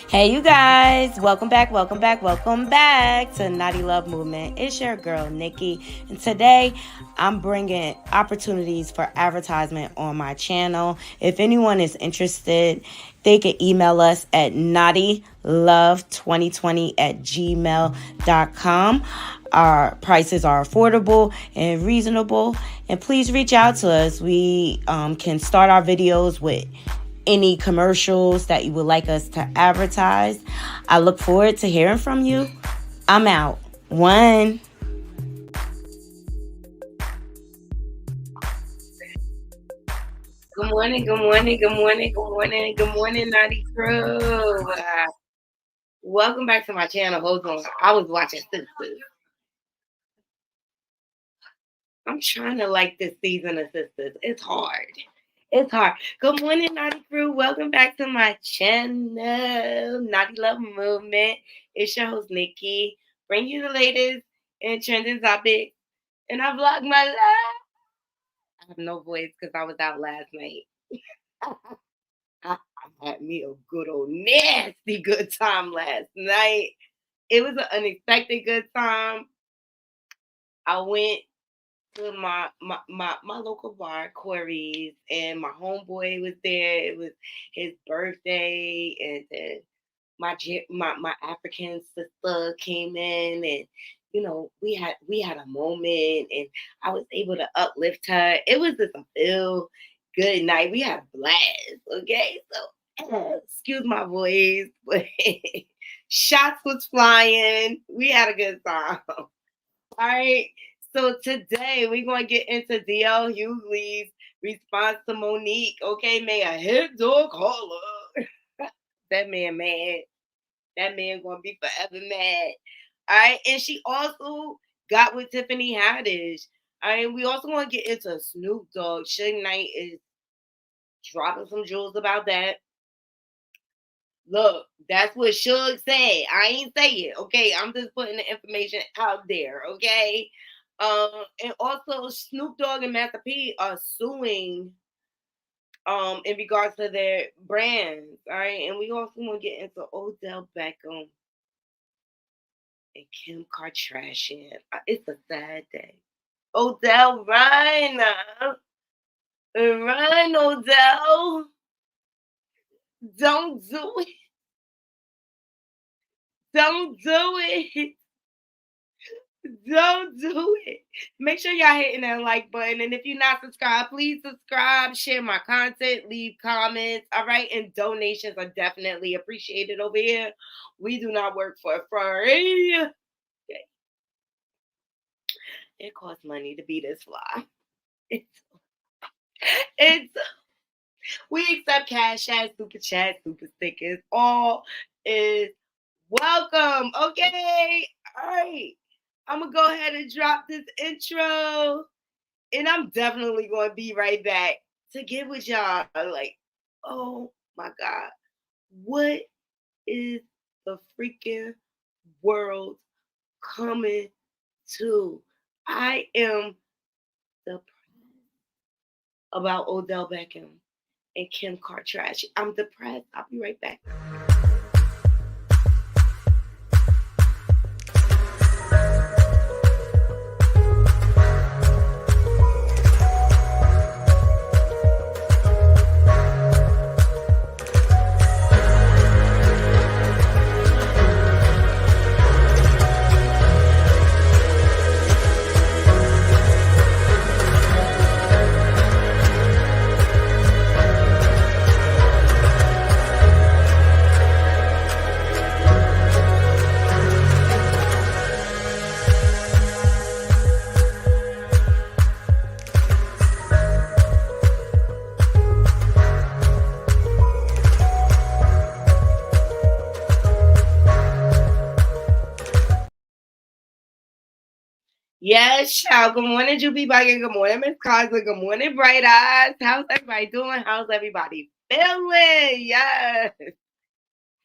Hey, you guys, welcome back to Naughty Love Movement. It's your girl, Nikki, and today I'm bringing opportunities for advertisement on my channel. If anyone is interested, they can email us at naughtylove2020@gmail.com. Our prices are affordable and reasonable, and please reach out to us. We can start our videos with any commercials that you would like us to advertise. I look forward to hearing from you. I'm out. One. Good morning, Naughty Crew. Welcome back to my channel. Hold on. I was watching Sisters. I'm trying to like this season of Sisters. It's hard. Good morning, Naughty Crew. Welcome back to my channel, Naughty Love Movement. It's your host, Nikki. Bring you the latest and trending topics. And I vlog my life. I have no voice because I was out last night. I had me a good old nasty good time last night. It was an unexpected good time. I went to my local bar, Corey's, and my homeboy was there. It was his birthday, and then my African sister came in, and we had a moment, and I was able to uplift her. It was just a feel good night. We had a blast. Okay, so excuse my voice, but shots was flying. We had a good time. All right. So today we're going to get into DL Hughley's response to Monique. Okay, may a hit dog holler. That man mad. That man going to be forever mad. All right. And she also got with Tiffany Haddish. All right. We also want to get into Snoop Dogg. Suge Knight is dropping some jewels about that. Look, that's what Suge said. I ain't say it. Okay. I'm just putting the information out there. Okay. And also Snoop Dogg and Master P are suing in regards to their brands. All right. And we also want to get into Odell Beckham and Kim Kardashian. It's a sad day. Odell, run. Run, Odell. Don't do it. Don't do it. Don't do it. Make sure y'all hitting that like button. And if you're not subscribed, please subscribe, share my content, leave comments. All right. And donations are definitely appreciated over here. We do not work for free. Okay. It costs money to be this fly. It's we accept cash app, super chat, super stickers. All is welcome. Okay. All right. I'm gonna go ahead and drop this intro, and I'm definitely gonna be right back to get with y'all. Like, oh my God, what is the freaking world coming to? I am depressed about Odell Beckham and Kim Kardashian. I'm depressed. I'll be right back. Yes, child. Good morning, Juby Buggy. Good morning, Miss Cosby. Good morning, Bright Eyes. How's everybody doing? How's everybody feeling? Yes.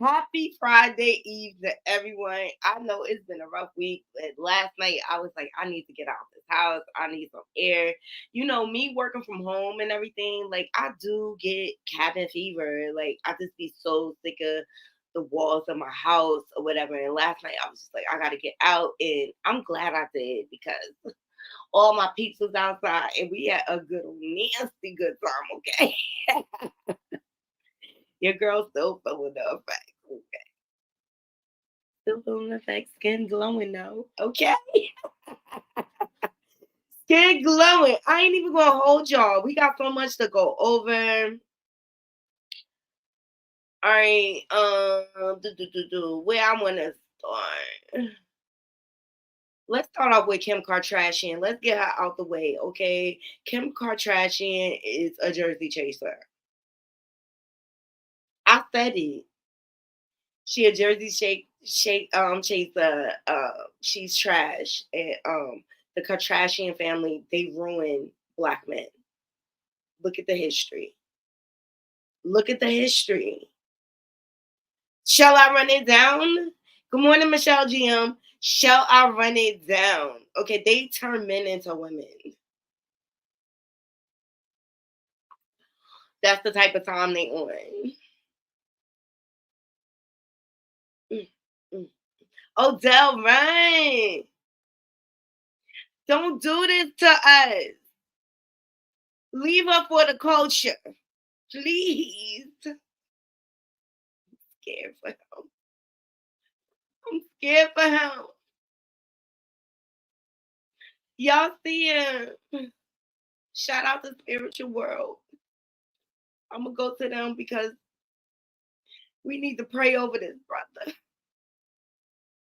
Happy Friday Eve to everyone. I know it's been a rough week, but last night I was like, I need to get out of this house. I need some air. You know, me working from home and everything, like I do get cabin fever. Like I just be so sick of the walls of my house or whatever. And last night I was just like, I gotta get out. And I'm glad I did because all my peeps was outside and we had a good nasty good time, okay? Your girl still feeling the effects. Okay. Still feeling the effects. Skin glowing though. Okay. Skin glowing. I ain't even gonna hold y'all. We got so much to go over. All right. Where I wanna start. Let's start off with Kim Kardashian. Let's get her out the way, okay? Kim Kardashian is a Jersey chaser. I said it. She a Jersey chaser. She's trash. And the Kardashian family, they ruin black men. Look at the history. Look at the history. Shall I run it down? Good morning, Michelle GM. Shall I run it down? Okay, they turn men into women. That's the type of time they on. Mm, mm. Odell, run. Don't do this to us. Leave her for the culture. Please. Scared for him. I'm scared for him. Y'all see him. Shout out to Spiritual World. I'm gonna go to them because we need to pray over this brother.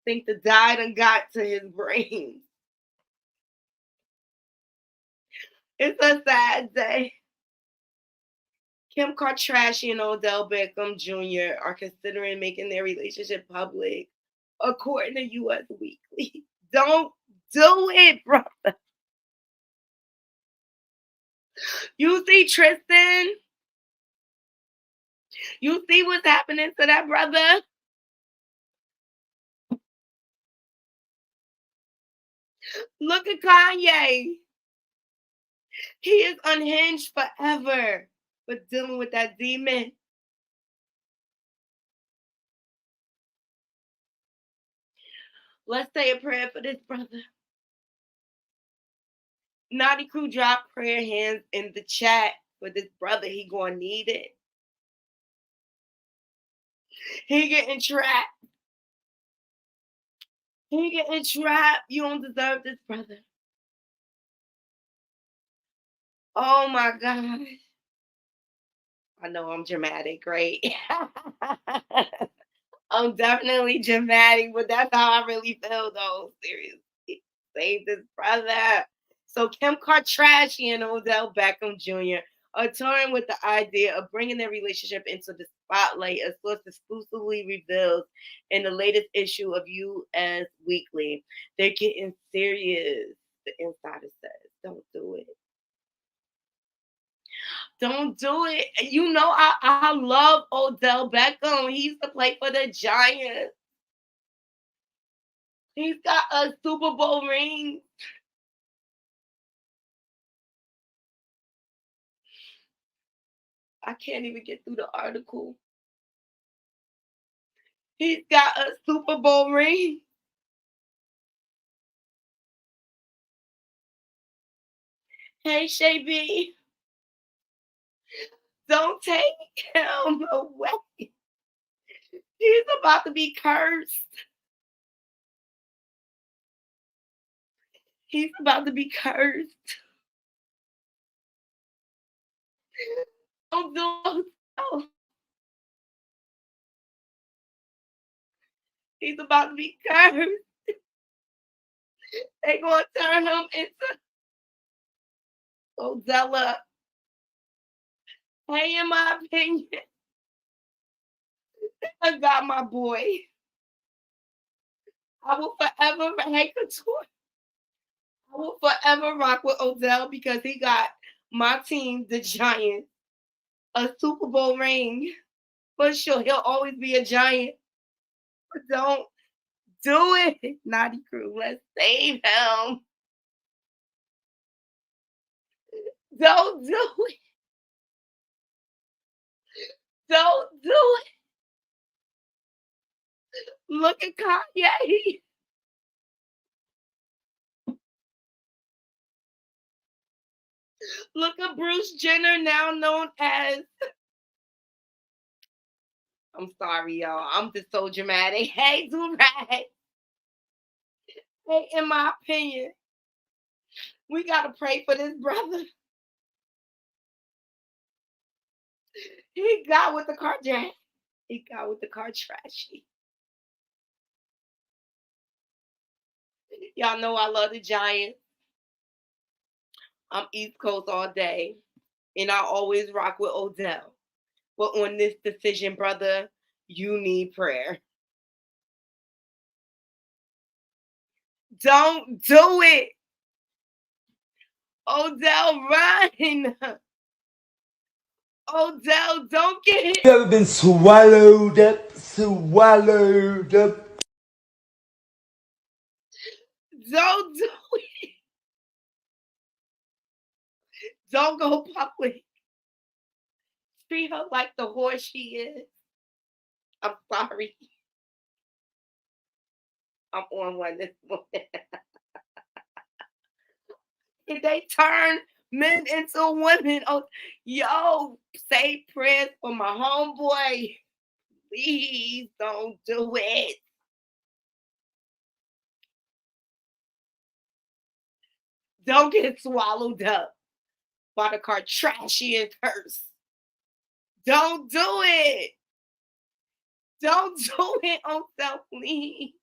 Think the dye done got to his brain. It's a sad day. Kim Kardashian and Odell Beckham Jr. are considering making their relationship public, according to US Weekly. Don't do it, brother. You see Tristan? You see what's happening to that brother? Look at Kanye. He is unhinged forever for dealing with that demon. Let's say a prayer for this brother. Naughty Crew drop prayer hands in the chat for this brother. He gonna need it. He getting trapped. He getting trapped. You don't deserve this, brother. Oh my God. I know I'm dramatic, right? I'm definitely dramatic, but that's how I really feel, though. Seriously, save this brother. So Kim Kardashian and Odell Beckham Jr. are touring with the idea of bringing their relationship into the spotlight, as source exclusively reveals in the latest issue of US Weekly. They're getting serious. The insider says, "Don't do it. Don't do it." You know, I love Odell Beckham. He used to play for the Giants. He's got a Super Bowl ring. I can't even get through the article. He's got a Super Bowl ring. Hey, Shay B, don't take him away. He's about to be cursed. He's about to be cursed. Don't do it. He's about to be cursed. They're going to turn him into Odella. Hey, in my opinion, I got my boy. I will forever hey Couture. I will forever rock with Odell because he got my team, the Giants, a Super Bowl ring. But sure, he'll always be a giant. Don't do it, Naughty Crew. Let's save him. Don't do it. Don't do it. Look at Kanye. Look at Bruce Jenner, now known as. I'm sorry, y'all. I'm just so dramatic. Hey, do right. Hey, in my opinion, we gotta pray for this brother. He got with the car jack. He got with the car trashy. Y'all know I love the Giants. I'm East Coast all day, and I always rock with Odell. But on this decision, brother, you need prayer. Don't do it. Odell, run. Odell, don't get hit. You ever been swallowed up? Swallowed up. Don't do it. Don't go public. Treat her like the horse she is. I'm sorry. I'm on one this morning. If they turn men into women, oh, yo, say prayers for my homeboy. Please don't do it. Don't get swallowed up by the car trashy and curse. Don't do it. Don't do it, Odell, please.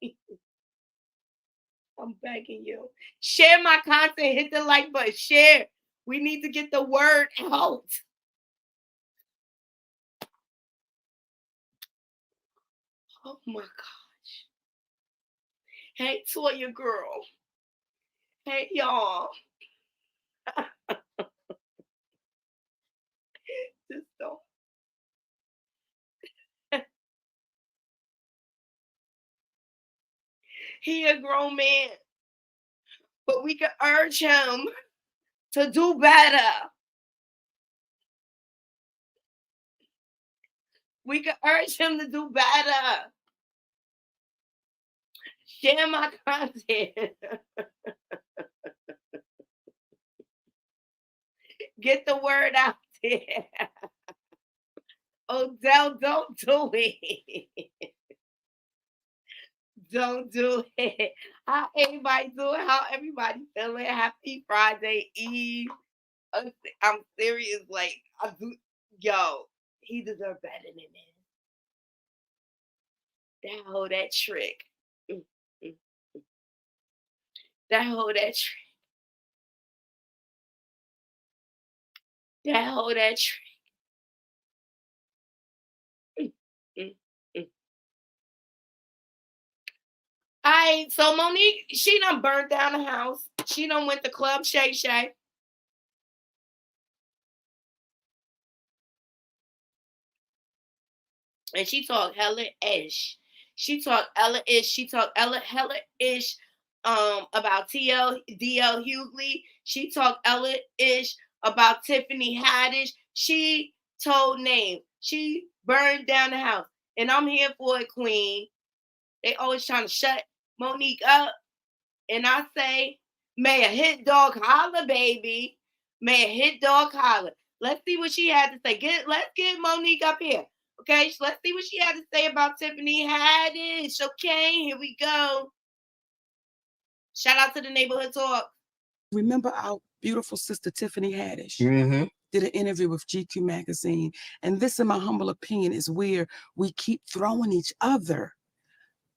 I'm begging you. Share my content. Hit the like button. Share. We need to get the word out. Oh my gosh. Hey, Toya girl. Hey, y'all. Just don't. He a grown man. But we can urge him to do better. We can urge him to do better. Share my content. Get the word out there. Odell, don't do it. Don't do it. How everybody doing? How everybody feeling? Happy Friday Eve. I'm serious. Like, yo, he deserves better than that. That whole that trick. That whole that trick. That whole that trick. So Monique, she done burnt down the house. She done went to Club Shay Shay. And she talked hella ish. She talked hella ish. She talked hella ish about DL Hughley. She talked hella ish about Tiffany Haddish. She told name. She burned down the house. And I'm here for it, Queen. They always trying to shut Monique up. And I say, may a hit dog holler, baby. May a hit dog holler. Let's see what she had to say. Let's get Monique up here. Okay, let's see what she had to say about Tiffany Haddish. Okay, here we go. Shout out to the Neighborhood Talk. Remember our beautiful sister Tiffany Haddish did an interview with GQ magazine, and this, in my humble opinion, is where we keep throwing each other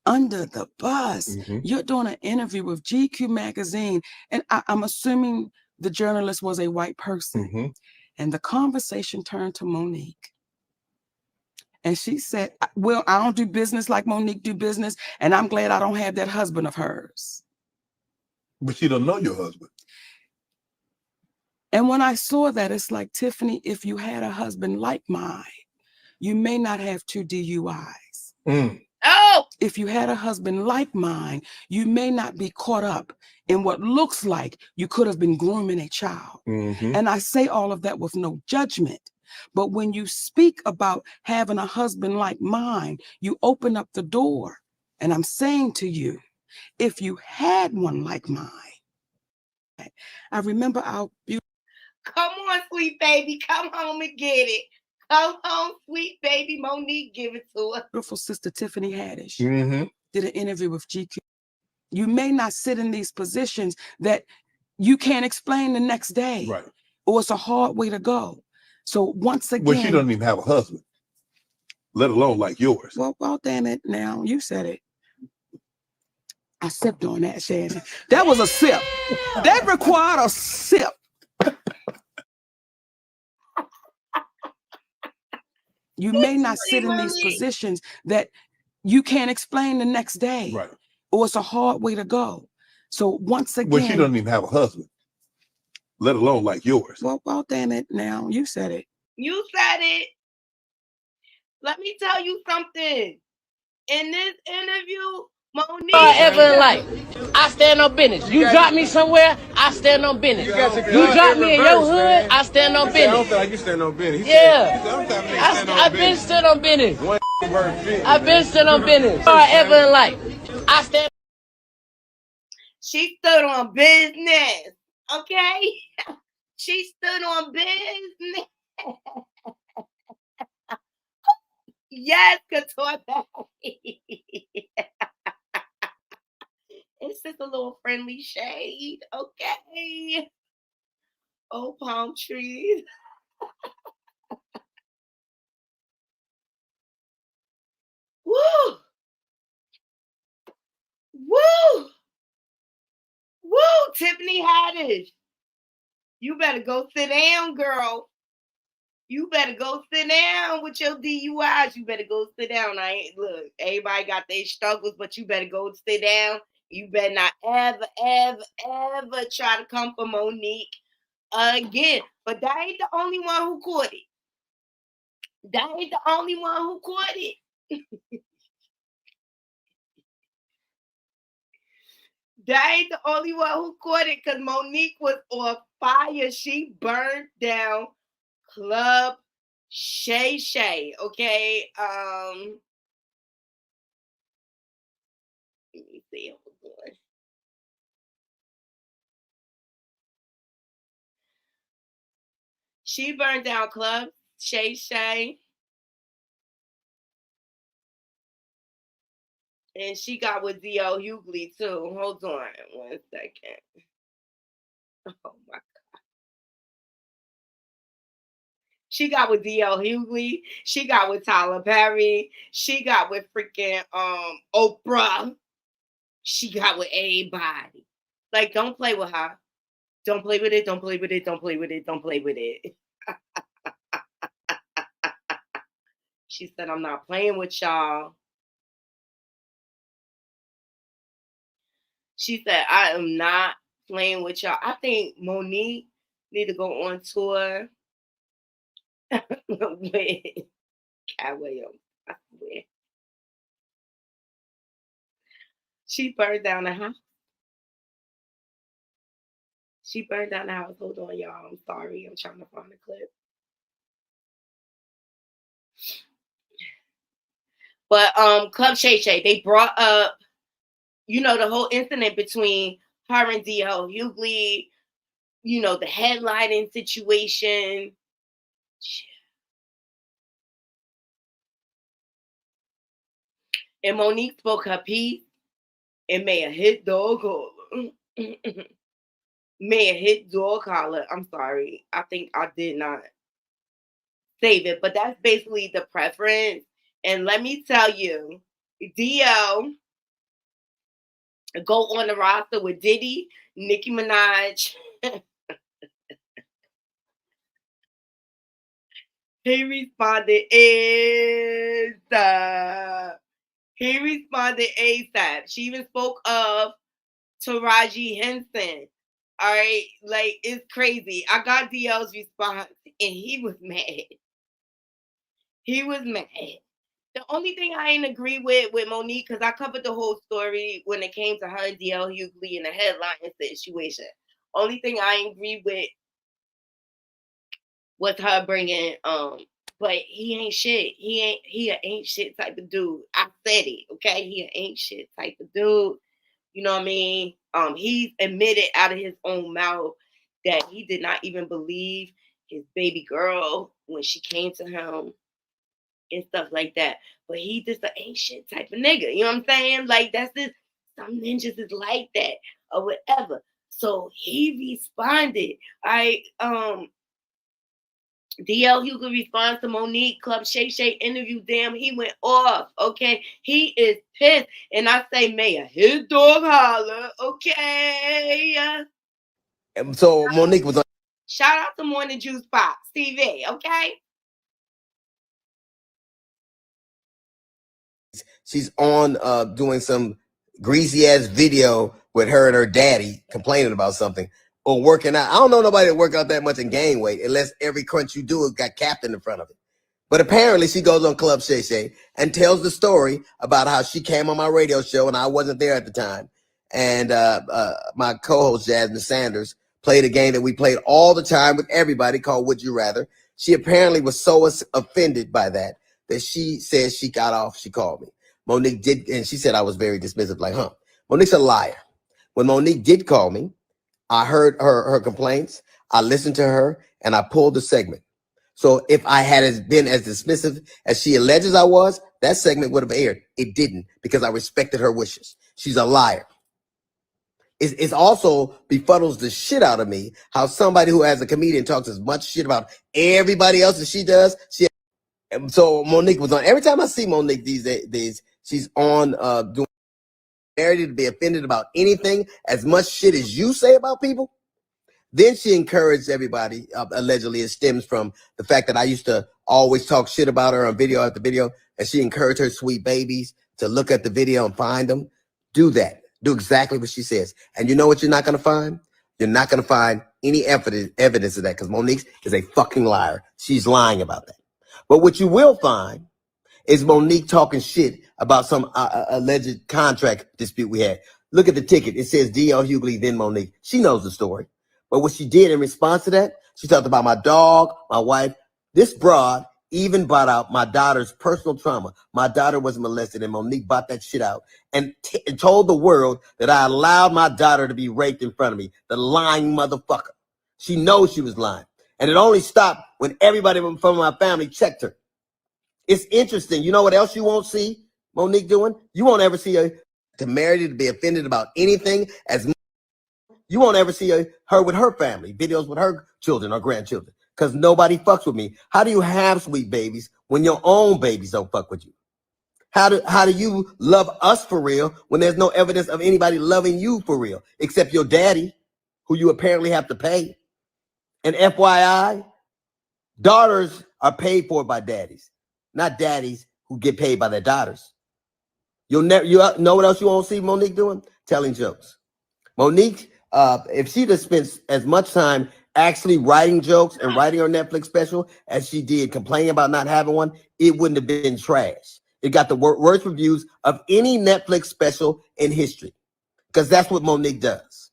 under the bus. You're doing an interview with GQ magazine, and I'm assuming the journalist was a white person, and the conversation turned to Monique. And she said, well, I don't do business like Monique do business, and I'm glad I don't have that husband of hers. But she don't know your husband. And when I saw that, it's like, Tiffany, if you had a husband like mine, you may not have 2 DUIs. Oh, if you had a husband like mine, you may not be caught up in what looks like you could have been grooming a child. And I say all of that with no judgment. But when you speak about having a husband like mine, you open up the door. And I'm saying to you, if you had one like mine, I remember our beautiful. Come on, sweet baby. Come home and get it. Come home, sweet baby. Monique, give it to her. Beautiful sister Tiffany Haddish did an interview with GQ. You may not sit in these positions that you can't explain the next day. Right. Or it's a hard way to go. So once again. Well, she doesn't even have a husband, let alone like yours. Well, damn it. Now you said it. I sipped on that, Shannon. That was a sip. That required a sip. You may not sit in these positions that you can't explain the next day. Right. Or it's a hard way to go. So once again. Well, she doesn't even have a husband, let alone like yours. Well, damn it. Now you said it. You said it. Let me tell you something. In this interview, Monique. Ever in life, I stand on business. You drop me somewhere, I stand on business. You drop me in your hood, I stand on business. I don't feel like you stand on business. Yeah. I've been stood on business. I've been stood on business. Ever in life, I stand. She stood on business. Okay? She stood on business. Yes, Couture Baby. It's just a little friendly shade, okay? Oh, palm trees. Woo! Woo! Woo! Tiffany Haddish. You better go sit down, girl. You better go sit down with your DUIs. You better go sit down. Look, everybody got their struggles, but you better go sit down. You better not ever, ever, ever try to come for Monique again. But that ain't the only one who caught it. That ain't the only one who caught it. That ain't the only one who caught it, because Monique was on fire. She burned down Club Shay Shay, okay? Let me see. She burned down Club Shay Shay. And she got with D.L. Hughley too. Hold on 1 second. Oh my God. She got with D.L. Hughley. She got with Tyler Perry. She got with freaking Oprah. She got with everybody. Like, don't play with her. Don't play with it. Don't play with it. Don't play with it. Don't play with it. She said, I'm not playing with y'all. She said, I am not playing with y'all. I think Monique need to go on tour with Cat Williams. I swear. She burned down the house. She burned down the house. Hold on, y'all. I'm sorry. I'm trying to find the clip. But Club Shay Shay, they brought up, you know, the whole incident between her and D.L. Hughley, you know, the headlining situation. And Monique spoke her piece and made a hit dog collar. Made a hit dog collar. I'm sorry. I think I did not save it, but that's basically the preference. And let me tell you, D.L. go on the roster with Diddy, Nicki Minaj. He responded ASAP. She even spoke of Taraji Henson. All right, like, it's crazy. I got DL's response, and he was mad. He was mad. The only thing I ain't agree with Monique, because I covered the whole story when it came to her and DL Hughley and the headline situation. Only thing I ain't agree with was her bringing but he ain't shit. He an ain't shit type of dude. I said it, okay? He an ain't shit type of dude. You know what I mean? He admitted out of his own mouth that he did not even believe his baby girl when she came to him and stuff like that. But he just an ain't shit type of nigga. You know what I'm saying? Like that's just some ninjas is like that or whatever. So he responded. DL Hughley responds to Monique Club Shay Shay interview. Damn, he went off. Okay, he is pissed, and I say, Mayor, his dog holler. Okay. And so Monique was on. Shout out to Morning Juice Pop TV. Okay. She's on doing some greasy ass video with her and her daddy complaining about something or working out. I don't know nobody that work out that much and gain weight unless every crunch you do got Captain in front of it. But apparently she goes on Club Shay Shay and tells the story about how she came on my radio show and I wasn't there at the time. And my co-host Jasmine Sanders played a game that we played all the time with everybody called Would You Rather. She apparently was so offended by that she says she got off. She called me. Monique did, and she said I was very dismissive, like, Monique's a liar. When Monique did call me, I heard her complaints. I listened to her and I pulled the segment. So if I had been as dismissive as she alleges I was, that segment would have aired. It didn't because I respected her wishes. She's a liar. It's also befuddles the shit out of me how somebody who as a comedian talks as much shit about everybody else as she does. So Monique was on. Every time I see Monique these days, she's on doing to be offended about anything as much shit as you say about people. Then she encouraged everybody, allegedly it stems from the fact that I used to always talk shit about her on video after video, and she encouraged her sweet babies to look at the video and find them. Do that. Do exactly what she says. And you know what you're not going to find? You're not going to find any evidence of that because Monique is a fucking liar. She's lying about that. But what you will find is Monique talking shit about some alleged contract dispute we had. Look at the ticket. It says DL Hughley, then Monique. She knows the story. But what she did in response to that, she talked about my dog, my wife. This broad even brought out my daughter's personal trauma. My daughter was molested, and Monique brought that shit out and told the world that I allowed my daughter to be raped in front of me. The lying motherfucker. She knows she was lying. And it only stopped when everybody from my family checked her. It's interesting. You know what else you won't see Monique doing? You won't ever see her to be offended about anything as much. You won't ever see her with her family, videos with her children or grandchildren, because nobody fucks with me. How do you have sweet babies when your own babies don't fuck with you? How do you love us for real when there's no evidence of anybody loving you for real, except your daddy, who you apparently have to pay? And FYI, daughters are paid for by daddies, not daddies who get paid by their daughters. You know what else you won't see Monique doing? Telling jokes. Monique, if she'd have spent as much time actually writing jokes and writing her Netflix special as she did complaining about not having one, it wouldn't have been trash. It got the worst reviews of any Netflix special in history because that's what Monique does.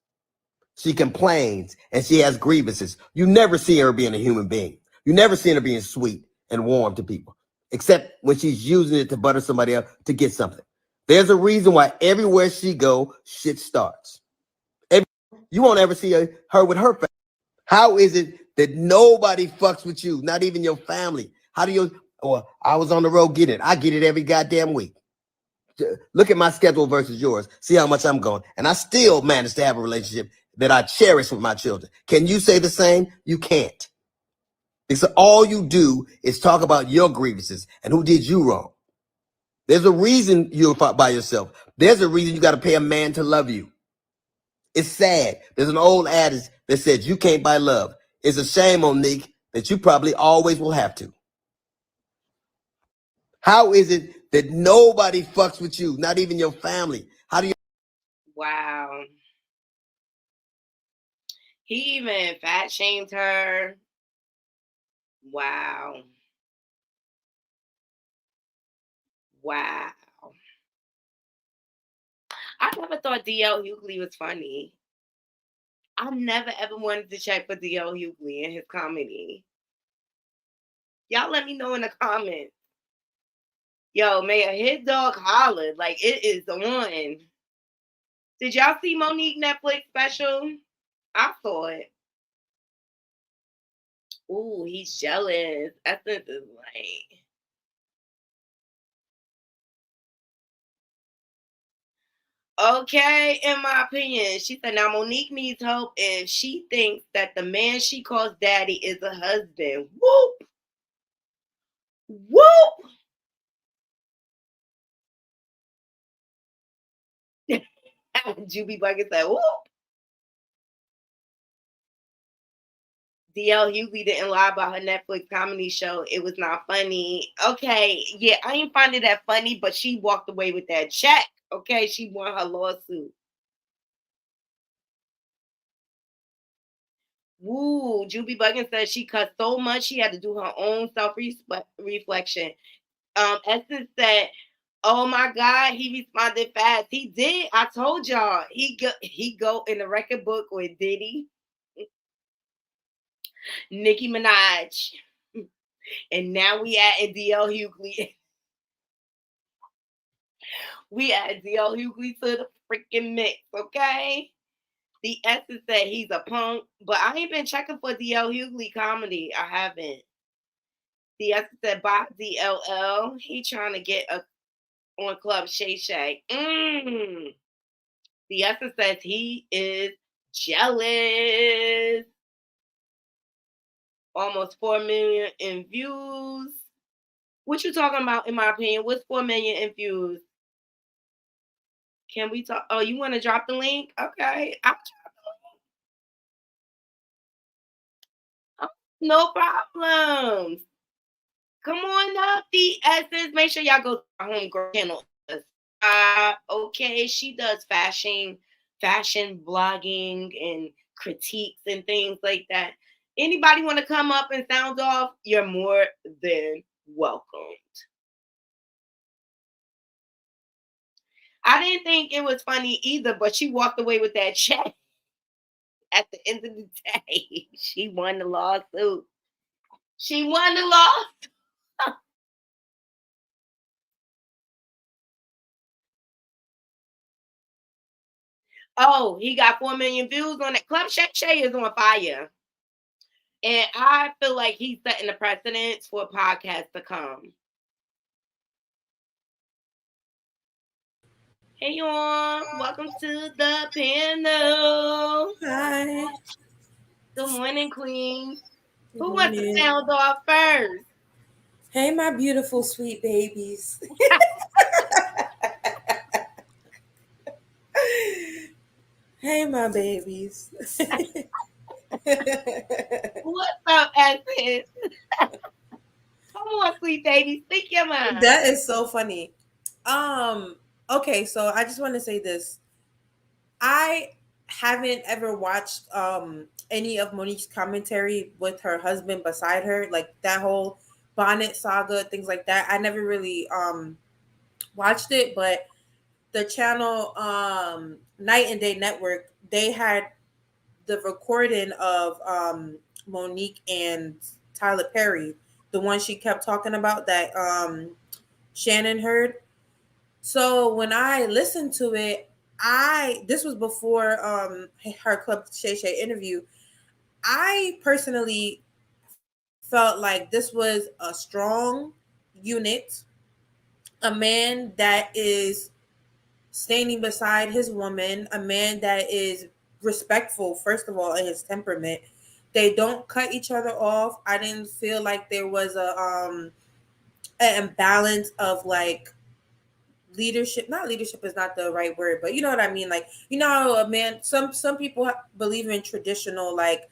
She complains and she has grievances. You never see her being a human being. You never see her being sweet and warm to people, except when she's using it to butter somebody up to get something. There's a reason why everywhere she go, shit starts. You won't ever see her with her family. How is it that nobody fucks with you, not even your family? How do you, I was on the road getting it. I get it every goddamn week. Look at my schedule versus yours. See how much I'm going. And I still manage to have a relationship that I cherish with my children. Can you say the same? You can't. Because all you do is talk about your grievances and who did you wrong. There's a reason you're by yourself. There's a reason you got to pay a man to love you. It's sad. There's an old adage that says you can't buy love. It's a shame, Monique, that you probably always will have to. How is it that nobody fucks with you, not even your family? How do you? Wow. He even fat shamed her. Wow. Wow. I never thought DL Hughley was funny. I never ever wanted to check for DL Hughley and his comedy. Y'all let me know in the comments. Yo, man, his dog hollered. Like, it is on. Did y'all see Monique Netflix special? I saw it. Ooh, he's jealous. Essence is like... Okay, in my opinion. She said, now Monique needs help if she thinks that the man she calls daddy is a husband. Whoop! Whoop! Juby Bucket said, whoop! DL Hughley didn't lie about her Netflix comedy show. It was not funny. Okay, yeah, I ain't find it that funny, but she walked away with that check. Okay, she won her lawsuit. Woo, Juby Buggins said she cut so much she had to do her own self-reflection. Essence said, oh my God, he responded fast. He did. I told y'all. He go in the record book with Diddy, Nicki Minaj, and now we at DL Hughley. We add DL Hughley to the freaking mix, okay? The Essence said he's a punk, but I ain't been checking for DL Hughley comedy. I haven't. The Essence said bye DLL. He trying to get on Club Shay Shay. The Essence says he is jealous. Almost 4 million in views. What you talking about, in my opinion? What's 4 million in views? Can we talk? Oh, you want to drop the link? Okay. I'll drop the link. No problems. Come on up, the Essence. Make sure y'all go to our homegirl channel. Okay, she does fashion blogging and critiques and things like that. Anybody want to come up and sound off? You're more than welcomed. I didn't think it was funny either, but she walked away with that check at the end of the day. She won the lawsuit. She won the lawsuit. Oh, he got 4 million views on it. Club Shay Shay is on fire. And I feel like he's setting the precedence for podcasts to come. Hey, y'all. Welcome to the panel. Hi. Good morning, Queen. Good Who wants to morning. sound off first? Hey, my beautiful, sweet babies. Hey, my babies. What's up, Essence? Come on, sweet baby. Speak your mind. That is so funny. Okay, so I just want to say this. I haven't ever watched any of Monique's commentary with her husband beside her, like that whole bonnet saga, things like that. I never really watched it, but the channel Night and Day Network, they had the recording of Monique and Tyler Perry, the one she kept talking about that Shannon heard. So when I listened to it, this was before her Club Shay Shay interview. I personally felt like this was a strong unit, a man that is standing beside his woman, a man that is respectful, first of all, in his temperament. They don't cut each other off. I didn't feel like there was an imbalance of like leadership. Not leadership is not the right word, but you know what I mean. Like, you know how a man, some people believe in traditional like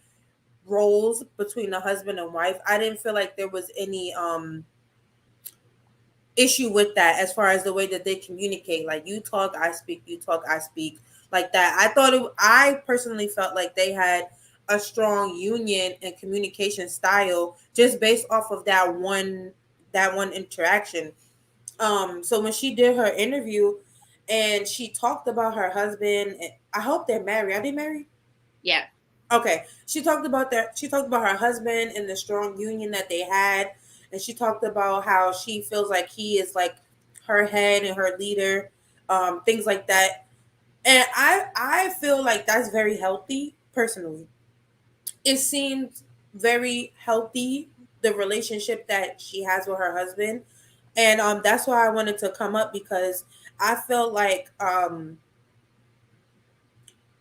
roles between a husband and wife. I didn't feel like there was any issue with that as far as the way that they communicate. Like, you talk, I speak, you talk, I speak, like that. I personally felt like they had a strong union and communication style just based off of that one interaction. So when she did her interview and she talked about her husband, I hope they're married. Are they married? Yeah. Okay. She talked about that. She talked about her husband and the strong union that they had, and she talked about how she feels like he is like her head and her leader, things like that. And I feel like that's very healthy personally. It seems very healthy, the relationship that she has with her husband, and that's why I wanted to come up, because I feel like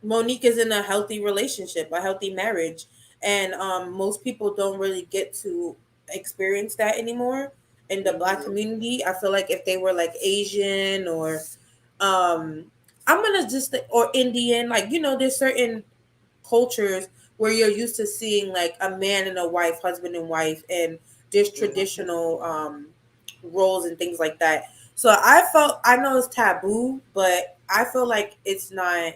Monique is in a healthy relationship, a healthy marriage, and most people don't really get to experience that anymore in the Black community. I feel like if they were like Asian or I'm gonna just or Indian, like, you know, there's certain cultures where you're used to seeing like a man and a wife, husband and wife, and there's traditional roles and things like that. So I know it's taboo, but I feel like it's not.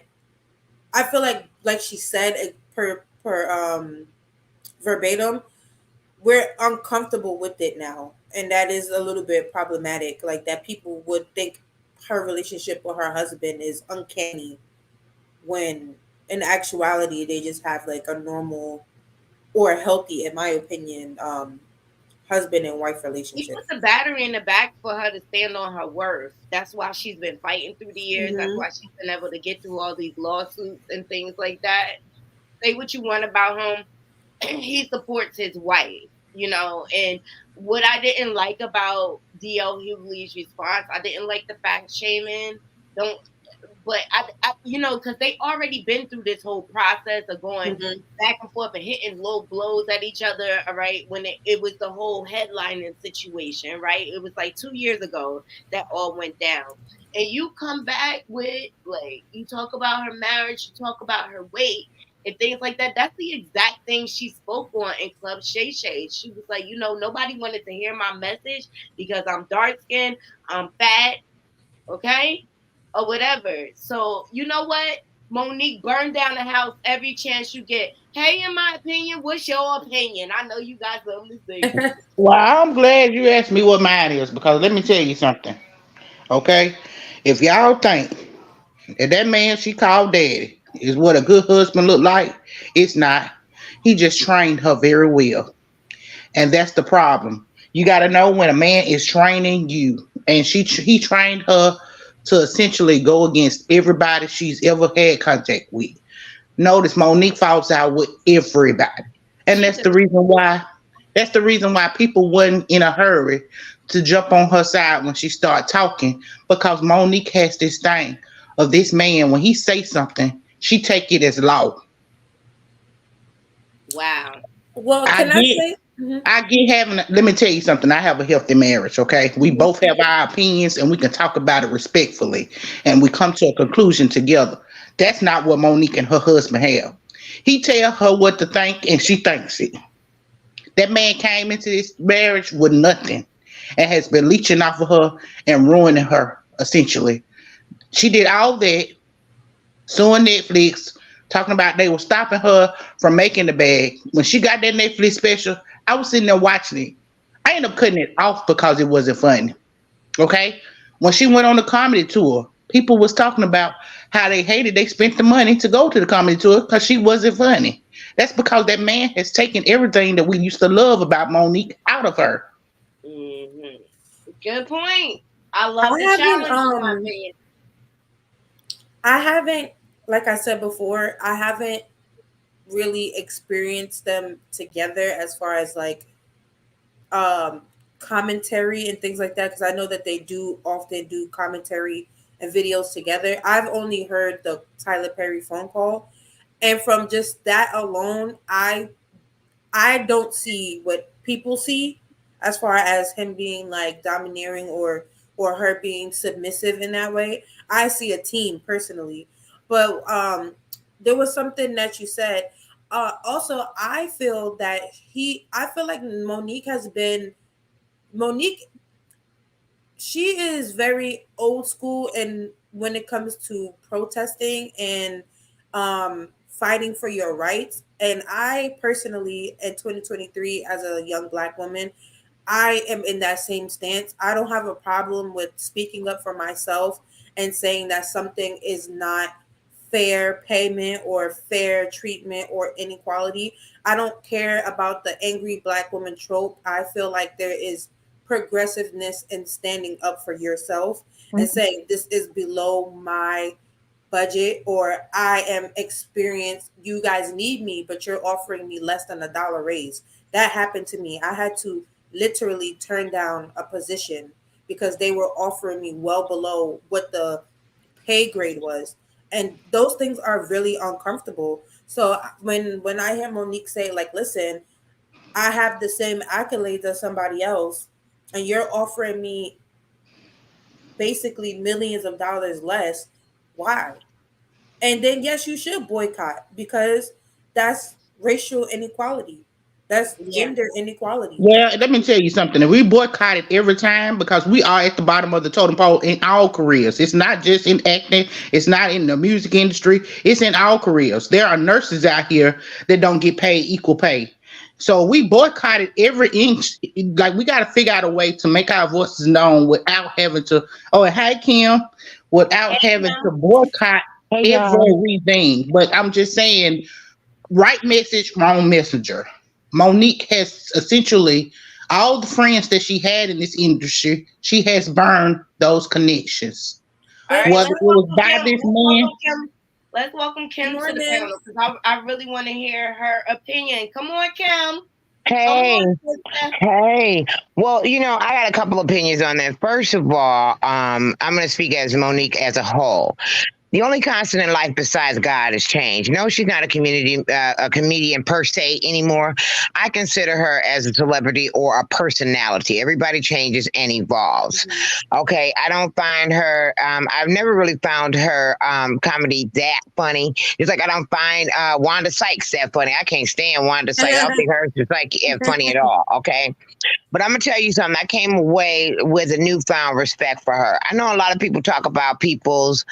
I feel like she said per verbatim, we're uncomfortable with it now, and that is a little bit problematic. Like that people would think her relationship with her husband is uncanny, when in actuality they just have like a normal or healthy, in my opinion, husband and wife He relationship. put the battery in the back for her to stand on her worth. That's why she's been fighting through the years. That's Mm-hmm. why she's been able to get through all these lawsuits and things like that. Say what you want about him, he supports his wife, you know. And what I didn't like about D.L. Hughley's response, I didn't like the fact shaming. Don't, but I you know, because they already been through this whole process of going Mm-hmm. back and forth and hitting low blows at each other. All right, when it was the whole headlining situation, right? It was like 2 years ago that all went down. And you come back with, like, you talk about her marriage, you talk about her weight and things like that. That's the exact thing she spoke on in Club Shay Shay. She was like, you know, nobody wanted to hear my message because I'm dark skinned, I'm fat, okay? Or whatever. So, you know what? Monique, burn down the house every chance you get. Hey, in my opinion, what's your opinion? I know you got something to say. Well, I'm glad you asked me what mine is because let me tell you something, okay? If y'all think that man she called daddy is what a good husband look like, it's not. He just trained her very well, and that's the problem. You got to know when a man is training you, and he trained her to essentially go against everybody she's ever had contact with. Notice Monique falls out with everybody. And She that's does. the reason why people wasn't in a hurry to jump on her side when she started talking, because Monique has this thing of this man when he say something, she take it as law. Wow. Well, I can I get say? Mhm. I get having let me tell you something. I have a healthy marriage, okay? We both have our opinions and we can talk about it respectfully and we come to a conclusion together. That's not what Monique and her husband have. He tell her what to think and she thinks it. That man came into this marriage with nothing and has been leeching off of her and ruining her, essentially. She did all that, suing Netflix, talking about they were stopping her from making the bag. When she got that Netflix special, I was sitting there watching it. I ended up cutting it off because it wasn't funny. Okay? When she went on the comedy tour, people was talking about how they hated they spent the money to go to the comedy tour because she wasn't funny. That's because that man has taken everything that we used to love about Monique out of her. Hmm. Good point. I I love the haven't challenge, in my opinion. I haven't, like I said before, I haven't really experienced them together as far as like um commentary and things like that, because I know that they do often do commentary and videos together. I've only heard the Tyler Perry phone call, and from just that alone, I don't see what people see as far as him being like domineering or her being submissive in that way. I see a team personally. But there was something that you said. Also, I feel like Monique, she is very old school, and when it comes to protesting and fighting for your rights. And I personally, in 2023, as a young Black woman, I am in that same stance. I don't have a problem with speaking up for myself and saying that something is not fair payment or fair treatment or inequality. I don't care about the angry black woman trope. I feel like there is progressiveness in standing up for yourself and saying this is below my budget, or I am experienced, you guys need me, but you're offering me less than $1 raise. That happened to me. I had to literally turn down a position because they were offering me well below what the pay grade was. And those things are really uncomfortable. So when I hear Monique say, like, listen, I have the same accolades as somebody else, and you're offering me basically millions of dollars less, why? And then yes, you should boycott because that's racial inequality. That's gender inequality. Well, let me tell you something. If we boycott it every time because we are at the bottom of the totem pole in all careers. It's not just in acting. It's not in the music industry. It's in all careers. There are nurses out here that don't get paid equal pay. So we boycotted every inch. Like we got to figure out a way to make our voices known without having to. Oh, and hi Kim. Without having to boycott everything. But I'm just saying, right message, wrong messenger. Monique has essentially all the friends that she had in this industry, she has burned those connections. All right, Whether it was by this man. Let's welcome Kim to the panel because I really want to hear her opinion. Come on, Kim. Hey. Well, you know, I got a couple opinions on that. First of all, I'm going to speak as Monique as a whole. The only constant in life besides God is change. No, she's not a comedian per se anymore. I consider her as a celebrity or a personality. Everybody changes and evolves. Okay, I don't find her. I've never really found her comedy that funny. It's like I don't find Wanda Sykes that funny. I can't stand Wanda Sykes. I don't think hers is like funny at all. Okay. But I'm going to tell you something. I came away with a newfound respect for her. I know a lot of people talk about people's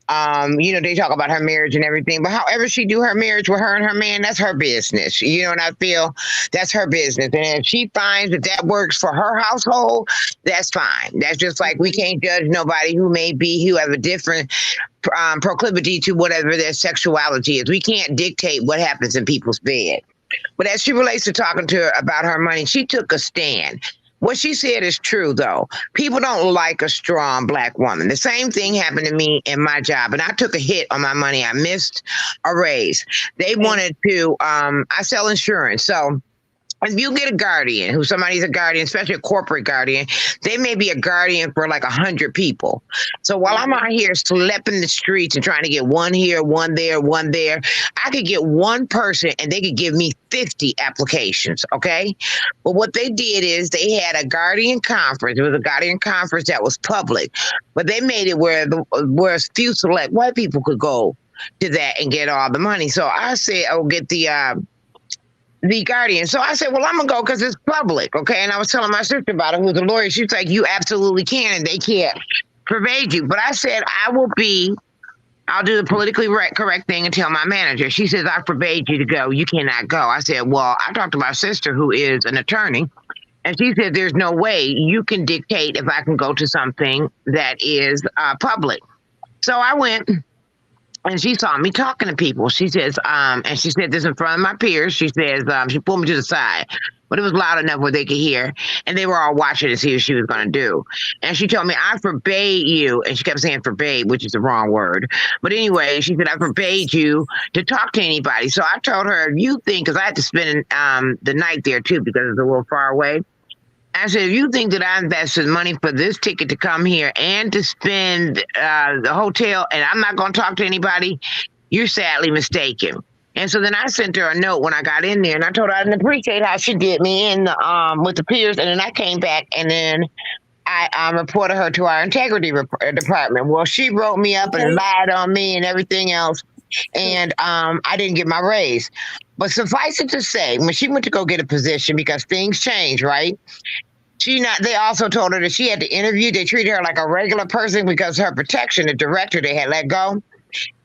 you know, they talk about her marriage and everything, but however she do her marriage with her and her man, that's her business. You know what I feel? That's her business. And if she finds that that works for her household, that's fine. That's just like we can't judge nobody who have a different proclivity to whatever their sexuality is. We can't dictate what happens in people's bed. But as she relates to talking to her about her money, she took a stand. What she said is true, though. People don't like a strong Black woman. The same thing happened to me in my job, and I took a hit on my money. I missed a raise. They wanted to, I sell insurance. So if you get a guardian, who somebody's a guardian, especially a corporate guardian, they may be a guardian for like 100 people. So while I'm out here schlepping the streets and trying to get one here, one there, I could get one person and they could give me 50 applications, okay? But what they did is they had a guardian conference. It was a guardian conference that was public, but they made it where a few select white people could go to that and get all the money. So I said, I'll get the guardian. So I said, well, I'm going to go because it's public. Okay. And I was telling my sister about it, who's a lawyer. She was like, you absolutely can. And they can't pervade you. But I said, I'll do the politically correct thing and tell my manager. She says, I forbade you to go. You cannot go. I said, well, I talked to my sister, who is an attorney. And she said, there's no way you can dictate if I can go to something that is public. So I went. And she saw me talking to people. She says, and she said this in front of my peers. She says, she pulled me to the side, but it was loud enough where they could hear. And they were all watching to see what she was going to do. And she told me, I forbade you. And she kept saying forbade, which is the wrong word. But anyway, she said, I forbade you to talk to anybody. So I told her, if you think, because I had to spend the night there too, because it's a little far away. I said, if you think that I invested money for this ticket to come here and to spend the hotel and I'm not going to talk to anybody, you're sadly mistaken. And so then I sent her a note when I got in there, and I told her I didn't appreciate how she did me in with the peers. And then I came back and then I reported her to our integrity department. Well, she wrote me up and lied on me and everything else. And I didn't get my raise. But suffice it to say, when she went to go get a position, because things change, right? They also told her that she had to interview. They treated her like a regular person because her protection, the director, they had let go.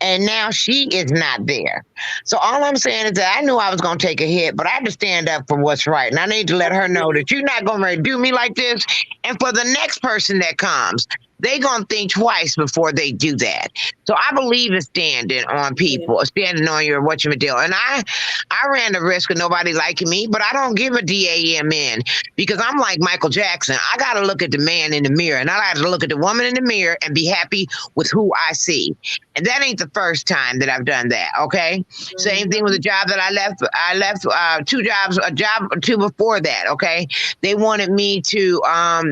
And now she is not there. So all I'm saying is that I knew I was going to take a hit, but I had to stand up for what's right. And I need to let her know that you're not going to do me like this. And for the next person that comes, they going to think twice before they do that. So I believe in standing on people, standing on your whatchamacallit. And I ran the risk of nobody liking me, but I don't give a damn because I'm like Michael Jackson. I got to look at the man in the mirror, and I got to look at the woman in the mirror and be happy with who I see. And that ain't the first time that I've done that, okay? Same thing with the job that I left. I left a job or two before that, okay? They wanted me to,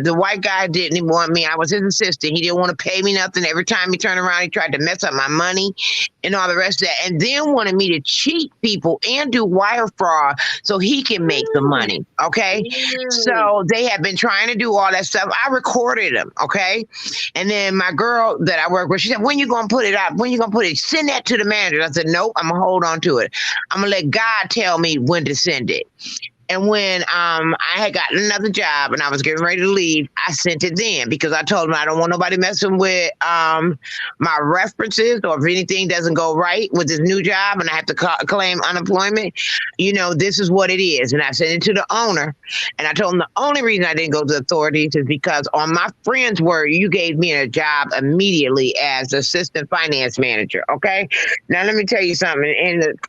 the white guy didn't want me. I was his assistant. He didn't want to pay me nothing. Every time he turned around, he tried to mess up my money and all the rest of that. And then wanted me to cheat people and do wire fraud so he can make the money, okay? So they have been trying to do all that stuff. I recorded them, okay? And then my girl that I work with, she said, when you going to put it out? When you going to put it? Send that to the manager. I said, nope, I'm going to hold on to it. I'm going to let God tell me when to send it. And when I had gotten another job and I was getting ready to leave, I sent it then because I told them I don't want nobody messing with my references, or if anything doesn't go right with this new job and I have to claim unemployment, this is what it is. And I sent it to the owner, and I told him the only reason I didn't go to the authorities is because on my friend's word, you gave me a job immediately as assistant finance manager. Okay. Now let me tell you something.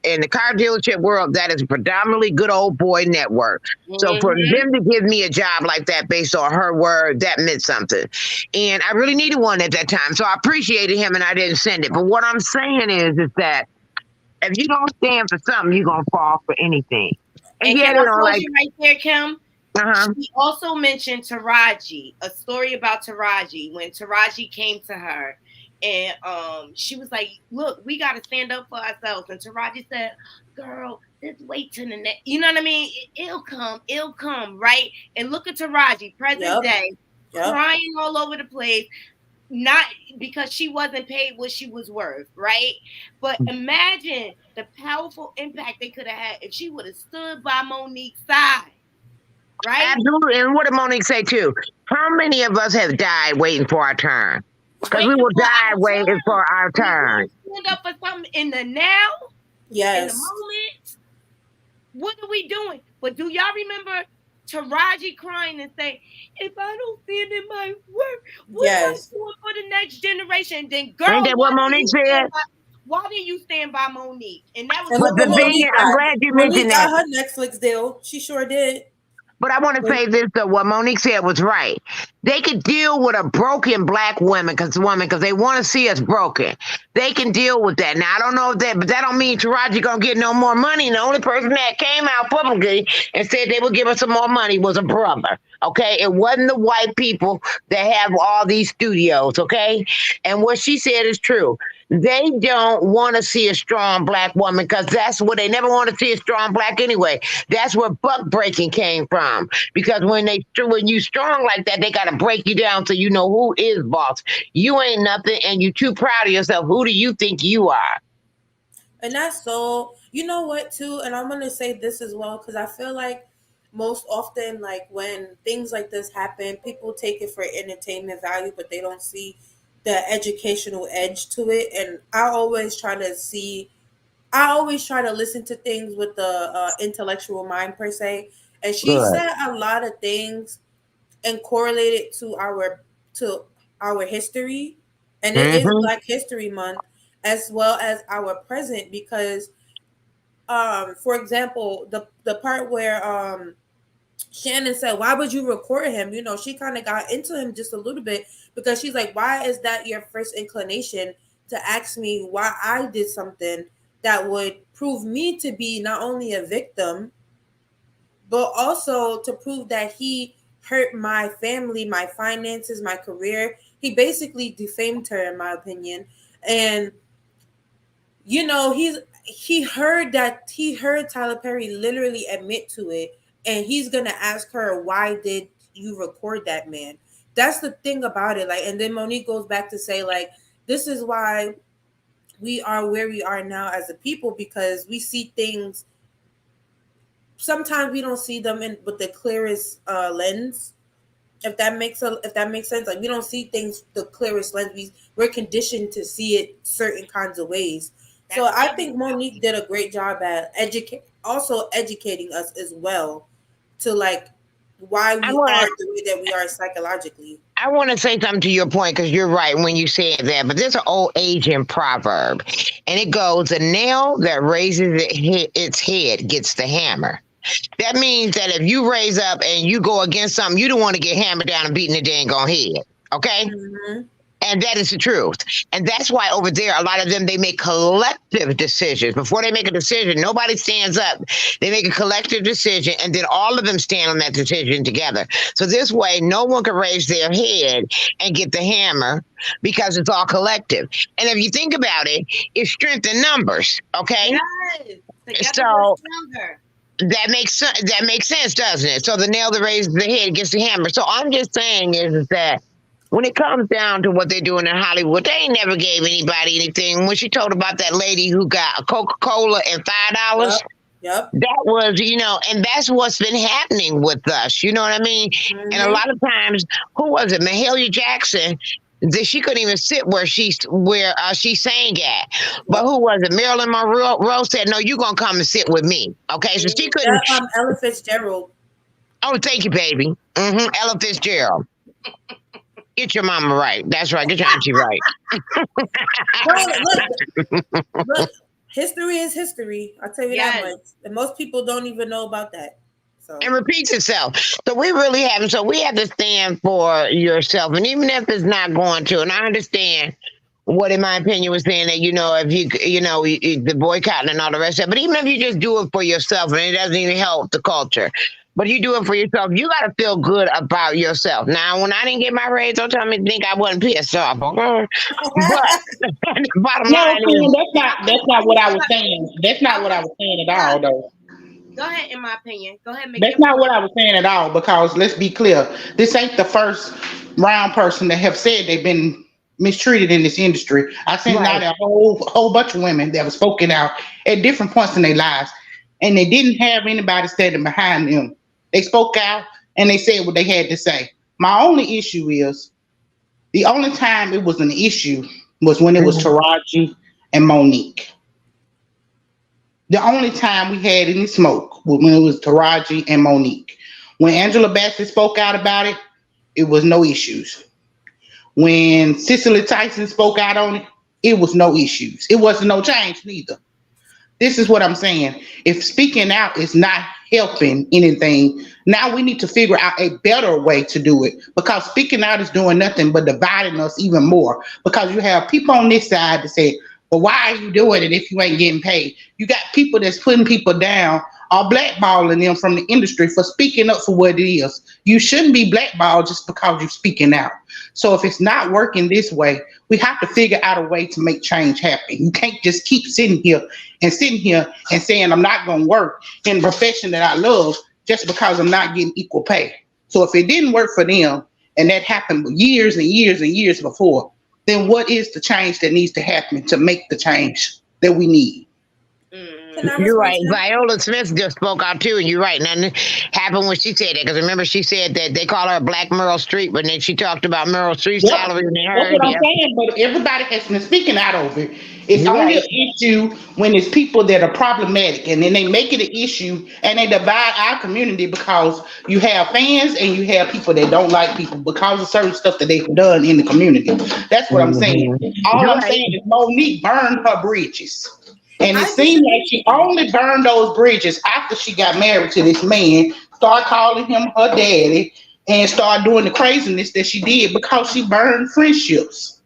In the car dealership world, that is predominantly good old boy network. So for them to give me a job like that based on her word, that meant something. And I really needed one at that time. So I appreciated him and I didn't send it. But what I'm saying is that if you don't stand for something, you're going to fall for anything. And can I pause you right there, Kim? She also mentioned Taraji, a story about Taraji, when Taraji came to her and she was like, look, we got to stand up for ourselves. And Taraji said, girl, just wait till the next, you know what I mean? It'll come, right? And look at Taraji, present day, crying all over the place, not because she wasn't paid what she was worth, right? But imagine the powerful impact they could have had if she would have stood by Monique's side. Right? Absolutely. And what did Monique say too? How many of us have died waiting for our turn? Because we will die waiting for our turn. Stand up for something in the now, in the moment. What are we doing? But do y'all remember Taraji crying and saying, if I don't stand in my work, what am I doing for the next generation? Then, girl, ain't that what Monique said? Why did you stand by Monique? And that was but the thing is, I'm glad you mentioned that. Monique got her Netflix deal. She sure did. But I want to say this, though. What Monique said was right. They could deal with a broken black woman because they want to see us broken. They can deal with that. Now, I don't know if that, but that don't mean Taraji going to get no more money. And the only person that came out publicly and said they would give us some more money was a brother. Okay. It wasn't the white people that have all these studios. Okay. And what she said is true. They don't want to see a strong black woman because that's what they never want to see, a strong black anyway. That's where buck breaking came from. Because when you strong like that, they got to break you down so you know who is boss. You ain't nothing and you too proud of yourself. Who do you think you are? And that's so, you know what too, and I'm going to say this as well, because I feel like most often, like when things like this happen, people take it for entertainment value, but they don't see the educational edge to it. And I always try to listen to things with the intellectual mind per se. And she said a lot of things and correlated to our history. And it is Black History Month as well as our present, because for example, the part where Shannon said, why would you record him? You know, she kind of got into him just a little bit because she's like, why is that your first inclination to ask me why I did something that would prove me to be not only a victim, but also to prove that he hurt my family, my finances, my career. He basically defamed her, in my opinion. And, you know, he heard Tyler Perry literally admit to it. And he's going to ask her, why did you record that man? That's the thing about it. Like, and then Monique goes back to say, like, this is why we are where we are now as a people, because we see things. Sometimes we don't see them with the clearest lens. If that makes sense, like we don't see things the clearest lens. We're conditioned to see it certain kinds of ways. So I think Monique did a great job at educating us as well to like why we are the way that we are psychologically. I want to say something to your point because you're right when you say that, but there's an old Asian proverb, and it goes, "A nail that raises its head gets the hammer." That means that if you raise up and you go against something, you don't want to get hammered down and beaten the dang on head. Okay? Mm-hmm. And that is the truth. And that's why over there, a lot of them, they make collective decisions. Before they make a decision, nobody stands up. They make a collective decision, and then all of them stand on that decision together. So this way, no one can raise their head and get the hammer because it's all collective. And if you think about it, it's strength in numbers, okay? Yes. So that makes sense, doesn't it? So the nail that raises the head gets the hammer. So I'm just saying is that when it comes down to what they're doing in Hollywood, they ain't never gave anybody anything. When she told about that lady who got a Coca-Cola and $5, yep. That was, and that's what's been happening with us. You know what I mean? Mm-hmm. And a lot of times, who was it? Mahalia Jackson. That she couldn't even sit where she sang at. But who was it? Marilyn Monroe said, "No, you're gonna come and sit with me." Okay, so she couldn't. Ella Fitzgerald. Oh, thank you, baby. Ella Fitzgerald. Get your mama right. That's right. Get your auntie right. Look, history is history. I'll tell you that much. And most people don't even know about that. So. And repeats itself. So we really have. So we have to stand for yourself, and even if it's not going to, and I understand what, in my opinion, was saying that if the boycotting and all the rest of it. But even if you just do it for yourself, and it doesn't even help the culture. But you do it for yourself. You got to feel good about yourself. Now, when I didn't get my raise, don't tell me to think I wasn't pissed off. Okay? But the bottom line is, that's not what I was saying. That's not what I was saying at all, though. Go ahead, in my opinion. Go ahead, make That's not what I was saying at all. Because let's be clear, this ain't the first round person that have said they've been mistreated in this industry. I've seen out a whole bunch of women that have spoken out at different points in their lives, and they didn't have anybody standing behind them. They spoke out and they said what they had to say. My only issue is the only time it was an issue was when it was Taraji and Monique. The only time we had any smoke was when it was Taraji and Monique. When Angela Bassett spoke out about it, it was no issues. When Cicely Tyson spoke out on it, it was no issues. It wasn't no change neither. This is what I'm saying. If speaking out is not helping anything, now we need to figure out a better way to do it, because speaking out is doing nothing but dividing us even more, because you have people on this side that say, well, why are you doing it if you ain't getting paid? You got people that's putting people down or blackballing them from the industry for speaking up for what it is. You shouldn't be blackballed just because you're speaking out. So if it's not working this way, we have to figure out a way to make change happen. You can't just keep sitting here and saying I'm not going to work in a profession that I love just because I'm not getting equal pay. So if it didn't work for them, and that happened years and years and years before, then what is the change that needs to happen to make the change that we need? You're right. Viola Smith just spoke out too, and you're right. Nothing happened when she said that, because remember she said that they call her Black Meryl Streep, but then she talked about Meryl Streep's salary. That's what I'm saying. But everybody has been speaking out over it. It's only an issue when it's people that are problematic, and then they make it an issue and they divide our community because you have fans and you have people that don't like people because of certain stuff that they've done in the community. That's what I'm saying. All I'm saying is Monique burned her bridges. And it seemed like she only burned those bridges after she got married to this man, started calling him her daddy, and started doing the craziness that she did because she burned friendships.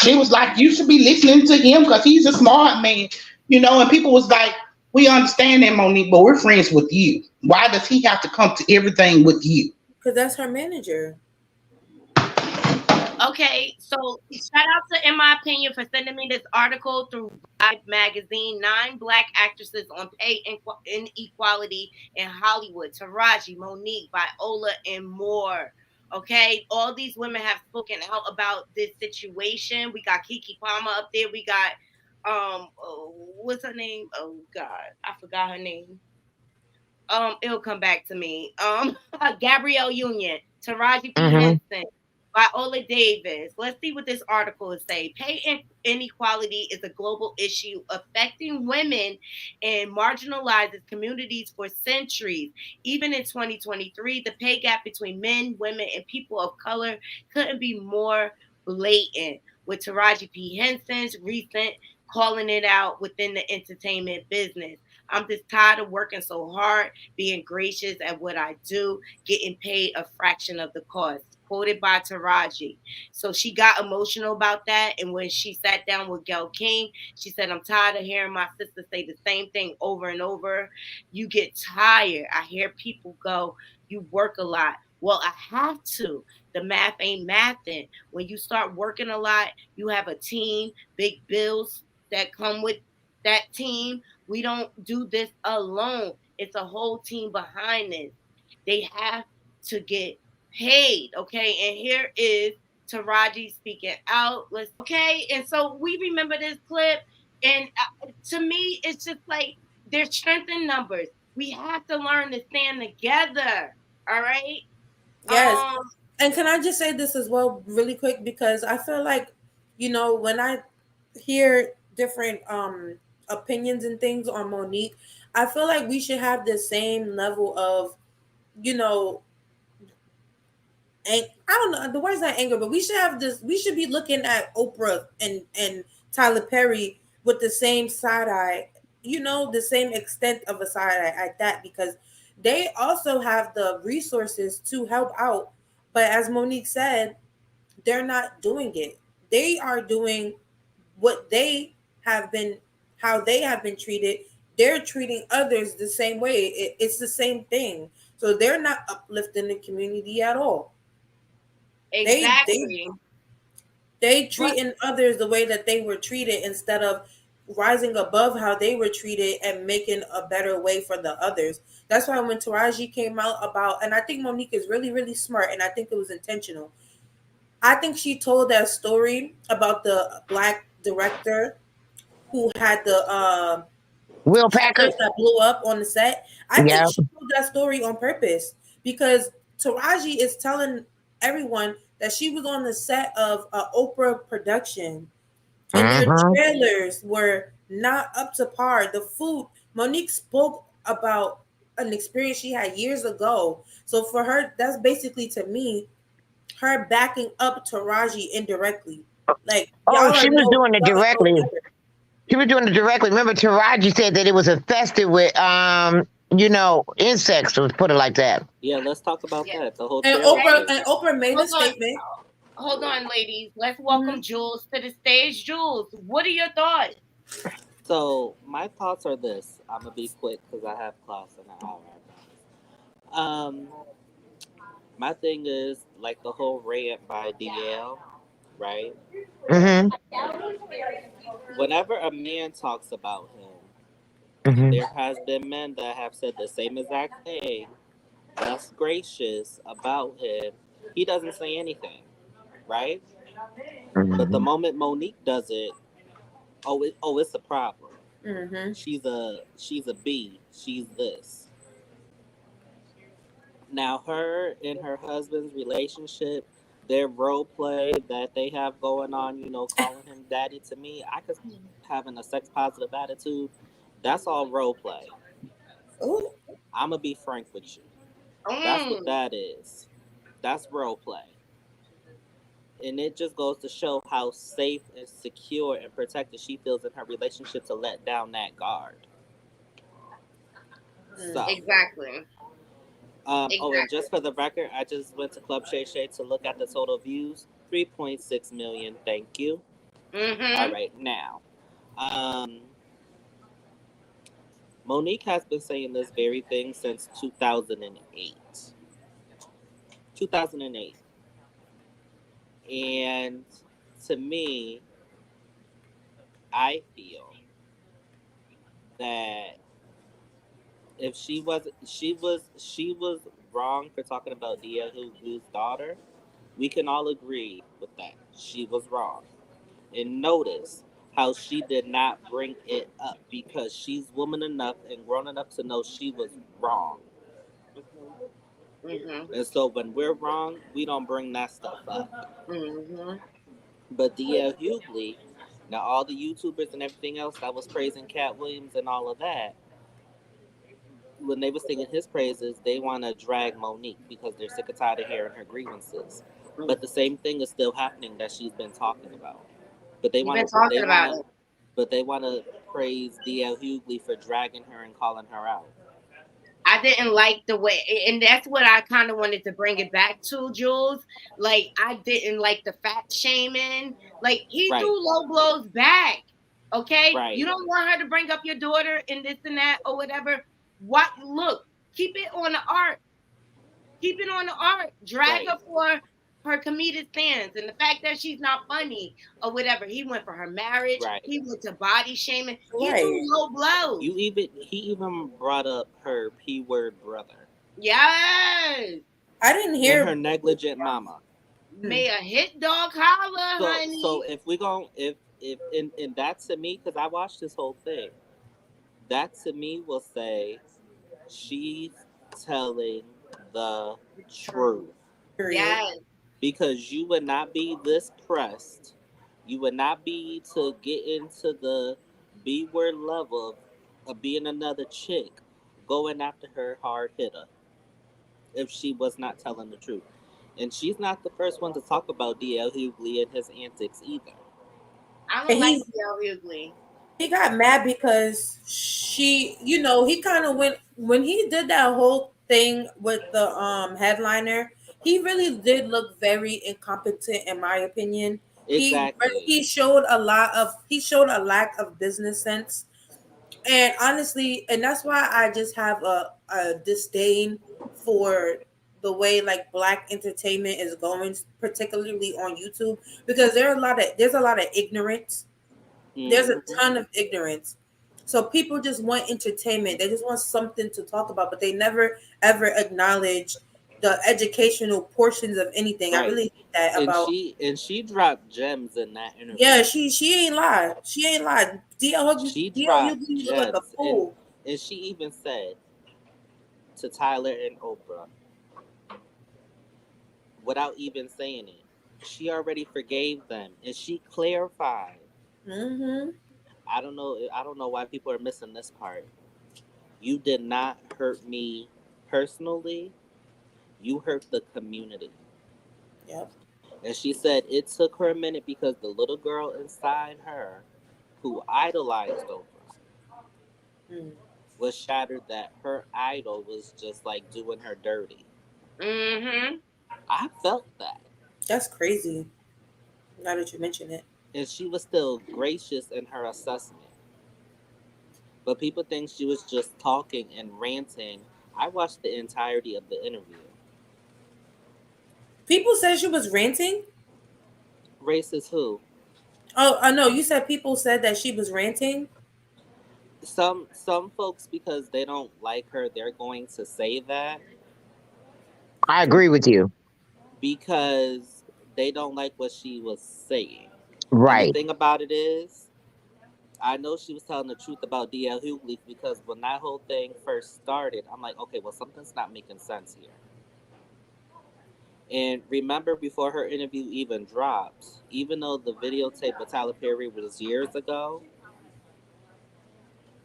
She was like, you should be listening to him because he's a smart man, and people was like, we understand that, Monique, but we're friends with you. Why does he have to come to everything with you? Because that's her manager. Okay, so shout out to In My Opinion for sending me this article through Vibe magazine. 9 Black actresses on pay inequality in Hollywood. Taraji, Monique, Viola, and more. Okay, all these women have spoken out about this situation. We got Keke Palmer up there. We got what's her name? Oh God, I forgot her name. It'll come back to me. Gabrielle Union. Taraji P. Henson, Viola Davis. Let's see what this article is saying. Pay inequality is a global issue affecting women and marginalized communities for centuries. Even in 2023, the pay gap between men, women, and people of color couldn't be more blatant. With Taraji P. Henson's recent calling it out within the entertainment business. I'm just tired of working so hard, being gracious at what I do, getting paid a fraction of the cost. Quoted by Taraji. So she got emotional about that. And when she sat down with Gayle King, she said, I'm tired of hearing my sister say the same thing over and over. You get tired. I hear people go, you work a lot. Well, I have to. The math ain't mathing. When you start working a lot, you have a team, big bills that come with that team. We don't do this alone. It's a whole team behind this. They have to get paid. Okay. And here is Taraji speaking out. Okay. And so we remember this clip. And to me, it's just like there's strength in numbers. We have to learn to stand together. All right. Yes. And can I just say this as well, really quick? Because I feel like, when I hear different opinions and things on Monique, I feel like we should have the same level of, and I don't know, the word's not anger, but we should have this. We should be looking at Oprah and Tyler Perry with the same side eye, the same extent of a side eye at that, because they also have the resources to help out. But as Monique said, they're not doing it. They are doing what they have been, how they have been treated. They're treating others the same way. It's the same thing. So they're not uplifting the community at all. Exactly. They treating others the way that they were treated instead of rising above how they were treated and making a better way for the others. That's why when Taraji came out about, and I think Monique is really, really smart, and I think it was intentional. I think she told that story about the black director who had the Will Packard that blew up on the set. I think Yeah. she told that story on purpose because Taraji is telling everyone that she was on the set of an Oprah production and their trailers were not up to par. The food, Monique spoke about an experience she had years ago. So for her, that's basically, to me, her backing up Taraji indirectly. Like, y'all she was doing it y'all are no directly. better. She was doing it directly. Remember, Taraji said that it was infested with, insects. Let's put it like that. Yeah, let's talk about that. The whole And Oprah made a statement. Hold on, ladies. Let's welcome Jules to the stage. Jules, what are your thoughts? So my thoughts are this. I'm gonna be quick because I have class in an hour. My thing is like the whole rant by DL, right? Whenever a man talks about him, there has been men that have said the same exact thing, less gracious about him. He doesn't say anything, right? But the moment Monique does it, it's a problem. She's a B. She's this. Now, her and her husband's relationship, their role play that they have going on, calling him daddy, to me, I could having a sex positive attitude. That's all role play. I'm gonna be frank with you. That's what that is. That's role play. And it just goes to show how safe and secure and protected she feels in her relationship to let down that guard. So, exactly. Oh, and just for the record, I just went to Club Shay Shay to look at the total views. 3.6 million. Thank you. All right, now. Monique has been saying this very thing since 2008. 2008. And to me, I feel that if she was wrong for talking about Dia Hughley's daughter, we can all agree with that. She was wrong. And notice how she did not bring it up because she's woman enough and grown enough to know she was wrong. Mm-hmm. And so when we're wrong, we don't bring that stuff up. Mm-hmm. But DL Hughley, now all the YouTubers and everything else that was praising Cat Williams and all of that, when they were singing his praises, they want to drag Monique because they're sick and tired of hearing her grievances. But the same thing is still happening that she's been talking about. But they You've want been to, talking about it. but they want to praise DL Hughley for dragging her and calling her out. I didn't like the way, and that's what I kind of wanted to bring it back to, Jules. Like, I didn't like the fat shaming. Like, he Right. threw low blows back. Okay, Right. you don't want her to bring up your daughter and this and that or whatever. What? Look, keep it on the art. Keep it on the art. Drag Right. her for her comedic stance and the fact that she's not funny or whatever. He went for her marriage. Right. He went to body shaming. He Right. threw low blows. He even brought up her P-word brother Yes. I didn't and hear her negligent mama. May a hit dog holler, honey. So if we gon' if and that to me, because I watched this whole thing, that to me will say she's telling the truth. Yes. Because you would not be this pressed. You would not be to get into the B-word level of being another chick going after her hard hitter if she was not telling the truth. And she's not the first one to talk about DL Hughley and his antics either. I don't like DL Hughley. He got mad because she, he kind of went when he did that whole thing with the headliner. He really did look very incompetent, in my opinion. Exactly. He showed a lack of business sense, and honestly, and that's why I just have a disdain for the way like black entertainment is going, particularly on YouTube, because there's a lot of ignorance. There's a ton of ignorance. So people just want entertainment. They just want something to talk about, but they never ever acknowledge the educational portions of anything. Right. I really hate that about. She dropped gems in that interview. Yeah, she ain't lied. She ain't lied. She DL dropped look like a gems, fool. and she even said to Tyler and Oprah, without even saying it, she already forgave them, and she clarified. Mm-hmm. I don't know why people are missing this part. You did not hurt me personally. You hurt the community. Yep. And she said it took her a minute because the little girl inside her, who idolized Oprah, was shattered that her idol was just like doing her dirty. Mm-hmm. I felt that. That's crazy. Now that you mention it. And she was still gracious in her assessment. But people think she was just talking and ranting. I watched the entirety of the interview. People said she was ranting? Racist who? Oh, I know. You said people said that she was ranting? Some folks, because they don't like her, they're going to say that. I agree with you. Because they don't like what she was saying. Right. And the thing about it is, I know she was telling the truth about DL Hughley because when that whole thing first started, I'm like, okay, well, something's not making sense here. And remember, before her interview even dropped, even though the videotape with Tyler Perry was years ago,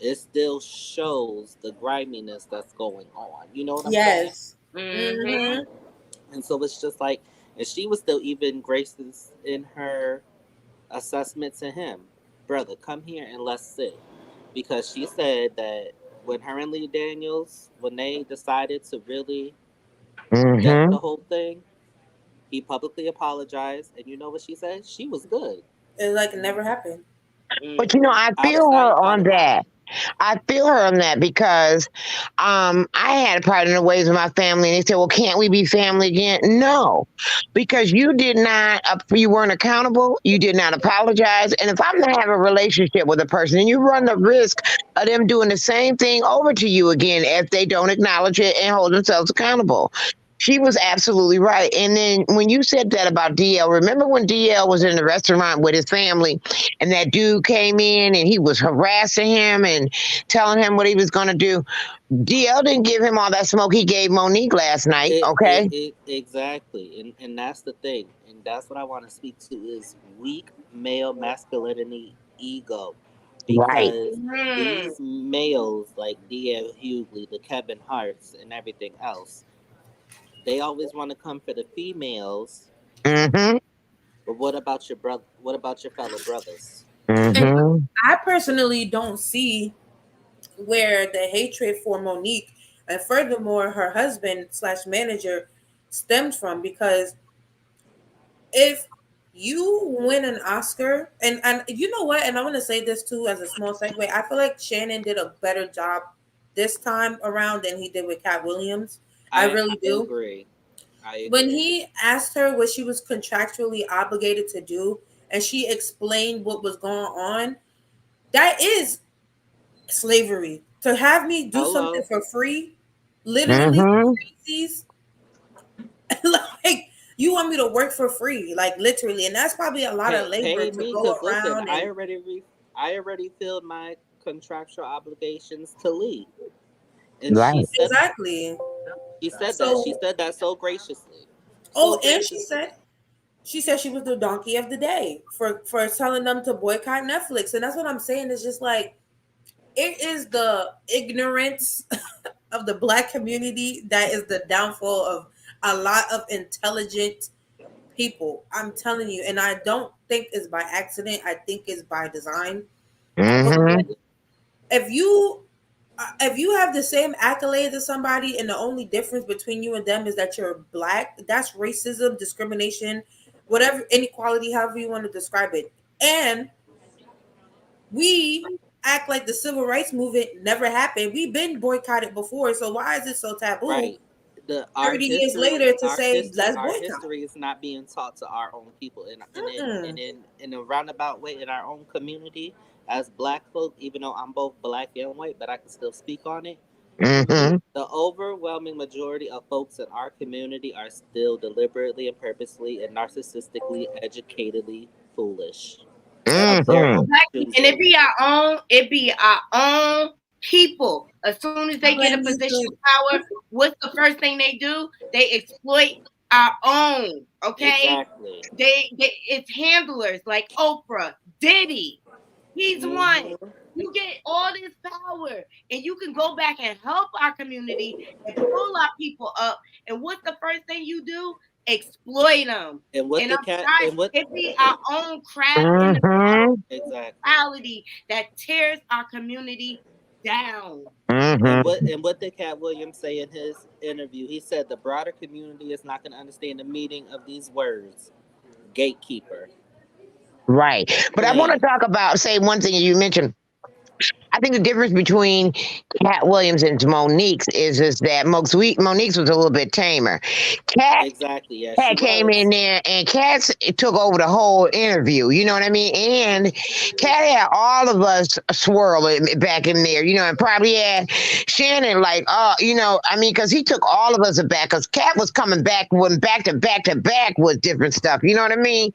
it still shows the griminess that's going on. You know what I'm saying? Yes. Mm-hmm. And so it's just like, and she was still even gracious in her assessment to him. Brother, come here and let's sit. Because she said that when her and Lee Daniels, when they decided to really get the whole thing, he publicly apologized. And you know what she said? She was good. It never happened. But I feel her on that. I feel her on that because I had a part in the ways of my family, and they said, well, can't we be family again? No, because you weren't accountable. You did not apologize. And if I'm going to have a relationship with a person, and you run the risk of them doing the same thing over to you again if they don't acknowledge it and hold themselves accountable. She was absolutely right. And then when you said that about DL, remember when DL was in the restaurant with his family and that dude came in and he was harassing him and telling him what he was going to do? DL didn't give him all that smoke he gave Monique last night. Okay. Exactly, and that's the thing, and that's what I want to speak to is weak male masculinity ego, Right. because these males like DL Hughley, the Kevin Harts, and everything else, they always want to come for the females. Mm-hmm. But what about your brother? What about your fellow brothers? Mm-hmm. I personally don't see where the hatred for Monique and furthermore her husband slash manager stems from, because if you win an Oscar, and you know what, and I want to say this too as a small segue, I feel like Shannon did a better job this time around than he did with Cat Williams. I really do. Agree. I agree. When he asked her what she was contractually obligated to do, and she explained what was going on, that is slavery. To have me do something for free, literally crazies, like you want me to work for free, like literally, and that's probably a lot of labor to go around. I already filled my contractual obligations to Lee, and right. Exactly. She said that. She said that so graciously. She said she was the donkey of the day for telling them to boycott Netflix, and that's what I'm saying. Is just like it is the ignorance of the Black community that is the downfall of a lot of intelligent people. I'm telling you, and I don't think it's by accident. I think it's by design. Mm-hmm. If you have the same accolades as somebody, and the only difference between you and them is that you're Black, that's racism, discrimination, whatever, inequality, however you want to describe it. And we act like the civil rights movement never happened. We've been boycotted before, so why is it so taboo? Right. 30 years later to say let's boycott. Our history is not being taught to our own people, and in a roundabout way in our own community as Black folk. Even though I'm both Black and white, but I can still speak on it. Mm-hmm. The overwhelming majority of folks in our community are still deliberately and purposely and narcissistically, educatedly foolish. Mm-hmm. And it be our own people. As soon as they get a position of power, what's the first thing they do? They exploit our own. Okay, exactly. It's handlers like Oprah, Diddy. He's one. You get all this power, and you can go back and help our community and pull our people up. And what's the first thing you do? Exploit them. And what it be our own crap in the mentality that tears our community down. Mm-hmm. And what did Cat Williams say in his interview? He said the broader community is not going to understand the meaning of these words. Gatekeeper. Right. But I want to say one thing you mentioned. I think the difference between Cat Williams and Monique's is that Monique's was a little bit tamer. Cat came in there and Cat took over the whole interview. You know what I mean? And Cat had all of us swirling back in there, you know, and probably had Shannon like, because he took all of us aback because Cat was coming back back to back with different stuff. You know what I mean?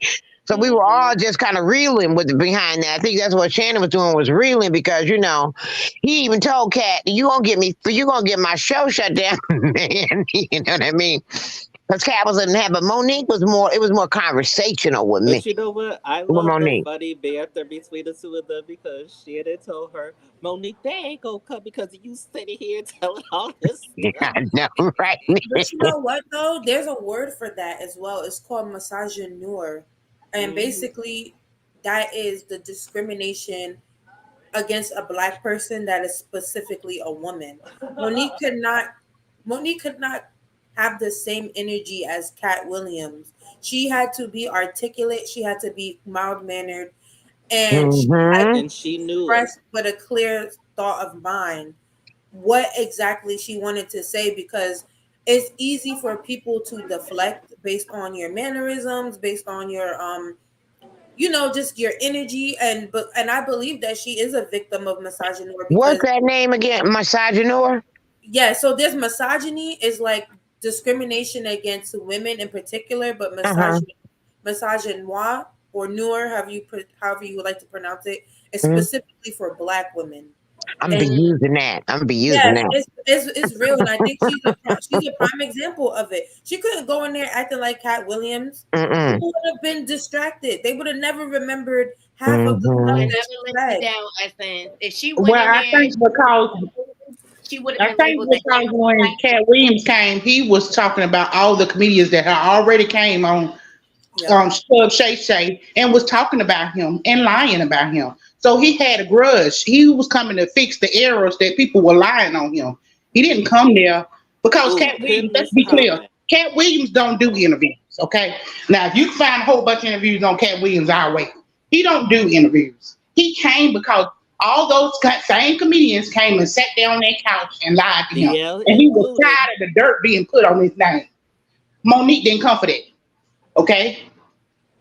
So we were all just kind of reeling behind that. I think that's what Shannon was doing, was reeling, because he even told Kat, "You gonna get my show shut down, man." You know what I mean? Because Kat wasn't having, but Monique was more. It was more conversational with me. But you know what? I love the funny banter between the two of them, because Shannon told her, "Monique, they ain't gonna come because you sitting here telling all this stuff." Yeah, I know, right? But you know what though? There's a word for that as well. It's called misogynoir. And basically, that is the discrimination against a Black person that is specifically a woman. Monique could not have the same energy as Cat Williams. She had to be articulate. She had to be mild mannered, and she knew with a clear thought of mind what exactly she wanted to say, because it's easy for people to deflect based on your mannerisms, based on your just your energy, and I believe that she is a victim of misogyny. What's that name again? Misogynoir? Yeah, so there's misogyny is like discrimination against women in particular, but misogynoir or noir, however you would like to pronounce it, is specifically for Black women. I'm be using that. I'm be using Yeah, that. it's real, and I think she's a prime example of it. She couldn't go in there acting like Cat Williams. Mm-mm. People would have been distracted. They would have never remembered half of the I stuff Mhm. that never she let you said. down, Essence. If she went Well, in there, she would have I been think labeled the because young when black. Cat Williams came, he was talking about all the comedians that had already came on Yeah. Club Shay Shay and was talking about him and lying about him. So he had a grudge. He was coming to fix the errors that people were lying on him. He didn't come there because Ooh, Cat pin Williams, let's this be clear, comment. Cat Williams don't do interviews, okay? Now, if you can find a whole bunch of interviews on Cat Williams, I'll wait. He don't do interviews. He came because all those same comedians came and sat down on that couch and lied to him. DL And he was included. tired of the dirt being put on his name. Monique didn't come for that, okay?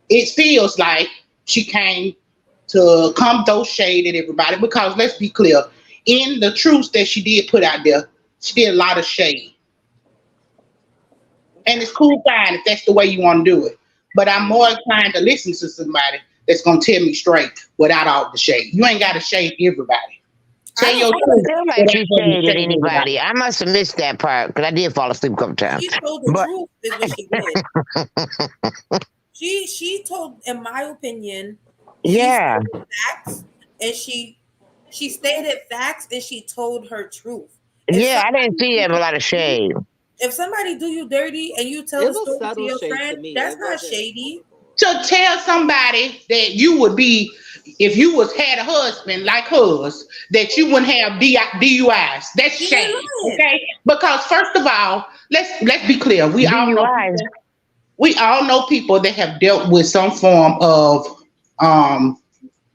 It feels like she came to come throw shade at everybody because let's be clear, in the truths that she did put out there, she did a lot of shade. And it's cool, fine, if that's the way you want to do it. But I'm more inclined to listen to somebody that's gonna tell me straight without all the shade. You ain't gotta shade everybody. I Tell don't your I feel don't truth like feel like without she having to shaded shade everybody. anybody. I must have missed that part because I did fall asleep a couple times. she told the But truth is what she did. She told, in my opinion, she yeah, stated facts, and she stated facts, and she told her truth. If yeah, I didn't somebody see a lot of shade. if somebody do you dirty and you tell It the was story to subtle your shade to friend, me. that's It not wasn't shady. To tell somebody that you would be, if you was had a husband like hers, that you wouldn't have DUIs. That's She ain't shame, lying. okay? Because first of all, let's be clear. DUIs. We all know people that have dealt with some form of um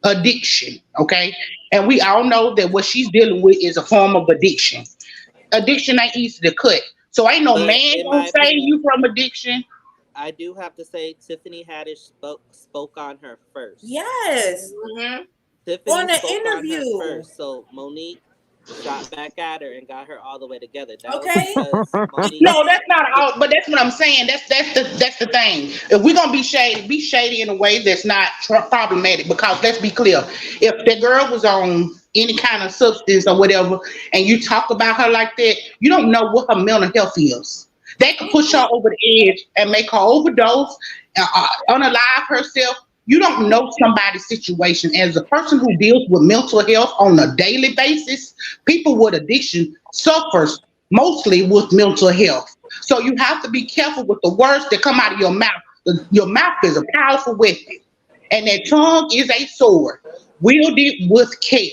addiction, okay? And we all know that what she's dealing with is a form of addiction. Addiction ain't easy to cut. So ain't no But man in gonna my save opinion, you from addiction. I do have to say Tiffany Haddish spoke on her first. Yes. Mhm. Tiffany On the spoke on her interview. first, so Monique shot back at her and got her all the way together. That was Okay. because Monique. No, that's not all. But that's what I'm saying. That's the thing. If we're gonna be shady in a way that's not problematic. Because let's be clear, if the girl was on any kind of substance or whatever, and you talk about her like that, you don't know what her mental health is. That could push her over the edge and make her overdose, unalive herself. You don't know somebody's situation. As a person who deals with mental health on a daily basis, people with addiction suffers mostly with mental health. So you have to be careful with the words that come out of your mouth. Your mouth is a powerful weapon, and that tongue is a sword. Wield it with care.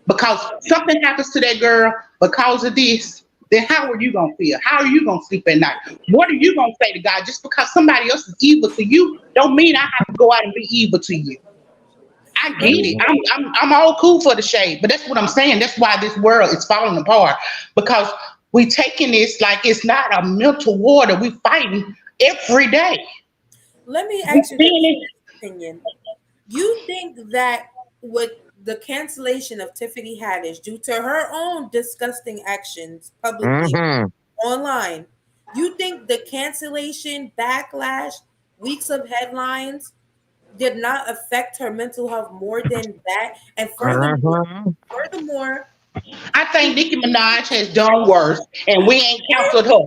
Because something happens to that girl because of this, then how are you gonna feel? How are you gonna sleep at night? What are you gonna say to God? Just because somebody else is evil to you, don't mean I have to go out and be evil to you. I get Let it. me I'm all cool for the shade, but that's what I'm saying. That's why this world is falling apart because we taking this like it's not a mental war that we fighting every day. let me We ask you this seeing opinion. You think that with the cancellation of Tiffany Haddish due to her own disgusting actions publicly Hmm. online, you think the cancellation backlash, weeks of headlines, did not affect her mental health more than that? And Hmm. furthermore, I think Nicki Minaj has done worse, and we ain't counseled her.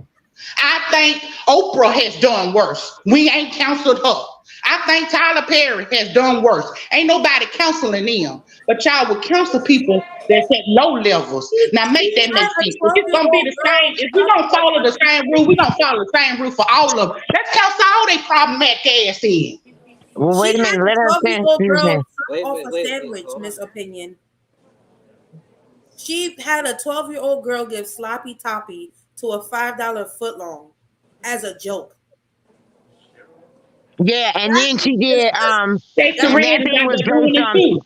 I think Oprah has done worse. We ain't counseled her. I think Tyler Perry has done worse. Ain't nobody counseling them. But y'all would counsel people that's at low levels. Now make she that had make a sense. If it's gonna be 12-year-old the girl same, if we talking gonna about follow the same rule, we gonna follow the same rule for all of them. Let's counsel all they problematic ass in. Well, she wait a had minute. a Let her finish. 12-year-old Excuse girl me. serve off a Wait. sandwich, Hold Miss on. Opinion. She had a 12-year-old girl give sloppy toppy to a $5 footlong as a joke. Yeah, and then she That's, did. Stacey that's And that Red is thing out was there doing based it too.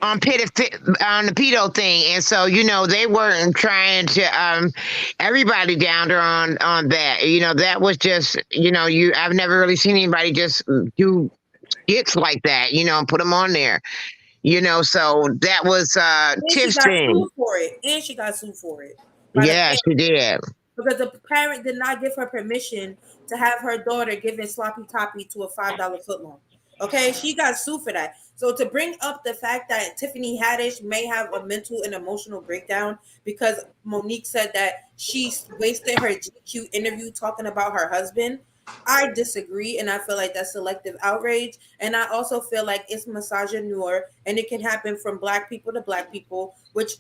on the pedo thing, and so they weren't trying to everybody down there on that. That was just I've never really seen anybody just do hits like that. And put them on there. So that was and she Tiff's got thing. sued for it. And she got sued for it by the Yeah, parent she did. because the parent did not give her permission to have her daughter giving sloppy toppy to a $5 footlong. Okay, she got sued for that. So to bring up the fact that Tiffany Haddish may have a mental and emotional breakdown because Monique said that she wasted her GQ interview talking about her husband, I disagree, and I feel like that's selective outrage. And I also feel like it's misogynoir, and it can happen from black people to black people, which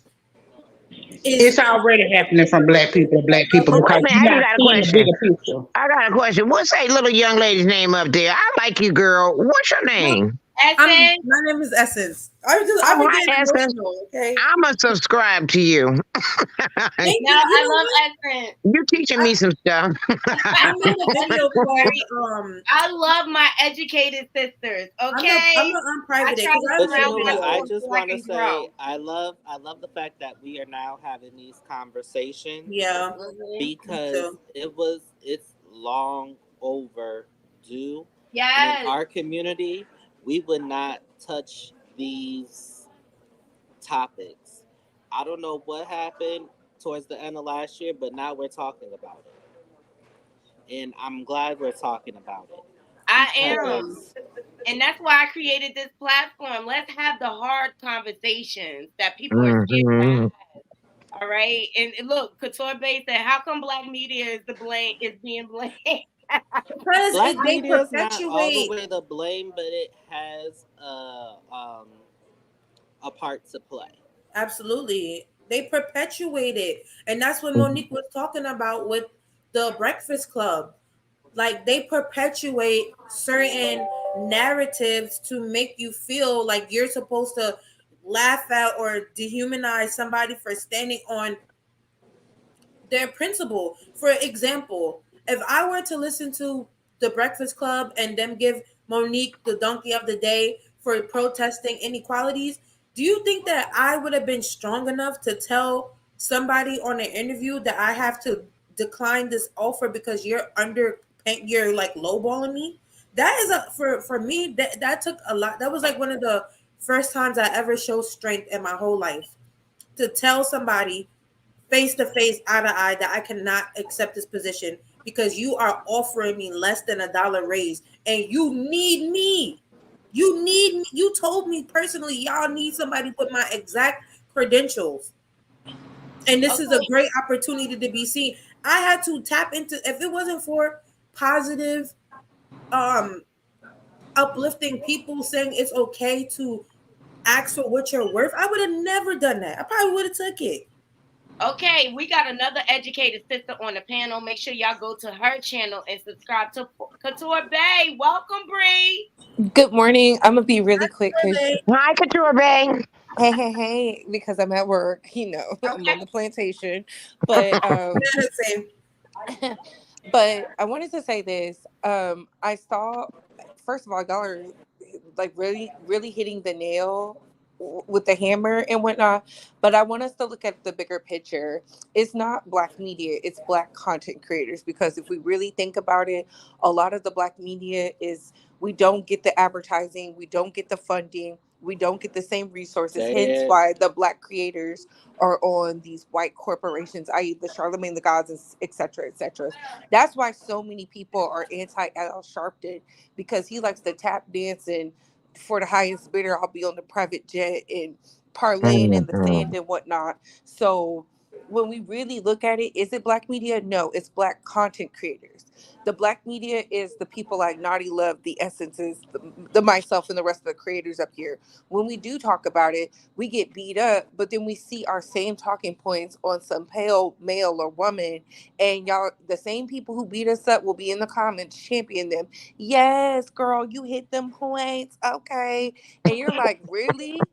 is It's already happening from black people to black people But wait because a minute, you're I just not got a seeing the question. bigger picture. I got a question. What's that little young lady's name up there? I like you, girl. What's your name? Essence. my name is Essence. Oh, I've been hi, getting Essence. emotional. Okay, I'ma subscribe to you. thank No, you. You I know love what? Essence. You teaching me some stuff. I made a video called I love my educated sisters. I'm Okay, gonna I unprivate it try because to I But you made a know surround what? I video. myself just so I want to can say grow. I love the fact that we are now having these conversations Yeah, me because too. it's long overdue. And in Yes. our community, we would not touch these topics. I don't know what happened towards the end of last year, but now we're talking about it. And I'm glad we're talking about it I am. because And that's why I created this platform. Let's have the hard conversations that people are scared to Mhm. have. All right. And look, Couture Bay said, how come black media is being blamed? Because black they media is not all the perpetuate. way to blame, but it has a part to play. Absolutely, they perpetuate it, and that's what Mhm. Monique was talking about with the Breakfast Club. Like they perpetuate certain narratives to make you feel like you're supposed to laugh at or dehumanize somebody for standing on their principle. For example, if I were to listen to the Breakfast Club and them give Monique the donkey of the day for protesting inequalities, do you think that I would have been strong enough to tell somebody on an interview that I have to decline this offer because you're like lowballing me? That is a for me that took a lot. That was like one of the first times I ever showed strength in my whole life to tell somebody face to face, eye to eye, that I cannot accept this position because you are offering me less than $1 raise and you need me. You need me. You told me personally, y'all need somebody with my exact credentials. And this is a Okay. great opportunity to be seen. I had to tap into, if it wasn't for positive, um, uplifting people saying it's okay to ask for what you're worth, I would have never done that. I probably would have took it. Okay, we got another educated sister on the panel. Make sure y'all go to her channel and subscribe to Couture Bay. Welcome, Bree. Good morning. I'm gonna be really quick because Hi, Couture Bay. hey, because I'm at work. I'm Okay. on the plantation, but Same. but I wanted to say this. I saw, first of all, y'all are like really hitting the nail with the hammer and whatnot. But I want us to look at the bigger picture. It's not black media, it's black content creators. Because if we really think about it, a lot of the black media is, we don't get the advertising, we don't get the funding, we don't get the same resources. Say Hence it. why the black creators are on these white corporations, i.e., the Charlemagne the Gods, etc., etc. That's why so many people are anti Al Sharpton, because he likes to tap dance and for the highest bidder, I'll be on the private jet and parlaying in the Mhm. sand and whatnot. So when we really look at it, is it black media? No, it's black content creators. The black media is the people like Naughty Love, the Essences, the myself, and the rest of the creators up here. When we do talk about it, we get beat up, but then we see our same talking points on some pale male or woman, and y'all, the same people who beat us up will be in the comments champion them. Yes, girl, you hit them points. Okay. And you're like, really?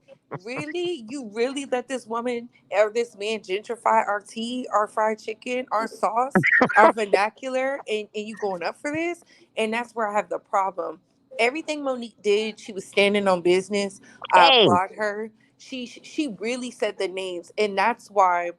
Really? You really let this woman or this man gentrify our tea, our fried chicken, our sauce, our vernacular, and you going up for this? And that's where I have the problem. Everything Monique did, she was standing on business. I Hey. applaud her. She really said the names, and that's why,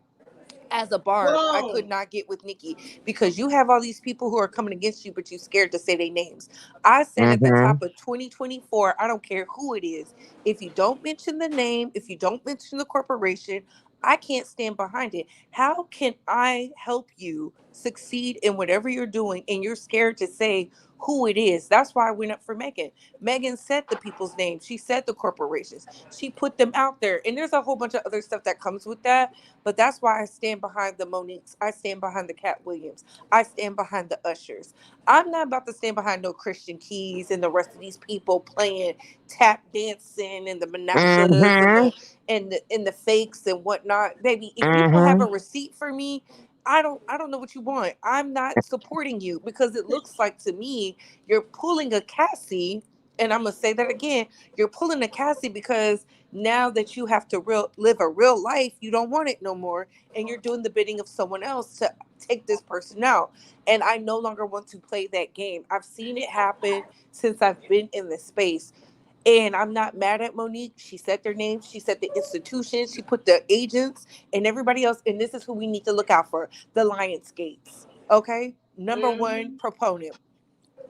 as a barb, I could Boom. not get with Nikki, because you have all these people who are coming against you, but you scared to say their names. I said at the Mhm. top of 2024, I don't care who it is. If you don't mention the name, if you don't mention the corporation, I can't stand behind it. How can I help you succeed in whatever you're doing and you're scared to say who it is. That's why I went up for Megan. Megan said the people's names. She said the corporations. She put them out there. And there's a whole bunch of other stuff that comes with that. But that's why I stand behind the Moniques. I stand behind the Cat Williams. I stand behind the Ushers. I'm not about to stand behind no Christian Keys and the rest of these people playing tap dancing and the Manassas and Mm-hmm. the fakes and whatnot. Baby, if you don't have Mm-hmm. a receipt for me, I don't know what you want. I'm not supporting you because it looks like to me you're pulling a Cassie, and I'm gonna say that again. You're pulling a Cassie because now that you have to live a real life, you don't want it no more, and you're doing the bidding of someone else to take this person out. And I no longer want to play that game. I've seen it happen since I've been in this space. And I'm not mad at Monique. She said their names. She said the institutions. She put the agents and everybody else. And this is who we need to look out for: the Lionsgates. Okay, number one Mhm. proponent,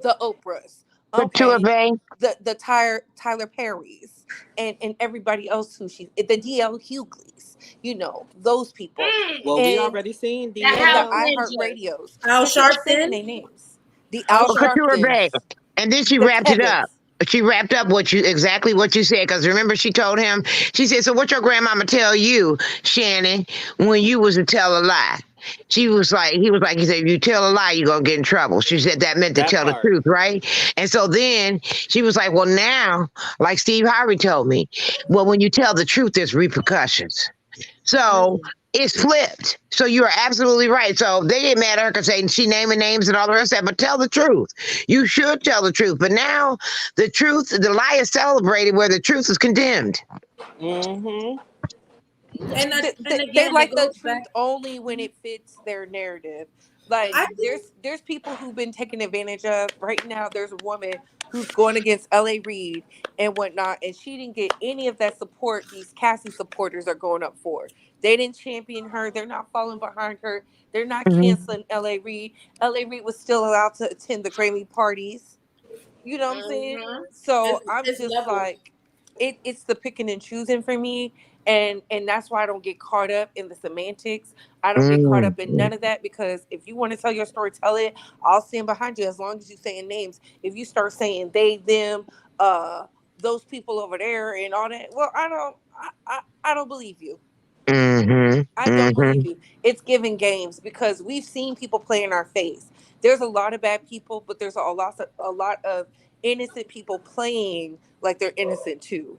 the Oprahs. The two of Okay, they. the Tyler Perrys and everybody else who the DL Hughleys. You know those people, Well, we and already seen The house the DL. iHeart ninjas. Radios. Al And she kept saying Sharpton. their names. The Al Al Couture Sharpton. Bay. Sharptons, And then she the wrapped it up. Kevins. She wrapped up exactly what you said. Because remember, she told him, she said, "So what your grandmama tell you, Shannon, when you was to tell a lie?" He said, "If you tell a lie, you're gonna get in trouble." She said that meant to That tell the part. truth, right? And so then she was like, "Well, now, like Steve Harvey told me, well, when you tell the truth, there's repercussions." So Mm. it's flipped. So you are absolutely right. So they get mad at her because she naming names and all the rest of that. But tell the truth. You should tell the truth. But now the lie is celebrated where the truth is condemned. Mm-hmm. And They again, it like the goes truth back. only when it fits their narrative. Like I think there's people who've been taken advantage of. Right now, there's a woman who's going against LA Reid and whatnot, and she didn't get any of that support these Cassie supporters are going up for. They didn't champion her. They're not following behind her. They're not Mhm. canceling LA Reid. LA Reid was still allowed to attend the Grammy parties. You know what I'm saying? Mhm. So I'm it's just levels. like, it's the picking and choosing for me, and that's why I don't get caught up in the semantics. I don't get caught Mhm. up in none of that because if you want to tell your story, tell it. I'll stand behind you as long as you saying names. If you start saying they, them, uh, those people over there, and all that, well, I don't believe you. Mhm. I don't believe Mhm. you. It's giving games because we've seen people play in our face. There's a lot of bad people, but there's a lot of innocent people playing like they're innocent too.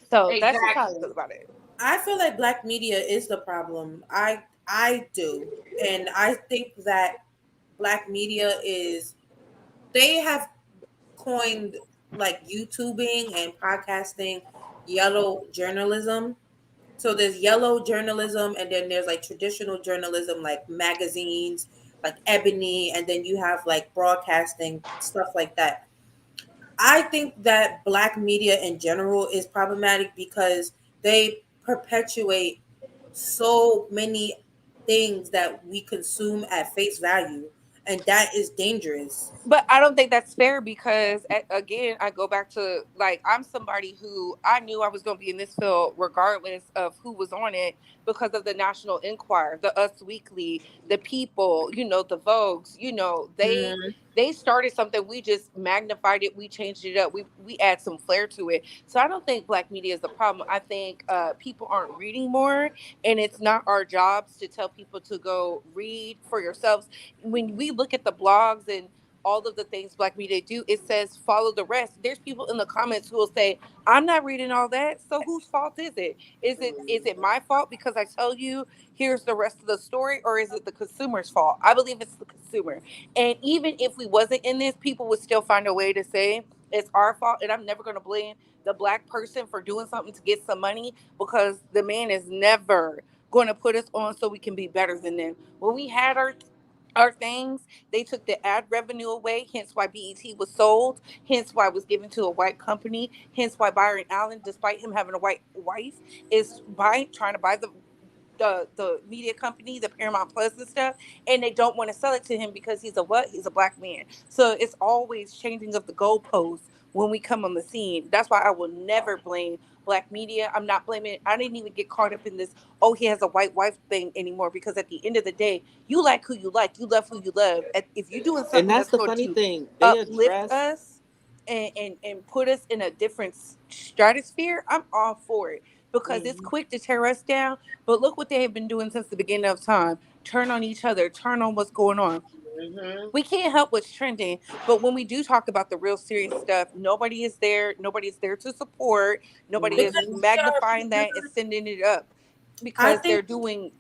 So that's just how I feel Exactly. about it. I feel like black media is the problem. I do. And I think that black media is they have coined like YouTubing and podcasting yellow journalism. So there's yellow journalism and then there's like traditional journalism like magazines, like Ebony, and then you have like broadcasting stuff like that. I think that black media in general is problematic because they perpetuate so many things that we consume at face value, and that is dangerous. But I don't think that's fair because again, I go back to like I'm somebody who I knew I was going to be in this field regardless of who was on it because of the National Enquirer, the Us Weekly, the People, the Vogues, Mm, they started something, we just magnified it, we changed it up, we add some flair to it. So I don't think black media is the problem. I think people aren't reading more, and it's not our jobs to tell people to go read for yourselves. When we look at the blogs and all of the things black media do, it says follow the rest. There's people in the comments who will say, I'm not reading all that. So whose fault is it? Is it my fault because I tell you here's the rest of the story, or is it the consumer's fault? I believe it's the consumer. And even if we wasn't in this, people would still find a way to say it's our fault. And I'm never gonna blame the black person for doing something to get some money because the man is never going to put us on so we can be better than them. When we had our things, they took the ad revenue away, hence why BET was sold, hence why it was given to a white company, hence why Byron Allen, despite him having a white wife, is trying to buy the media company, the Paramount Plus and stuff, and they don't want to sell it to him because he's a what? He's a black man. So it's always changing of the goalposts when we come on the scene. That's why I will never blame black media. I'm not blaming. I didn't even get caught up in this. Oh, he has a white wife thing anymore, because at the end of the day, you like who you like, you love who you love. If you're doing And something that's that's the going funny to thing. They uplift address. us and put us in a different stratosphere, I'm all for it, because it's quick to tear us down. But look what they have been doing since the beginning of time. Turn on each other, turn on what's going on. We can't help what's trending, but when we do talk about the real serious stuff, nobody is there. Nobody is there to support. Nobody is Because magnifying that and sending it up, I because they're think, doing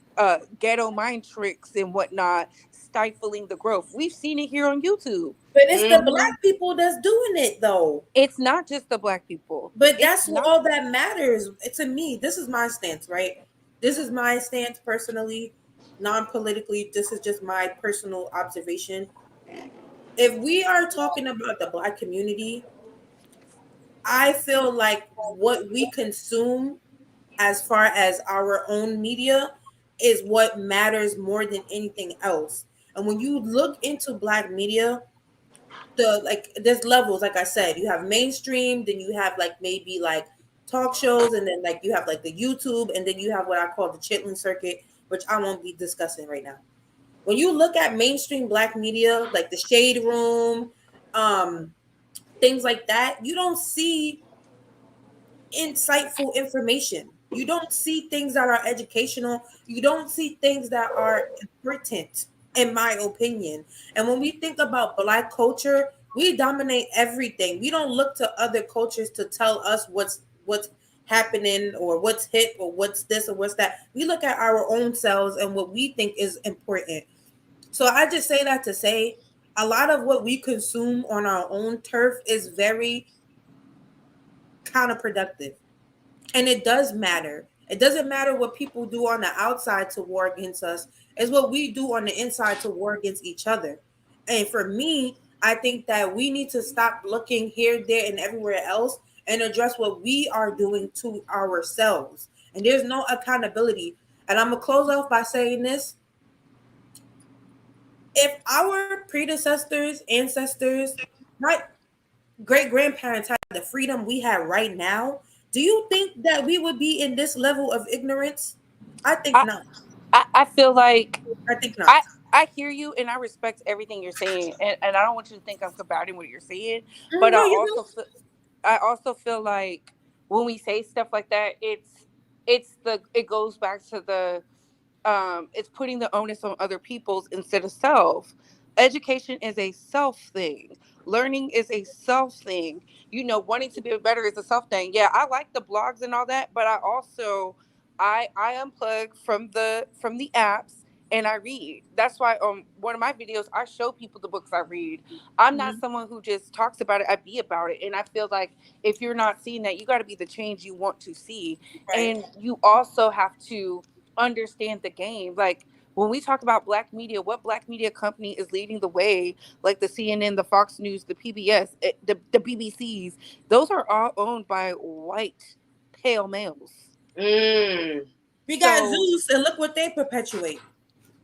ghetto mind tricks and whatnot, stifling the growth. We've seen it here on YouTube. but it's the black people that's doing it though. It's not just the black people. But It's that's not. all that matters to me. This is my stance, right? This is my stance personally, non-politically. This is just my personal observation. If we are talking about the black community, I feel like what we consume as far as our own media is what matters more than anything else. And when you look into black media, there's levels. Like I said, you have mainstream, then you have like maybe like talk shows, and then like you have like the YouTube, and then you have what I call the chitlin circuit, which I won't be discussing right now. When you look at mainstream black media, like the Shade Room, um things like that, you don't see insightful information. You don't see things that are educational. You don't see things that are important, in my opinion. And when we think about black culture, we dominate everything. We don't look to other cultures to tell us what's happening or what's hip or what's this or what's that. We look at our own selves and what we think is important. So I just say that to say a lot of what we consume on our own turf is very counterproductive. And it does matter. It doesn't matter what people do on the outside to war against us. It's what we do on the inside to war against each other. And for me, I think that we need to stop looking here, there, and everywhere else and address what we are doing to ourselves. And there's no accountability. And I'm going to close off by saying this. If our predecessors, ancestors, my great grandparents had the freedom we have right now, do you think that we would be in this level of ignorance? I think not. I feel like I think not. I hear you and I respect everything you're saying, and I don't want you to think I'm combating what you're saying, but No, you know. I also feel like when we say stuff like that, it goes back to the it's putting the onus on other people's instead of self. Education is a self thing. Learning is a self thing. Wanting to be better is a self thing. Yeah, I like the blogs and all that, but I also I unplug from the apps and I read. That's why one of my videos I show people the books I read. I'm not someone who just talks about it, I be about it. And I feel like if you're not seeing that, you got to be the change you want to see. Right. And you also have to understand the game. Like when we talk about black media, what black media company is leading the way? Like the CNN, the Fox News, the PBS, the BBCs. Those are all owned by white pale males. We got So, Zeus, and look what they perpetuate.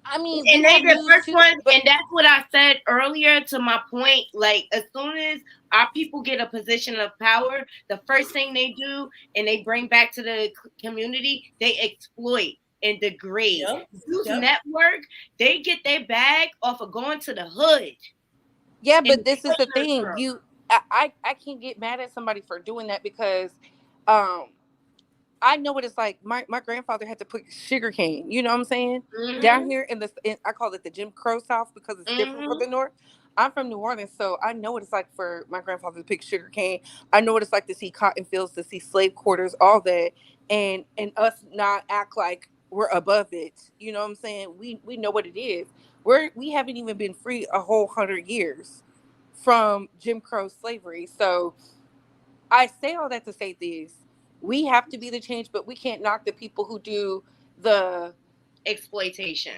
I mean, And we they have the news first too, one, but and that's what I said earlier to my point. Like, as soon as our people get a position of power, the first thing they do and they bring back to the community, they exploit and degrade. Yep. News Yep. Network, they get their bag off of going to the hood. yeah, And but this is the thing. I can't get mad at somebody for doing that because um I know what it's like. My grandfather had to put sugar cane. You know what I'm saying? Down here I call it the Jim Crow South because it's different from the North. I'm from New Orleans, so I know what it's like for my grandfather to pick sugar cane. I know what it's like to see cotton fields, to see slave quarters, all that, and us not act like we're above it. You know what I'm saying? We know what it is. We haven't even been free a whole 100 years from Jim Crow slavery. So I say all that to say this. We have to be the change, but we can't knock the people who do the exploitation.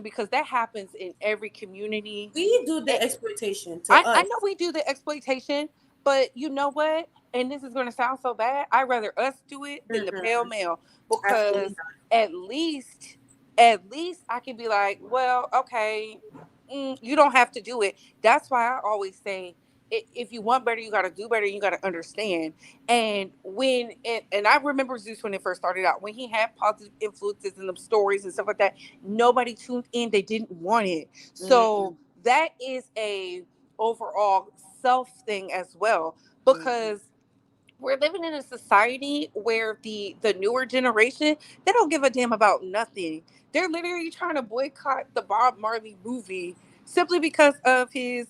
Because that happens in every community. We do the exploitation to us. I know we do the exploitation, but you know what? And this is going to sound so bad. I'd rather us do it than the pale male, because at least I can be like, well, okay, you don't have to do it. That's why I always say if you want better, you got to do better. You got to understand. And and I remember Zeus when it first started out, when he had positive influences and them stories and stuff like that, nobody tuned in. They didn't want it. So that is a overall self thing as well, because we're living in a society where the newer generation, they don't give a damn about nothing. They're literally trying to boycott the Bob Marley movie simply because of the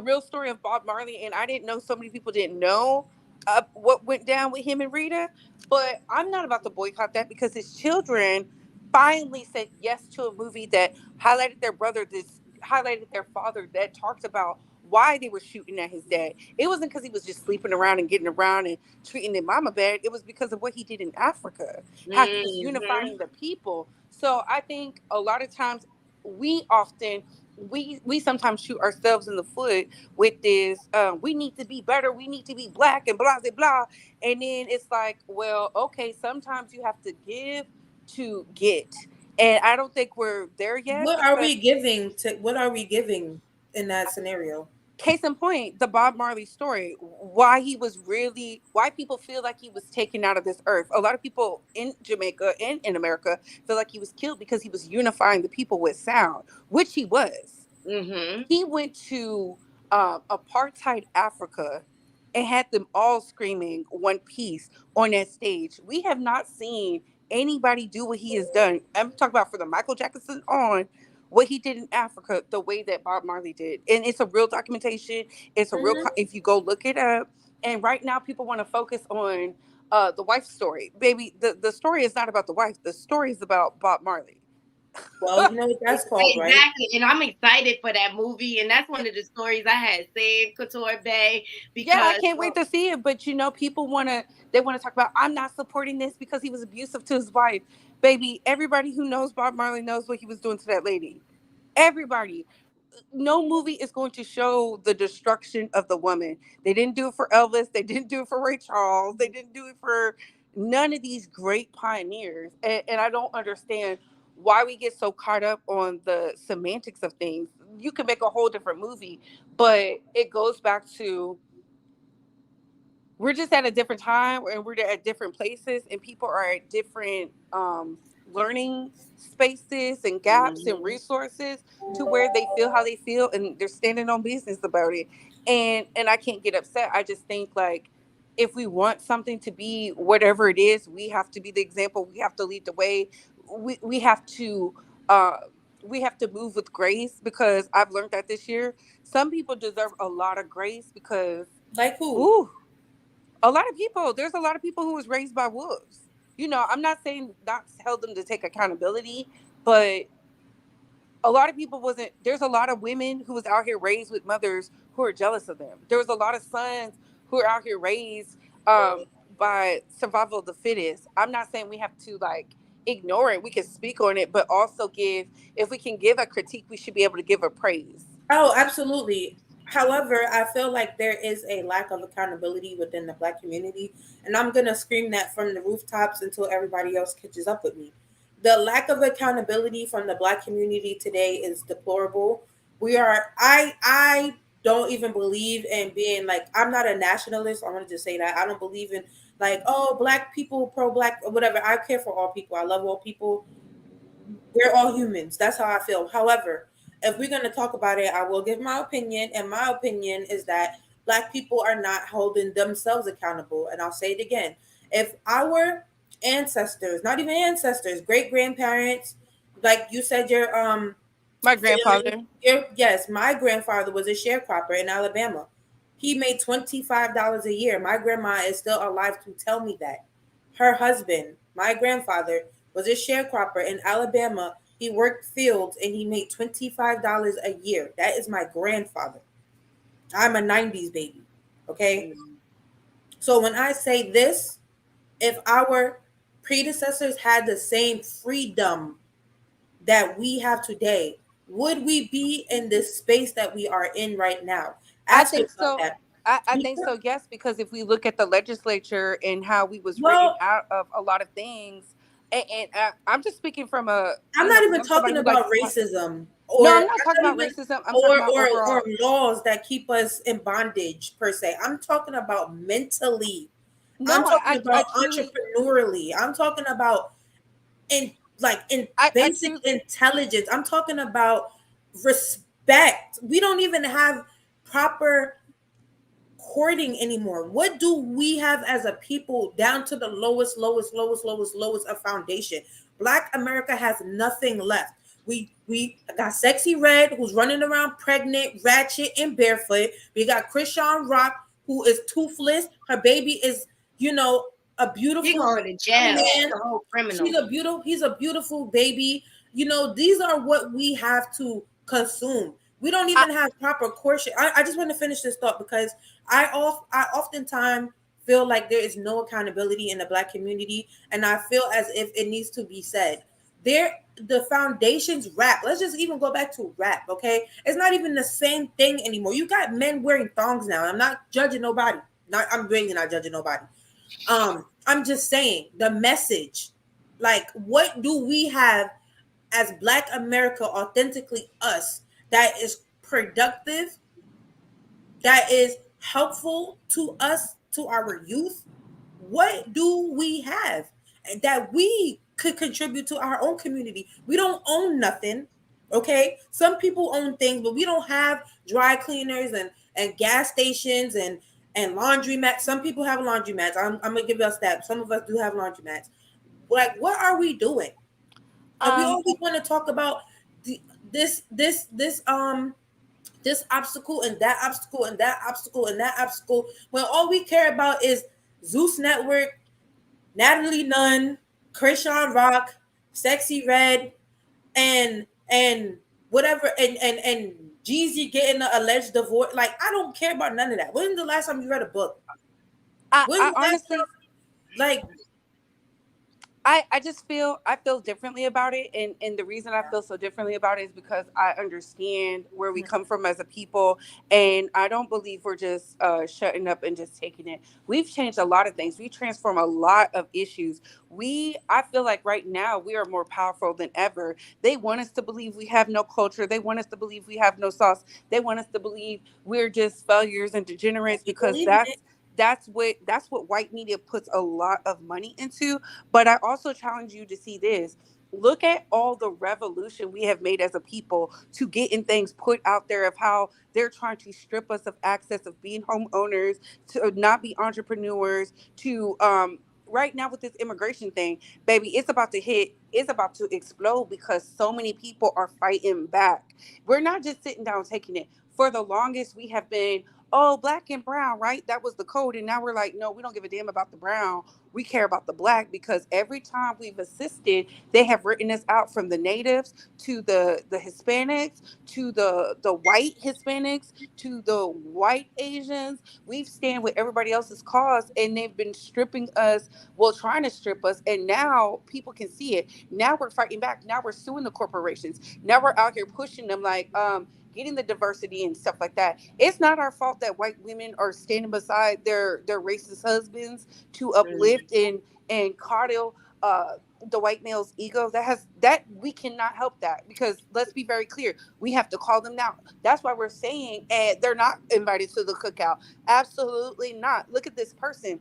real story of Bob Marley. And I didn't know, so many people didn't know what went down with him and Rita. But I'm not about to boycott that, because his children finally said yes to a movie that highlighted their brother, this highlighted their father, that talked about why they were shooting at his dad. It wasn't because he was just sleeping around and getting around and treating their mama bad. It was because of what he did in Africa, how he was unifying the people. So I think a lot of times we often we sometimes shoot ourselves in the foot with this. We need to be better. We need to be black and blah blah blah. And then it's like, well, okay, sometimes you have to give to get. And I don't think we're there yet. What are we giving to? What are we giving in that scenario? Case in point, the Bob Marley story, why people feel like he was taken out of this earth. A lot of people in Jamaica and in America feel like he was killed because he was unifying the people with sound, which he was. He went to apartheid Africa and had them all screaming one piece on that stage. We have not seen anybody do what he has done. I'm talking about from the Michael Jackson on, what he did in Africa, the way that Bob Marley did. And it's a real documentation. It's a real, if you go look it up. And right now people want to focus on the wife's story. Baby, the story is not about the wife. The story is about Bob Marley. Well, you know what that's called, right? Exactly. And I'm excited for that movie. And that's one of the stories I had saved, Couture Bay. Because yeah, I can't wait to see it. But people want to talk about, I'm not supporting this because he was abusive to his wife. Baby, everybody who knows Bob Marley knows what he was doing to that lady. Everybody. No movie is going to show the destruction of the woman. They didn't do it for Elvis. They didn't do it for Ray Charles. They didn't do it for none of these great pioneers. And I don't understand why we get so caught up on the semantics of things. You can make a whole different movie, but it goes back to, we're just at a different time and we're at different places, and people are at different learning spaces and gaps and resources to where they feel how they feel, and they're standing on business about it. And I can't get upset. I just think, like, if we want something to be whatever it is, we have to be the example. We have to lead the way. We have to move with grace, because I've learned that this year. Some people deserve a lot of grace because, like, who? A lot of people. There's a lot of people who was raised by wolves. I'm not saying not tell them to take accountability, but a lot of people wasn't. There's a lot of women who was out here raised with mothers who are jealous of them. There was a lot of sons who are out here raised by survival of the fittest. I'm not saying we have to, like, ignore it. We can speak on it, but also if we can give a critique, we should be able to give a praise. Oh, absolutely. However, I feel like there is a lack of accountability within the Black community, and I'm going to scream that from the rooftops until everybody else catches up with me. The lack of accountability from the Black community today is deplorable. I don't even believe in being, like, I'm not a nationalist. I want to just say that. I don't believe in, like, oh, Black people, pro-Black, or whatever. I care for all people. I love all people. We're all humans. That's how I feel. However, if we're going to talk about it, I will give my opinion. And my opinion is that Black people are not holding themselves accountable. And I'll say it again. If our ancestors, not even ancestors, great grandparents, like you said, my grandfather. Yes, my grandfather was a sharecropper in Alabama. He made $25 a year. My grandma is still alive to tell me that. Her husband, my grandfather, was a sharecropper in Alabama. He worked fields and he made $25 a year. That is my grandfather. I'm a 90s baby. Okay? So when I say this, if our predecessors had the same freedom that we have today, would we be in this space that we are in right now? I think so. I think so, yes, because if we look at the legislature and how we was written out of a lot of things, I'm just speaking from a, I'm you not know, even I'm somebody talking who likes about to racism, no, or I'm not talking about racism. I'm talking about or overall. laws that keep us in bondage per se. I'm talking about mentally. I'm No, talking I about truly, entrepreneurially. I'm talking about in I basic truly, intelligence. I'm talking about respect. We don't even have proper courting anymore. What do we have as a people down to the lowest of foundation? Black America has nothing left. We got Sexy Red, who's running around pregnant, ratchet, and barefoot. We got Krishan Rock, who is toothless. Her baby is, you know, a beautiful He going to young jail. man. The whole criminal. He's a beautiful baby. You know, these are what we have to consume. We don't even have proper courtship. I just want to finish this thought because I oftentimes feel like there is no accountability in the Black community, and I feel as if it needs to be said. The foundation's rap. Let's just even go back to rap, okay? It's not even the same thing anymore. You got men wearing thongs now. I'm not judging nobody. I'm really not judging nobody. I'm just saying the message. Like, what do we have as Black America, authentically us, that is productive, that is helpful to us, to our youth? What do we have that we could contribute to our own community? We don't own nothing. Okay, some people own things, but we don't have dry cleaners and gas stations and laundromats. Some people have laundromats. I'm gonna give us that. Some of us do have laundromats. Like, what are we doing? And we always want to talk about the, this obstacle and that obstacle and that obstacle and that obstacle, when all we care about is Zeus Network, Natalie Nunn, Krishan Rock, Sexy Red, and whatever, and Jeezy getting an alleged divorce. Like, I don't care about none of that. When's the last time you read a book? I honestly, like, I just I feel differently about it, and the reason I feel so differently about it is because I understand where we come from as a people, and I don't believe we're just shutting up and just taking it. We've changed a lot of things. We transform a lot of issues. I feel like right now we are more powerful than ever. They want us to believe we have no culture. They want us to believe we have no sauce. They want us to believe we're just failures and degenerates because that's what white media puts a lot of money into. But I also challenge you to see this. Look at all the revolution we have made as a people to getting things put out there of how they're trying to strip us of access of being homeowners, to not be entrepreneurs, to right now with this immigration thing, baby, it's about to explode because so many people are fighting back. We're not just sitting down taking it. For the longest, we have been, oh, black and brown, right? That was the code. And now we're like, no, we don't give a damn about the brown. We care about the black because every time we've assisted, they have written us out, from the natives to the Hispanics to the white Hispanics to the white Asians. We've stand with everybody else's cause, and they've been stripping us, well, trying to strip us. And now people can see it. Now we're fighting back. Now we're suing the corporations. Now we're out here pushing them, like getting the diversity and stuff like that. It's not our fault that white women are standing beside their racist husbands to uplift and coddle the white male's ego. That we cannot help that, because let's be very clear, we have to call them out. That's why we're saying, and they're not invited to the cookout. Absolutely not. Look at this person.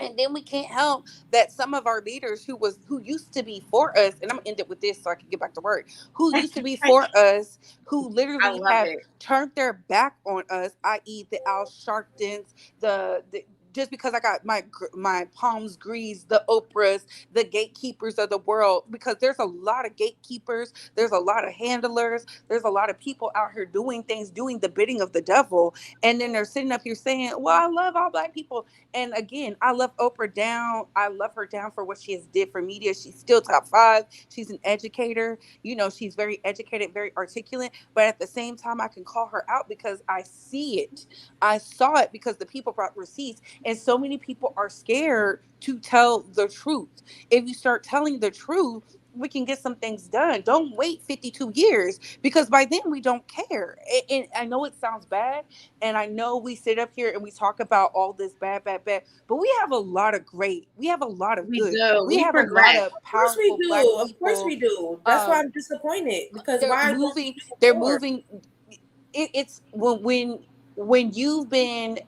And then we can't help that some of our leaders who used to be for us, and I'm gonna end it with this so I can get back to work, who used to be for us, who I literally love have it. turned their back on us, i.e. the Al Sharptons, the just because I got my palms greased, the Oprahs, the gatekeepers of the world, because there's a lot of gatekeepers, there's a lot of handlers, there's a lot of people out here doing things, doing the bidding of the devil, and then they're sitting up here saying, well, I love all black people. And again, I love Oprah down. I love her down for what she has did for media. She's still top five. She's an educator. You know, she's very educated, very articulate. But at the same time, I can call her out because I see it. I saw it because the people brought receipts. And so many people are scared to tell the truth. If you start telling the truth, get some things done. Don't wait 52 years, because by then we don't care. And I know it sounds bad, and I know we sit up here and we talk about all this bad, but we have a lot of We good. do. We We have a lot progress. of Of course we powerful Black do. Of course people. we do. That's why I'm disappointed, because They're why don't moving. we do They're more? moving. It's when you've been,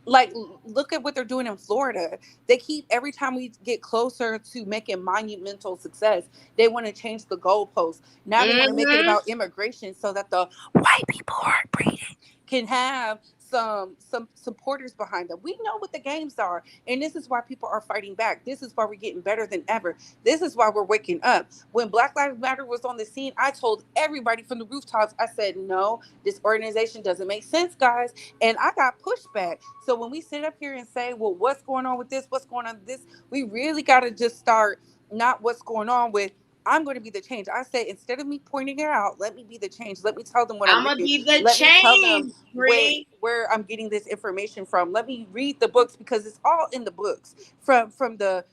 like, look at what they're doing in Florida. They keep, every time we get closer to making monumental success, they want to change the goalposts. Now they want to make it about immigration so that the white people who are breeding can have some supporters behind them. We know what the games are, and this is why people are fighting back. This is why we're getting better than ever. This is why we're waking up. When Black Lives Matter was on the scene, I told everybody from the rooftops, I said, no, this organization doesn't make sense, guys. And I got pushback. So when we sit up here and say, well, what's going on with this? What's going on with this? We really got to just start, not what's going on with, I'm going to be the change. I said, instead of me pointing it out, let me be the change. Let me tell them what I'm I'm gonna reading. be the Let me tell them change, Bree. where I'm getting this information from. Let me read the books, because it's all in the books. From the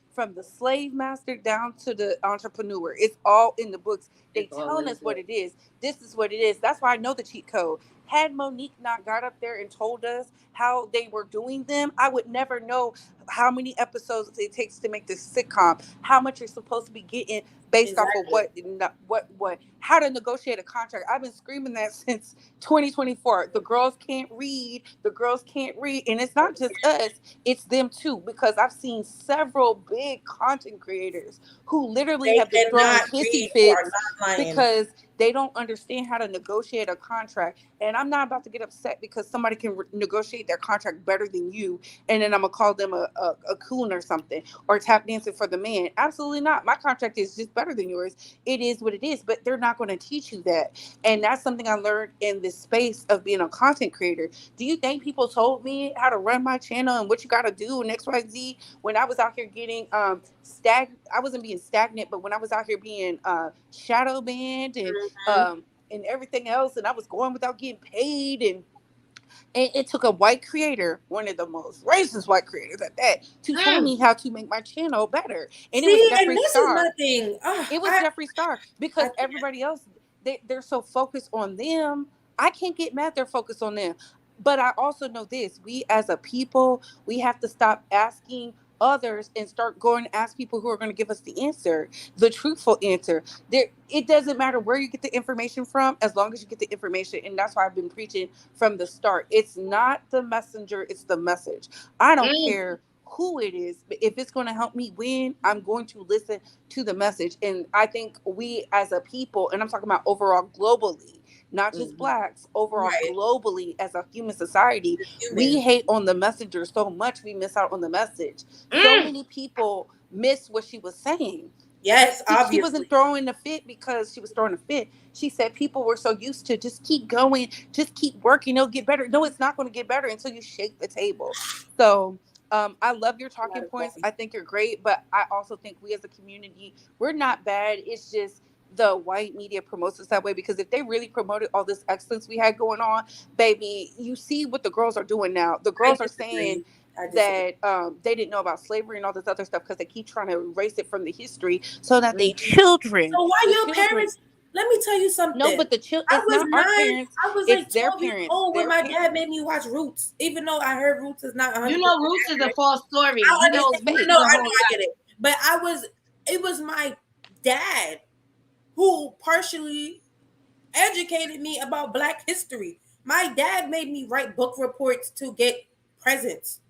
slave master down to the entrepreneur, it's all in the books. They telling us what it is. This is what it is. That's why I know the cheat code. Had Monique not got up there and told us how they were doing them, I would never know how many episodes it takes to make this sitcom, how much you're supposed to be getting based off of what how to negotiate a contract. I've been screaming that since 2024. The girls can't read, and it's not just us, it's them too, because I've seen several big content creators who literally They have been throwing cannot hissy read. You are fits not lying. because they don't understand how to negotiate a contract. And I'm not about to get upset because somebody can negotiate their contract better than you, and then I'm gonna call them a coon or something, or tap dancing for the man. Absolutely not. My contract is just better than yours. It is what it is, but they're not going to teach you that. And that's something I learned in this space of being a content creator. Do you think people told me how to run my channel and what you got to do and XYZ when I was out here getting I wasn't being stagnant, but when I was out here being shadow banned and everything else, and I was going without getting paid, and it took a white creator, one of the most racist white creators at that, to tell me how to make my channel better. And it was See, and Jeffree this is my Star. thing. It was Jeffree Star, because everybody else, they're so focused on them. I can't get mad they're focused on them. But I also know this: we as a people, we have to stop asking others and start going to ask people who are going to give us the answer, the truthful answer. There, it doesn't matter where you get the information from, as long as you get the information. And that's why I've been preaching from the start. It's not the messenger, it's the message. I don't care who it is, but if it's going to help me win, I'm going to listen to the message. And I think we as a people, and I'm talking about overall globally, not just blacks, overall globally as a human society, we hate on the messenger so much we miss out on the message. So many people miss what she was saying. Yes, She wasn't throwing a fit because she was throwing a fit. She said people were so used to just keep going, just keep working, it'll get better. No, it's not going to get better until you shake the table. So I love your talking points. I think you're great, but I also think we as a community, we're not bad. It's just the white media promotes us that way, because if they really promoted all this excellence we had going on, baby, you see what the girls are doing now. The girls are saying that they didn't know about slavery and all this other stuff because they keep trying to erase it from the history so that they children. So why your parents? Let me tell you something. No, but the children. It's not our parents. I was It's like their 12 years parents. old when my dad made me watch Roots, even though I heard Roots is not 100%. You know, Roots is a false story. I You know, understand. No, I know, I get it. But it was my dad who partially educated me about Black history. My dad made me write book reports to get presents.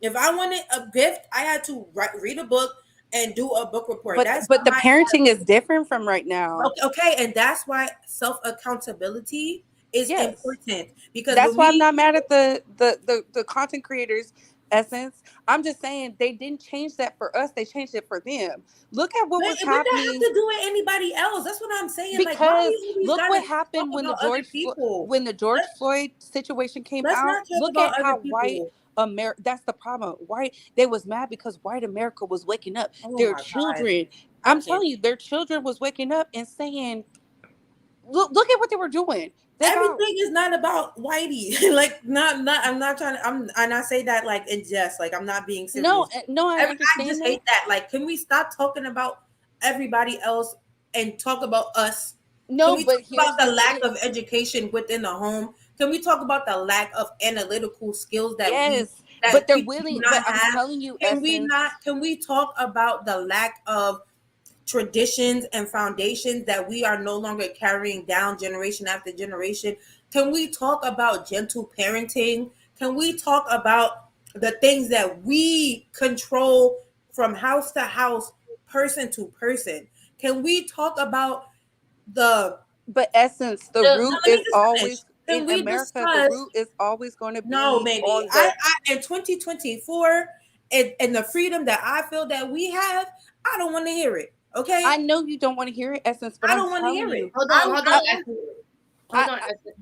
If I wanted a gift, I had to read a book and do a book report. But the parenting is different from right now. Okay, and that's why self accountability is important, because that's why I'm not mad at the content creators essence. I'm just saying they didn't change that for us, they changed it for them. Look at what was happening. What that have to do with anybody else? That's what I'm saying. Because like, look what happened when the George Floyd situation came out. Look at how white America. That's the problem. White, they was mad because white America was waking up. Their children. I'm telling you, their children was waking up and saying, look at what they were doing. Everything is not about whitey. I'm not trying to. And I say that like in jest. Like I'm not being serious. No, I understand. I just hate that. Like, can we stop talking about everybody else and talk about us? No, Can we but talk here's about the the lack thing. of education within the home? Can we talk about the lack of analytical skills Yes, but that they're people do willing. not But I'm have? telling you, Can we Essence. not? Can we talk about the lack of traditions and foundations that we are no longer carrying down generation after generation? Can we talk about gentle parenting? Can we talk about the things that we control from house to house, person to person? Can we talk about the But Essence, the no, root let me is just finish. always in Can we America. The discuss? root is always going to No, be baby. on the. In 2024 and the freedom that I feel that we have, I don't want to hear it. Okay? I know you don't want to hear it, Essence, but I I'm don't want to telling hear you. it. Hold on, I hold I, on, don't want to Essence. hear it. Hold I, on, Essence.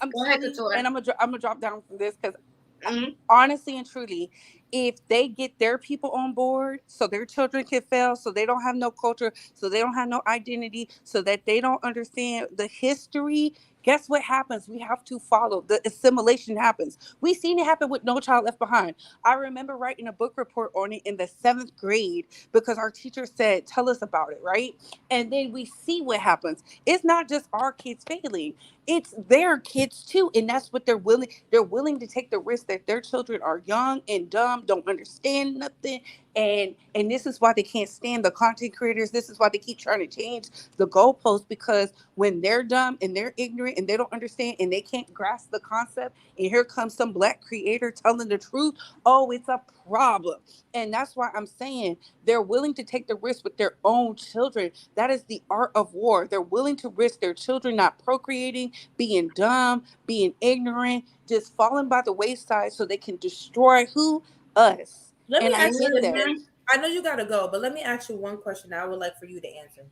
I'm Go ahead, telling you, Couture. and I'm gonna drop down from this because Mm-hmm. honestly and truly, if they get their people on board so their children can fail, so they don't have no culture, so they don't have no identity, so that they don't understand the history, guess what happens? We have to follow. The assimilation happens. We seen it happen with No Child Left Behind. I remember writing a book report on it in the 7th grade because our teacher said, tell us about it, right? And then we see what happens. It's not just our kids failing, it's their kids too, and that's what they're willing to take the risk that their children are young and dumb, don't understand nothing, and this is why they can't stand the content creators. This is why they keep trying to change the goalposts, because when they're dumb and they're ignorant and they don't understand and they can't grasp the concept, and here comes some black creator telling the truth, oh, it's a problem. And that's why I'm saying they're willing to take the risk with their own children. That is the art of war. They're willing to risk their children not procreating, being dumb, being ignorant, just falling by the wayside so they can destroy who? Us. Let me And I ask you get this that. then. I know you gotta go, but let me ask you one question that I would like for you to answer.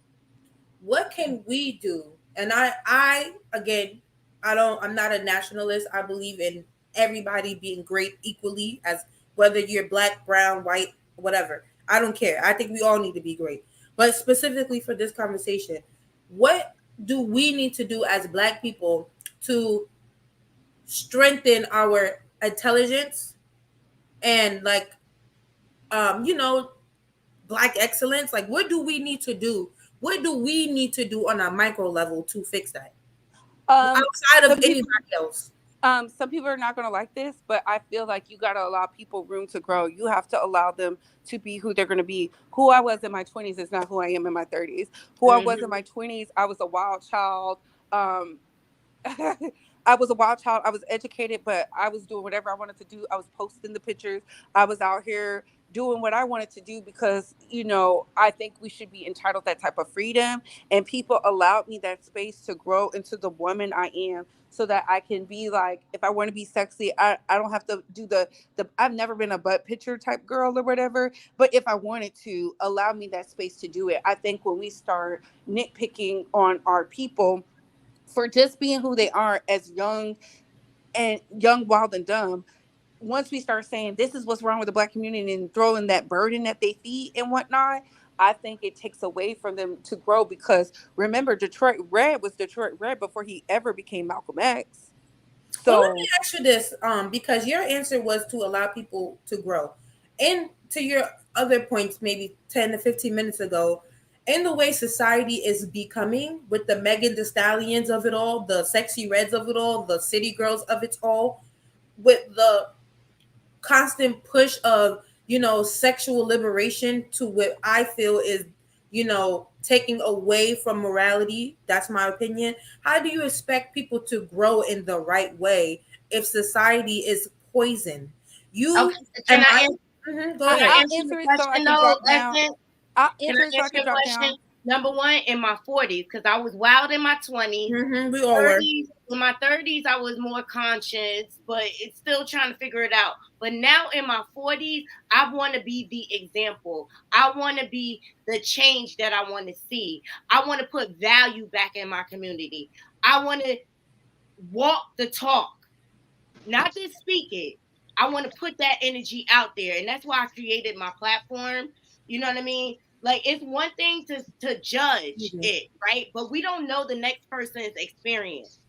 What can we do? And I again, I'm not a nationalist. I believe in everybody being great equally, as whether you're black, brown, white, whatever. I don't care. I think we all need to be great. But specifically for this conversation, what do we need to do as black people to strengthen our intelligence and you know, black excellence? Like, what do we need to do? What do we need to do on a micro level to fix that Um, outside of some people anybody else? some people are not going to like this, but I feel like you got to allow people room to grow. You have to allow them to be who they're going to be. Who I was in my 20s is not who I am in my 30s. Who I was in Mm-hmm. my 20s, I was a wild child. Um, I was a wild child. I was educated, but I was doing whatever I wanted to do. I was posting the pictures. I was out here doing what I wanted to do because, I think we should be entitled that type of freedom. And people allowed me that space to grow into the woman I am so that I can be like, if I want to be sexy, I don't have to do I've never been a butt picture type girl or whatever. But if I wanted to, allow me that space to do it. I think when we start nitpicking on our people for just being who they are as young, wild, and dumb. Once we start saying this is what's wrong with the black community and throwing that burden at their feet and whatnot, I think it takes away from them to grow because remember, Detroit Red was Detroit Red before he ever became Malcolm X. Well, let me So ask you this, because your answer was to allow people to grow. And to your other points, maybe 10 to 15 minutes ago, in the way society is becoming with the Megan Thee Stallions of it all, the Sexy Reds of it all, the City Girls of it all, with the constant push of, sexual liberation to what I feel is, taking away from morality. That's my opinion. How do you expect people to grow in the right way if society is poison? You Okay. am Can I I answer? Go Can I ahead. I'll answer answer your it so I question can though, drop down. Essence? I'll Can answer it I so I answer can your drop question? down. Number one, in my 40s, because I was wild in my 20s. We all were. 30s, in my 30s, I was more conscious, but it's still trying to figure it out. But now in my 40s, I want to be the example. I want to be the change that I want to see. I want to put value back in my community. I want to walk the talk, not just speak it. I want to put that energy out there. And that's why I created my platform. You know what I mean? Like, it's one thing to judge it, right? But we don't know the next person's experience.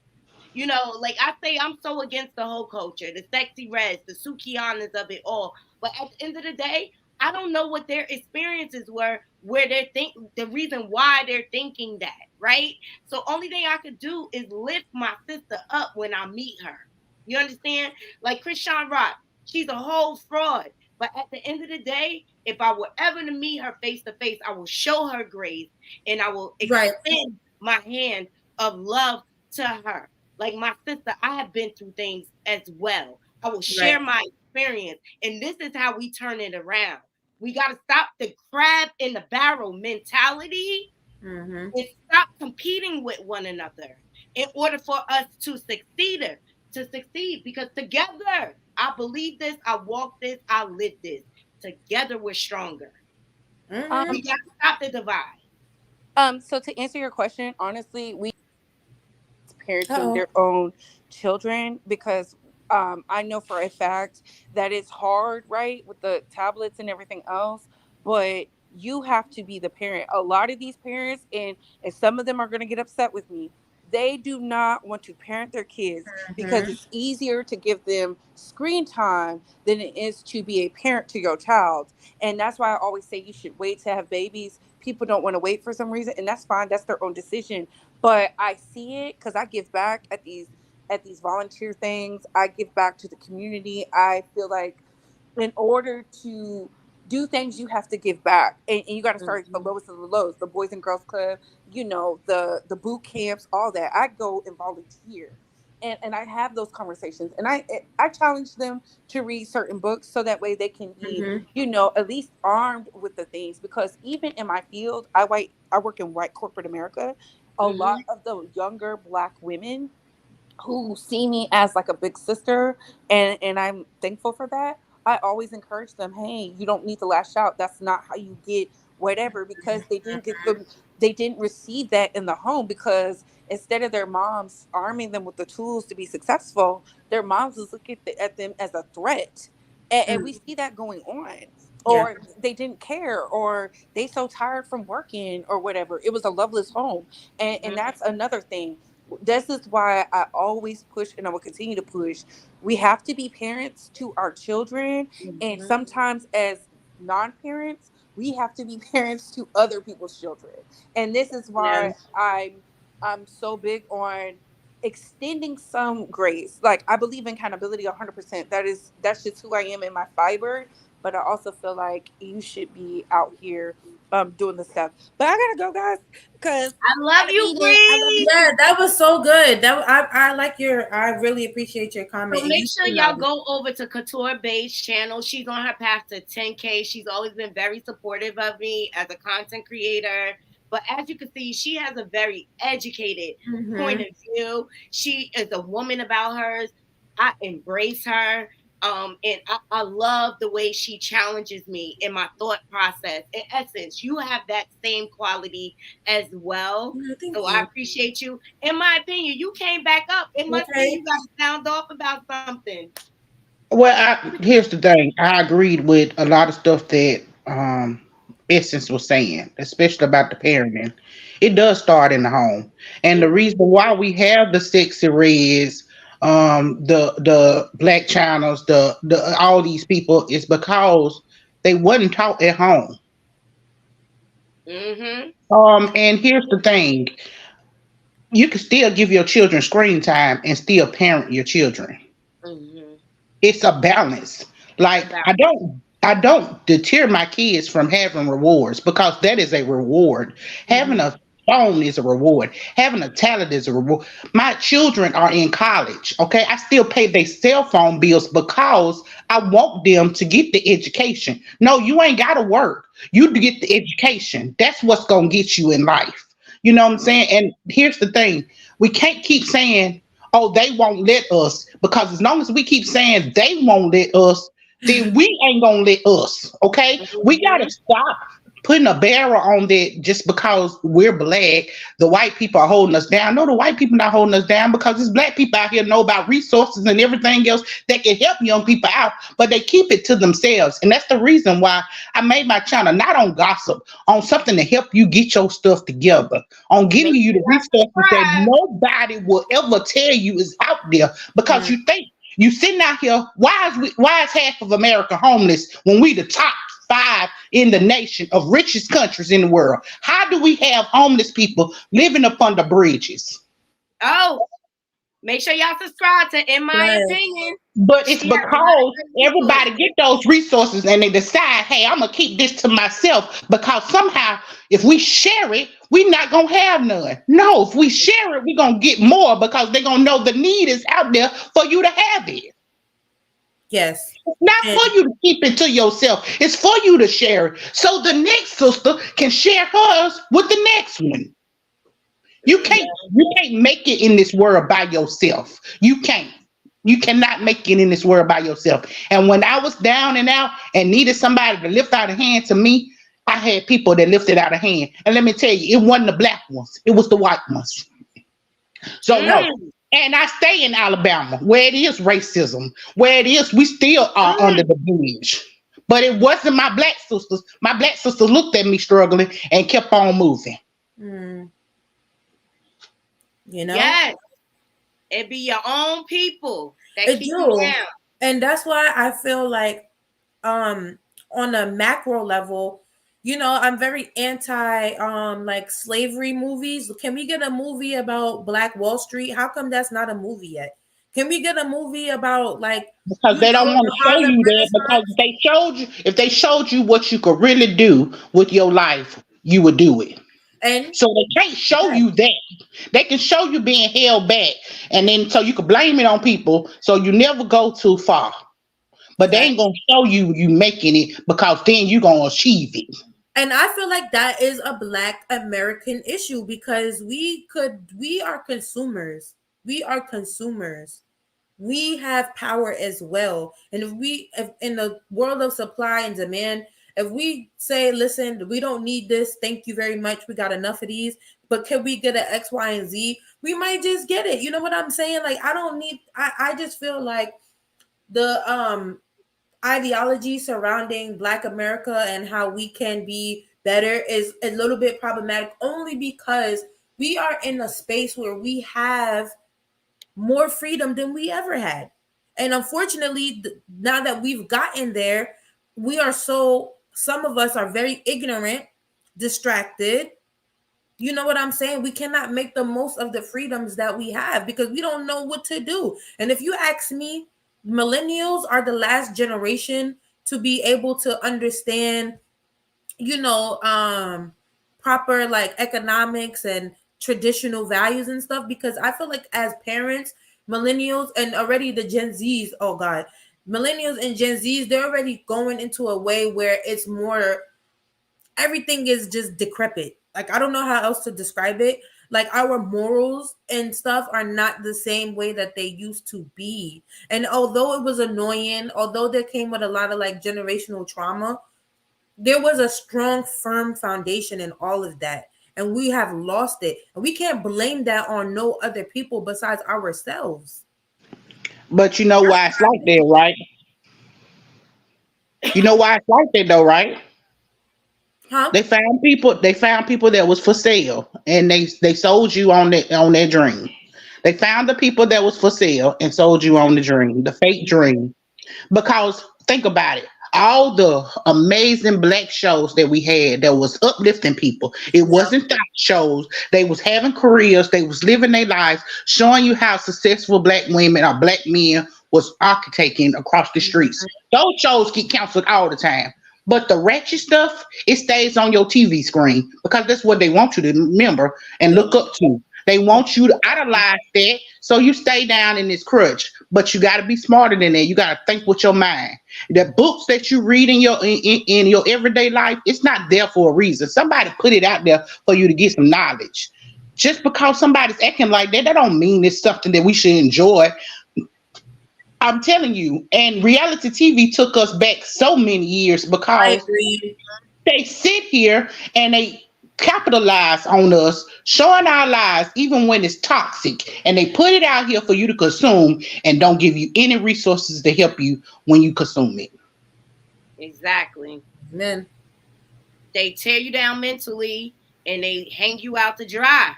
Like I say, I'm so against the whole culture, the sexy reds, the Sukianas of it all. But at the end of the day, I don't know what their experiences were, where the reason why they're thinking that, right? So only thing I could do is lift my sister up when I meet her. You understand? Like Krishan Rock, she's a whole fraud. But at the end of the day, if I were ever to meet her face to face, I will show her grace and I will extend my hand of love to her. Like my sister, I have been through things as well. I will share my experience. And this is how we turn it around. We got to stop the crab in the barrel mentality and stop competing with one another in order for us to succeed. Because together, I believe this, I walk this, I live this. Together, we're stronger. We got to stop the divide. So to answer your question, honestly, we parenting their own children because I know for a fact that it's hard, right, with the tablets and everything else, but you have to be the parent. A lot of these parents, and some of them are going to get upset with me, they do not want to parent their kids because it's easier to give them screen time than it is to be a parent to your child. And that's why I always say you should wait to have babies. People don't want to wait for some reason, and that's fine. That's their own decision. But I see it because I give back at these volunteer things. I give back to the community. I feel like in order to do things, you have to give back, and you got to start at the lowest of the lows. The Boys and Girls Club, the boot camps, all that. I go and volunteer, and I have those conversations, and I challenge them to read certain books so that way they can be, at least armed with the things. Because even in my field, I work in white corporate America. A lot of the younger Black women who see me as like a big sister, and I'm thankful for that. I always encourage them, hey, you don't need to lash out. That's not how you get whatever, because they didn't receive that in the home, because instead of their moms arming them with the tools to be successful, their moms was looking at them as a threat. And we see that going on. Or they didn't care, or they so tired from working or whatever. It was a loveless home. And that's another thing. This is why I always push, and I will continue to push. We have to be parents to our children. And sometimes as non-parents, we have to be parents to other people's children. And this is why I'm so big on extending some grace. Like, I believe in accountability 100%. That's just who I am in my fiber. But I also feel like you should be out here doing the stuff. But I gotta go, guys, because I love you, Bree. Yeah, that was so good. I really appreciate your comment. So make sure y'all go over to Couture Bay's channel. She's on her path to 10K. She's always been very supportive of me as a content creator. But as you can see, she has a very educated point of view. She is a woman about hers. I embrace her. And I love the way she challenges me in my thought process. In essence, you have that same quality as well. So I appreciate you. In my opinion, you came back up. It must be you got to sound off about something. Well, here's the thing. I agreed with a lot of stuff that Essence was saying, especially about the parenting. It does start in the home. And the reason why we have the Sexy Reds, the Black channels, the all these people, is because they wasn't taught at home. And here's the thing: you can still give your children screen time and still parent your children. It's a balance. Like, I don't deter my kids from having rewards, because that is a reward. Having a phone is a reward. Having a talent is a reward. My children are in college. Okay, I still pay their cell phone bills because I want them to get the education. No, you ain't got to work. You get the education. That's what's gonna get you in life. You know what I'm saying? And here's the thing: we can't keep saying, "Oh, they won't let us," because as long as we keep saying they won't let us, then we ain't gonna let us. Okay, we gotta stop putting a barrel on that just because we're Black. The white people are holding us down. No, the white people not holding us down, because it's Black people out here know about resources and everything else that can help young people out, but they keep it to themselves. And that's the reason why I made my channel not on gossip, on something to help you get your stuff together, on giving you the resources that nobody will ever tell you is out there, because you think you sitting out here. Why is half of America homeless when we the top 5 in the nation of richest countries in the world. How do we have homeless people living up under bridges? Oh, make sure y'all subscribe to In My Right. Opinion. But it's She has a lot of because good everybody input. get those resources and they decide, hey, I'm gonna keep this to myself because somehow if we share it, we're not gonna have none. No, if we share it, we're gonna get more because they're gonna know the need is out there for you to have it. Yes. It's not And for you to keep it to yourself. It's for you to share it. So the next sister can share hers with the next one. You can't make it in this world by yourself. You can't. You cannot make it in this world by yourself. And when I was down and out and needed somebody to lift out a hand to me, I had people that lifted out a hand. And let me tell you, it wasn't the black ones, it was the white ones. So no. And I stay in Alabama where it is racism, where it is we still are under the bridge. But it wasn't my black sisters. My black sisters looked at me struggling and kept on moving. you know, Yes. It be your own people that it keep you do. down. And that's why I feel like on a macro level, you know, I'm very anti like slavery movies. Can we get a movie about Black Wall Street? How come that's not a movie yet? Can we get a movie about like because they don't want to show you that because if they showed you what you could really do with your life, you would do it. And so they can't show you that. They can show you being held back, and then so you can blame it on people, so you never go too far. But they ain't gonna show you making it because then you gonna achieve it. And I feel like that is a Black American issue because we are consumers. We are consumers. We have power as well. And if in the world of supply and demand, if we say, listen, we don't need this, thank you very much, we got enough of these, but can we get an X, Y, and Z? We might just get it. You know what I'm saying? Like, I just feel like the ideology surrounding Black America and how we can be better is a little bit problematic only because we are in a space where we have more freedom than we ever had. And unfortunately, now that we've gotten there, some of us are very ignorant, distracted. You know what I'm saying? We cannot make the most of the freedoms that we have because we don't know what to do. And if you ask me, millennials are the last generation to be able to understand, you know, proper like economics and traditional values and stuff, because I feel like as parents, millennials and already the Gen Zs, oh God, millennials and Gen Zs, they're already going into a way where it's more, everything is just decrepit. Like, I don't know how else to describe it. Like, our morals and stuff are not the same way that they used to be. And although it was annoying, although there came with a lot of like generational trauma, there was a strong, firm foundation in all of that. And we have lost it. And we can't blame that on no other people besides ourselves. But you know why it's like that, right? You know why it's like that though, right? Huh? They found people that was for sale and they sold you on that dream. They found the people that was for sale and sold you on the dream, the fake dream. Because think about it. All the amazing Black shows that we had that was uplifting people. It wasn't thought shows. They was having careers. They was living their lives, showing you how successful Black women or Black men was architecting across the streets. Those shows get canceled all the time. But the ratchet stuff, it stays on your TV screen because that's what they want you to remember and look up to. They want you to idolize that, so you stay down in this crutch. But you got to be smarter than that. You got to think with your mind. The books that you read in your everyday life, it's not there for a reason. Somebody put it out there for you to get some knowledge. Just because somebody's acting like that, that don't mean it's something that we should enjoy. I'm telling you, and reality TV took us back so many years because they sit here and they capitalize on us, showing our lives even when it's toxic, and they put it out here for you to consume and don't give you any resources to help you when you consume it. Exactly. Man. They tear you down mentally and they hang you out to dry.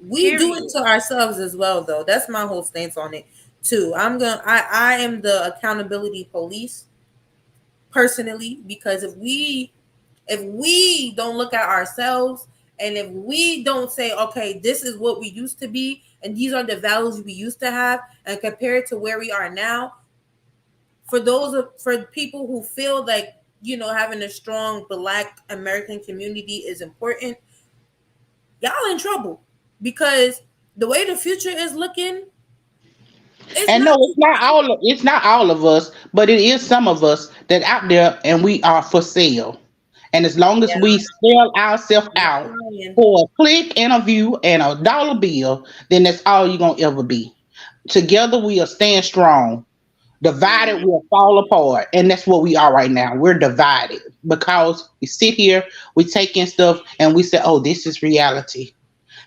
We do it to ourselves as well, though. That's my whole stance on it too. I am the accountability police. personally, because if we don't look at ourselves, and if we don't say, okay, this is what we used to be, and these are the values we used to have, and compare it to where we are now, for people who feel like, you know, having a strong Black American community is important, y'all in trouble, because the way the future is looking, And no, it's not all of us, but it is some of us that out there, and we are for sale. And as long as we sell ourselves out for a click and a view and a dollar bill, then that's all you're gonna ever be. Together we'll stand strong. Divided we'll fall apart. And that's what we are right now. We're divided because we sit here, we take in stuff, and we say, oh, this is reality.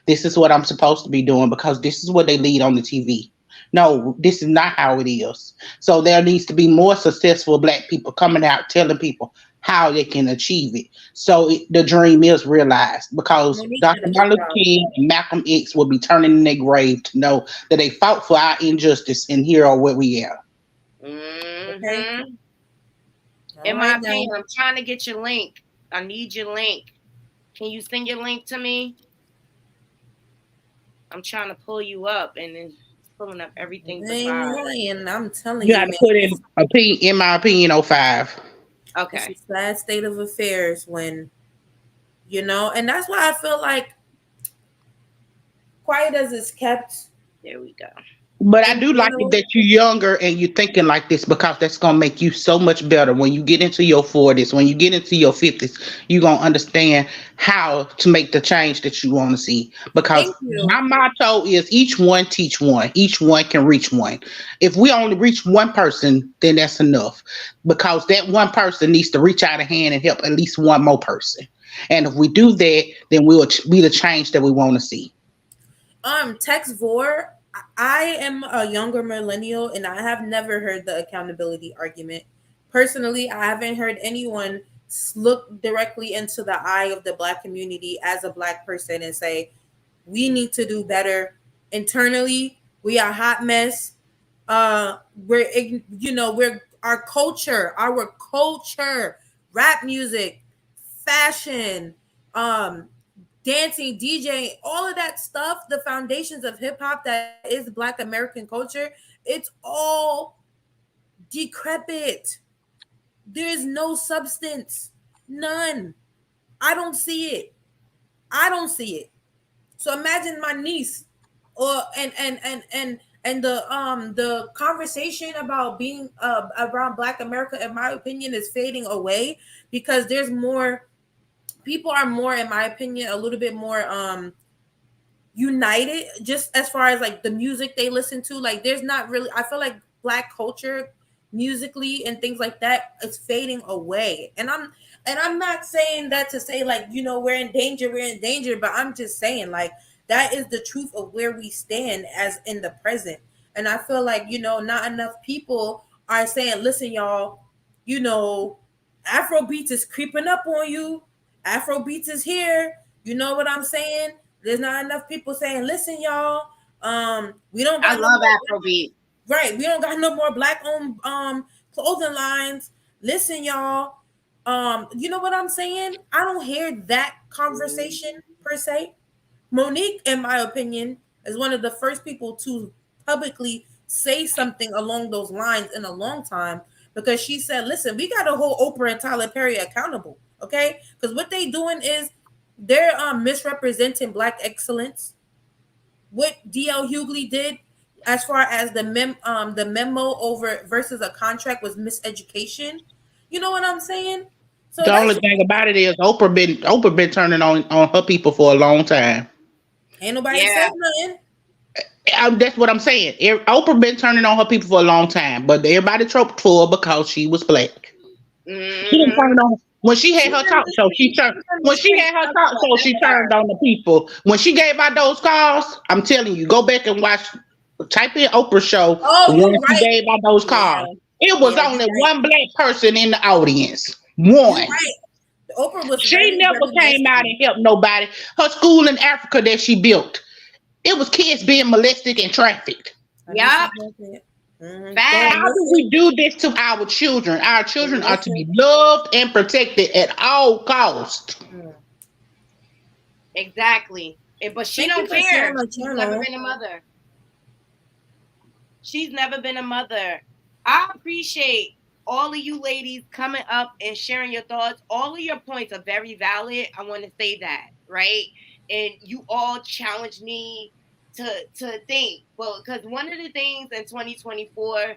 This is what I'm supposed to be doing because this is what they lead on the TV. No, this is not how it is. So there needs to be more successful Black people coming out telling people how they can achieve it. So the dream is realized, because Monique Dr. did a good Martin Luther job. King and Malcolm X will be turning in their grave to know that they fought for our injustice, and here are where we are. Okay. In my opinion, I'm trying to get your link. I need your link. Can you send your link to me? I'm trying to pull you up, and then it's pulling up everything. And I'm telling You you, got to man, put in my opinion, 05. Okay. It's a sad state of affairs when, you know, and that's why I feel like, quiet as it's kept. There we go. But I do like it that you're younger and you're thinking like this, because that's going to make you so much better when you get into your 40s, when you get into your 50s. You're going to understand how to make the change that you want to see. Because my motto is each one teach one. Each one can reach one. If we only reach one person, then that's enough. Because that one person needs to reach out a hand and help at least one more person. And if we do that, then we'll be the change that we want to see. Tex Vor, I am a younger millennial, and I have never heard the accountability argument. Personally, I haven't heard anyone look directly into the eye of the Black community as a Black person and say, we need to do better internally. We are a hot mess. We're our culture, rap music, fashion, dancing, DJing, all of that stuff, the foundations of hip hop that is Black American culture, it's all decrepit. There is no substance, none. I don't see it. So imagine my niece, or and the conversation about being around Black America, in my opinion, is fading away, because there's more. People are more, in my opinion, a little bit more united, just as far as like the music they listen to. Like, there's not really, I feel like Black culture musically and things like that is fading away. And I'm not saying that to say, like, you know, we're in danger, but I'm just saying, like, that is the truth of where we stand as in the present. And I feel like, you know, not enough people are saying, listen, y'all, you know, Afrobeats is creeping up on you. Afrobeats is here. You know what I'm saying? There's not enough people saying, listen, y'all, we don't got I love Afrobeat. Right. We don't got no more Black-owned clothing lines. Listen, y'all. You know what I'm saying? I don't hear that conversation per se. Monique, in my opinion, is one of the first people to publicly say something along those lines in a long time, because she said, listen, we got to hold Oprah and Tyler Perry accountable. Okay, because what they doing is they're misrepresenting Black excellence. What D.L. Hughley did, as far as the memo over versus a contract, was miseducation. You know what I'm saying? So the only thing about it is Oprah been turning on her people for a long time. Ain't nobody said nothing. That's what I'm saying. Oprah been turning on her people for a long time, but everybody troped for her because she was Black. She didn't turn on. When she had her talk show, she turned. When she had her talk show, she turned on the people. When she gave out those calls, I'm telling you, go back and watch. Type in Oprah show. When she gave out those calls, it was only one Black person in the audience. One. Oprah was. She never came out and helped nobody. Her school in Africa that she built, it was kids being molested and trafficked. Yeah. Facts. How do we do this to our children? Our children are to be loved and protected at all costs. Exactly. But she Thank you don't for sharing care. my She's never channel. been a mother. She's never been a mother. I appreciate all of you ladies coming up and sharing your thoughts. All of your points are very valid. I want to say that, right? And you all challenged me to think. Well, because one of the things in 2024,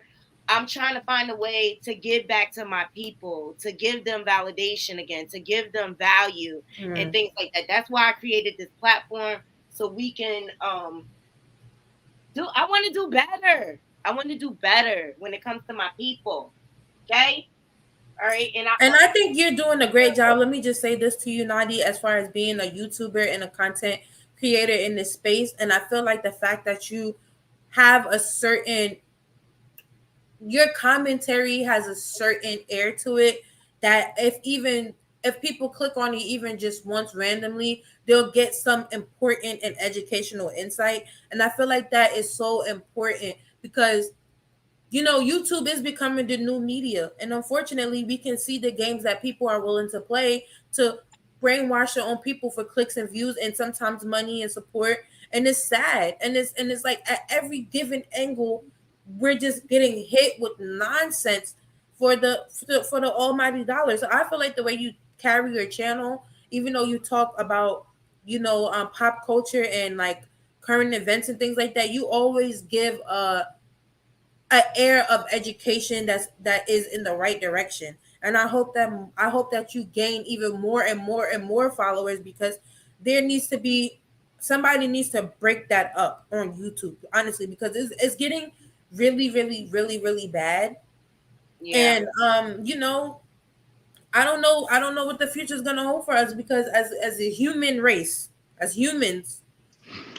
I'm trying to find a way to give back to my people, to give them validation again, to give them value and things like that. That's why I created this platform so we can I want to do better. I want to do better when it comes to my people. Okay? All right. And I think you're doing a great job. Let me just say this to you, Nadi, as far as being a YouTuber and a content creator in this space. And I feel like the fact that you have a certain, your commentary has a certain air to it that if people click on it even just once randomly, they'll get some important and educational insight. And I feel like that is so important because YouTube is becoming the new media. And unfortunately, we can see the games that people are willing to play to brainwash their own people for clicks and views and sometimes money and support. And it's sad. And it's like at every given angle, we're just getting hit with nonsense for the almighty dollar. So I feel like the way you carry your channel, even though you talk about, pop culture and like current events and things like that, you always give an air of education that is in the right direction. And I hope that you gain even more and more and more followers, because there needs to be somebody needs to break that up on YouTube, honestly, because it's getting really, really, really, really bad. Yeah. And I don't know what the future is gonna hold for us, because as a human race, as humans.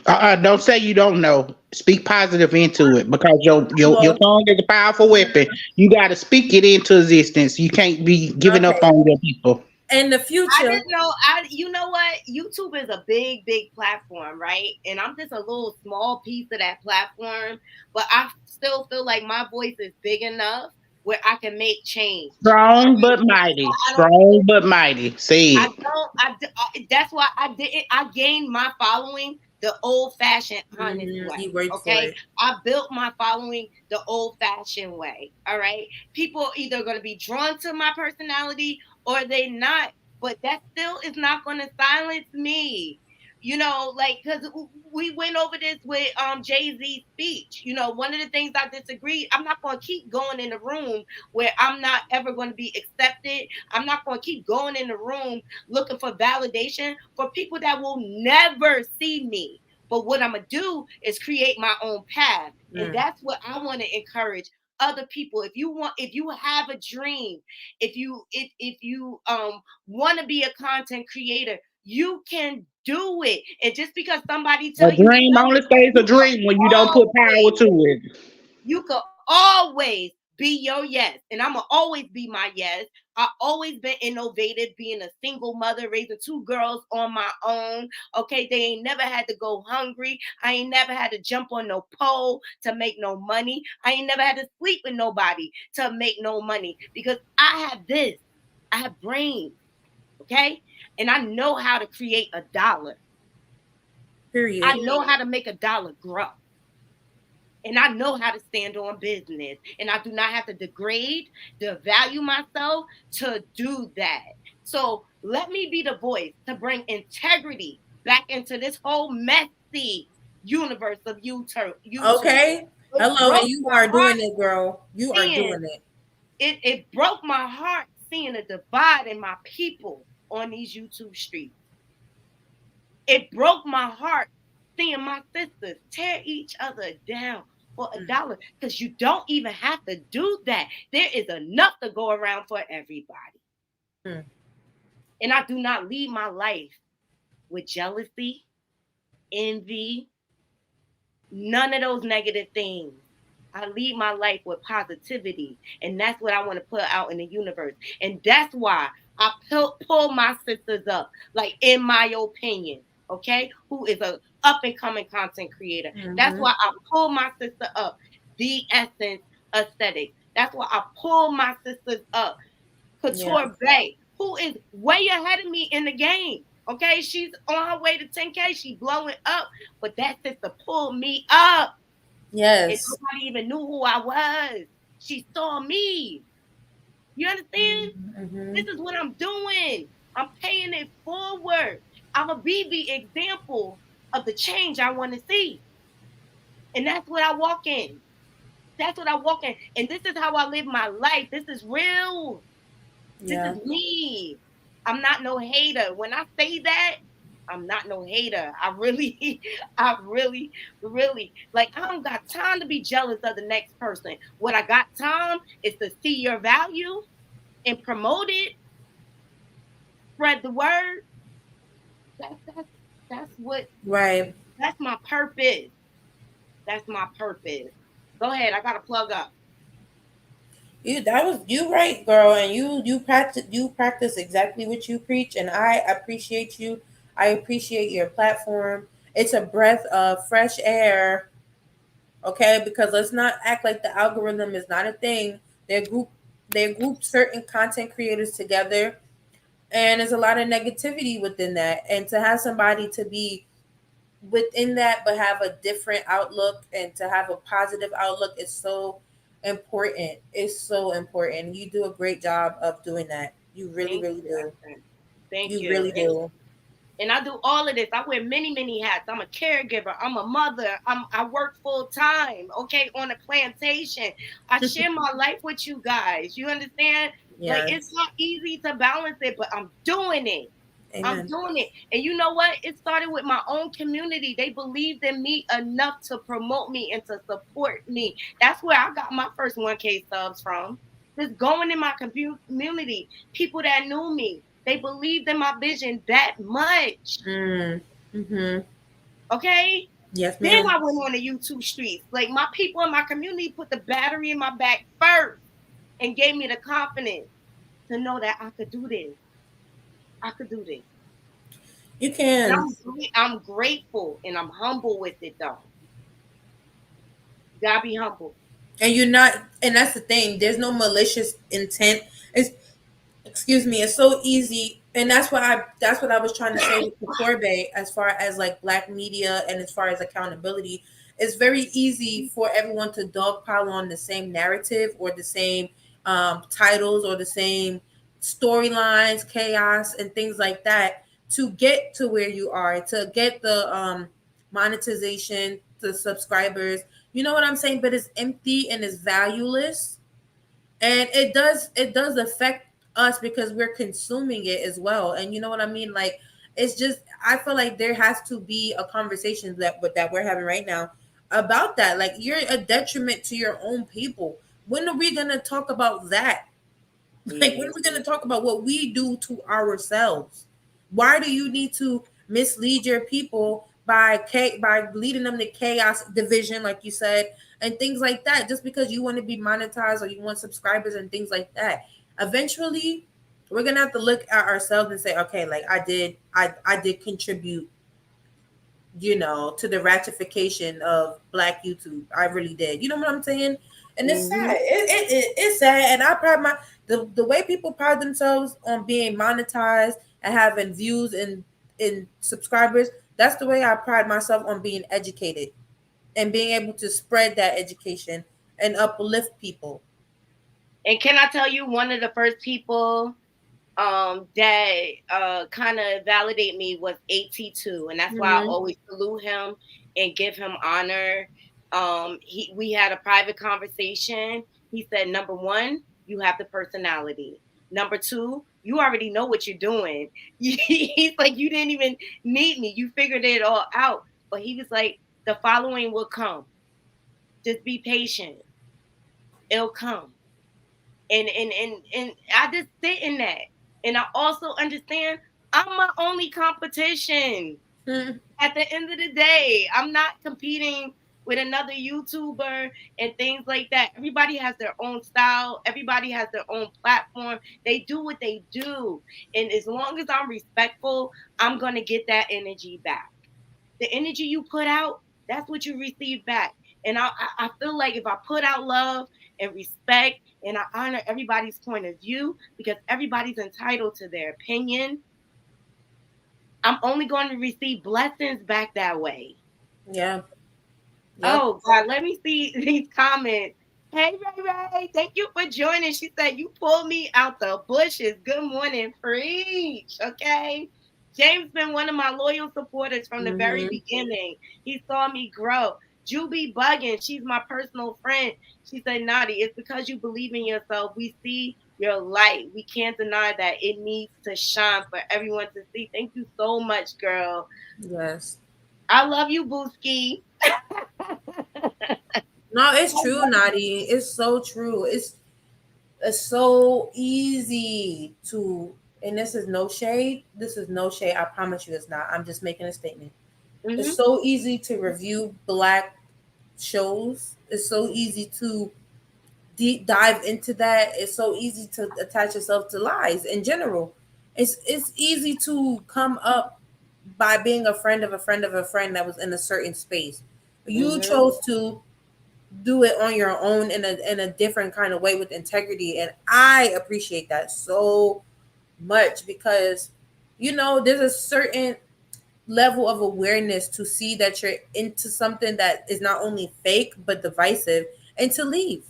Don't say you don't know. Speak positive into it, because your Well, tongue is a powerful weapon. You got to speak it into existence. You can't be giving up okay. on your people. In the I future, just know you know what? YouTube is a big, big platform, right? And I'm just a little small piece of that platform, but I still feel like my voice is big enough where I can make change. Strong but mighty. I don't Strong but mighty. Say I it. don't. That's why I did it. I gained my following the old-fashioned, honest way. you work for Okay, it. I built my following the old-fashioned way. All right, people are either going to be drawn to my personality or they not. But that still is not going to silence me. Like, because we went over this with Jay-Z's speech. One of the things I disagree. I'm not going to keep going in the room where I'm not ever going to be accepted. I'm not going to keep going in the room looking for validation for people that will never see me. But what I'm going to do is create my own path. And that's what I want to encourage other people. If you have a dream, if you want to be a content creator, you can do it. And just because somebody A tell you dream no, only stays a you can dream when you don't put power to it. you could always be your yes. And I'm going to always be my yes. I always been innovative, being a single mother, raising two girls on my own. Okay, they ain't never had to go hungry. I ain't never had to jump on no pole to make no money. I ain't never had to sleep with nobody to make no money, because I have this. I have brains. Okay, and I know how to create a dollar. Period. I know how to make a dollar grow. And I know how to stand on business. And I do not have to devalue myself to do that. So let me be the voice to bring integrity back into this whole messy universe of YouTube. Okay. It Hello, broke and you my are heart doing it, girl. You are seeing doing it. it broke my heart seeing a divide in my people on these YouTube streets. It broke my heart seeing my sisters tear each other down for a dollar, because you don't even have to do that. There is enough to go around for everybody. And I do not lead my life with jealousy, envy, none of those negative things. I lead my life with positivity. And that's what I want to put out in the universe. And that's why I pull my sisters up, like, in my opinion, okay, who is a up and coming content creator. That's why I pull my sister up, the essence aesthetic. That's why I pull my sisters up. Couture Bay, who is way ahead of me in the game. Okay, she's on her way to 10K. She's blowing up, but that sister pulled me up. And Yes. nobody even knew who I was. She saw me. You understand? Mm-hmm. This is what I'm doing. I'm paying it forward. I'm going to be the example of the change I want to see. And that's what I walk in. That's what I walk in. And this is how I live my life. This is real. This is me. I'm not no hater. When I say that, I'm not no hater. I really, really, like, I don't got time to be jealous of the next person. What I got time is to see your value and promote it, spread the word. That's what, Right. that's my purpose. That's my purpose. Go ahead. I got to plug up. You right, girl, and you practice exactly what you preach, and I appreciate you. I appreciate your platform. It's a breath of fresh air, okay? Because let's not act like the algorithm is not a thing. They group certain content creators together, and there's a lot of negativity within that. And to have somebody to be within that but have a different outlook and to have a positive outlook is so important. It's so important. You do a great job of doing that. You really, really do. Thank You you. really do. And I do all of this. I wear many, many hats. I'm a caregiver. I'm a mother. I work full time, okay, on a plantation. I share my life with you guys. You understand? Like, it's not easy to balance it, but I'm doing it. I'm Amen. doing it. And you know what? It started with my own community. They believed in me enough to promote me and to support me. That's where I got my first 1K subs from. Just going in my community, people that knew me. They believed in my vision that much. Mm-hmm. Okay? Yes, Then ma'am. I went on the YouTube streets. Like, my people in my community put the battery in my back first and gave me the confidence to know that I could do this. I could do this. You can. And I'm grateful and I'm humble with it, though. Gotta be humble. And you're not, and that's the thing. There's no malicious intent. It's, excuse me, it's so easy, and that's what I was trying to say with the Corbe, as far as like black media and as far as accountability. It's very easy for everyone to dogpile on the same narrative or the same titles or the same storylines, chaos, and things like that to get to where you are, to get the monetization, the subscribers. You know what I'm saying? But it's empty and it's valueless, and it does affect us because we're consuming it as well. And you know what I mean? Like, it's just, I feel like there has to be a conversation that we're having right now about that. Like, you're a detriment to your own people. When are we gonna talk about that? Like, when are we gonna talk about what we do to ourselves? Why do you need to mislead your people by leading them to chaos, division, like you said, and things like that, just because you want to be monetized or you want subscribers and things like that? Eventually, we're gonna have to look at ourselves and say, okay, like, I did contribute, to the ratification of Black YouTube. I really did. You know what I'm saying? And it's sad. It's sad. And I pride the way people pride themselves on being monetized and having views and in subscribers. That's the way I pride myself on being educated and being able to spread that education and uplift people. And can I tell you, one of the first people that kind of validate me was AT2, and that's why I always salute him and give him honor. We had a private conversation. He said, number one, you have the personality. Number two, you already know what you're doing. He's like, you didn't even need me. You figured it all out. But he was like, the following will come. Just be patient. It'll come. And I just sit in that. And I also understand I'm my only competition. At the end of the day, I'm not competing with another YouTuber and things like that. Everybody has their own style. Everybody has their own platform. They do what they do. And as long as I'm respectful, I'm going to get that energy back. The energy you put out, that's what you receive back. And I feel like if I put out love and respect, and I honor everybody's point of view because everybody's entitled to their opinion. I'm only going to receive blessings back that way. Yeah. Yep. Oh God, let me see these comments. Hey Ray Ray, thank you for joining. She said you pulled me out the bushes. Good morning, preach. Okay. James been one of my loyal supporters from the very beginning. He saw me grow. Juby Buggin, she's my personal friend. She said, Naughty, it's because you believe in yourself. We see your light. We can't deny that. It needs to shine for everyone to see. Thank you so much, girl. Yes. I love you, Booski. No, it's true, Nadi. It's so true. It's so easy to, and this is no shade. This is no shade. I promise you it's not. I'm just making a statement. Mm-hmm. It's so easy to review Black shows. It's so easy to deep dive into that. It's so easy to attach yourself to lies in general. It's easy to come up by being a friend of a friend of a friend that was in a certain space. You chose to do it on your own in a different kind of way with integrity, and I appreciate that so much because there's a certain level of awareness to see that you're into something that is not only fake but divisive, and to leave.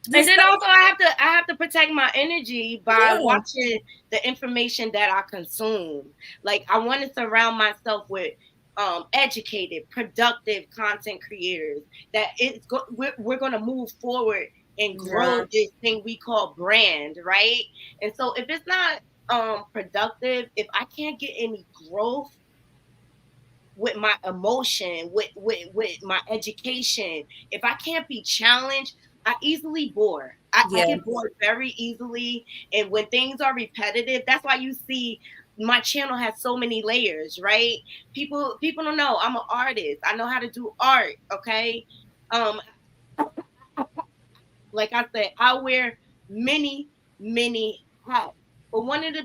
And then also I have to protect my energy by watching the information that I consume. Like I want to surround myself with educated, productive content creators that we're going to move forward and grow this thing we call brand, right? And so if it's not productive, if I can't get any growth with my emotion, with my education, if I can't be challenged, I easily bore. I get bored very easily. And when things are repetitive, that's why you see my channel has so many layers, right? People don't know I'm an artist. I know how to do art. Okay. Like I said, I wear many hats. But one of the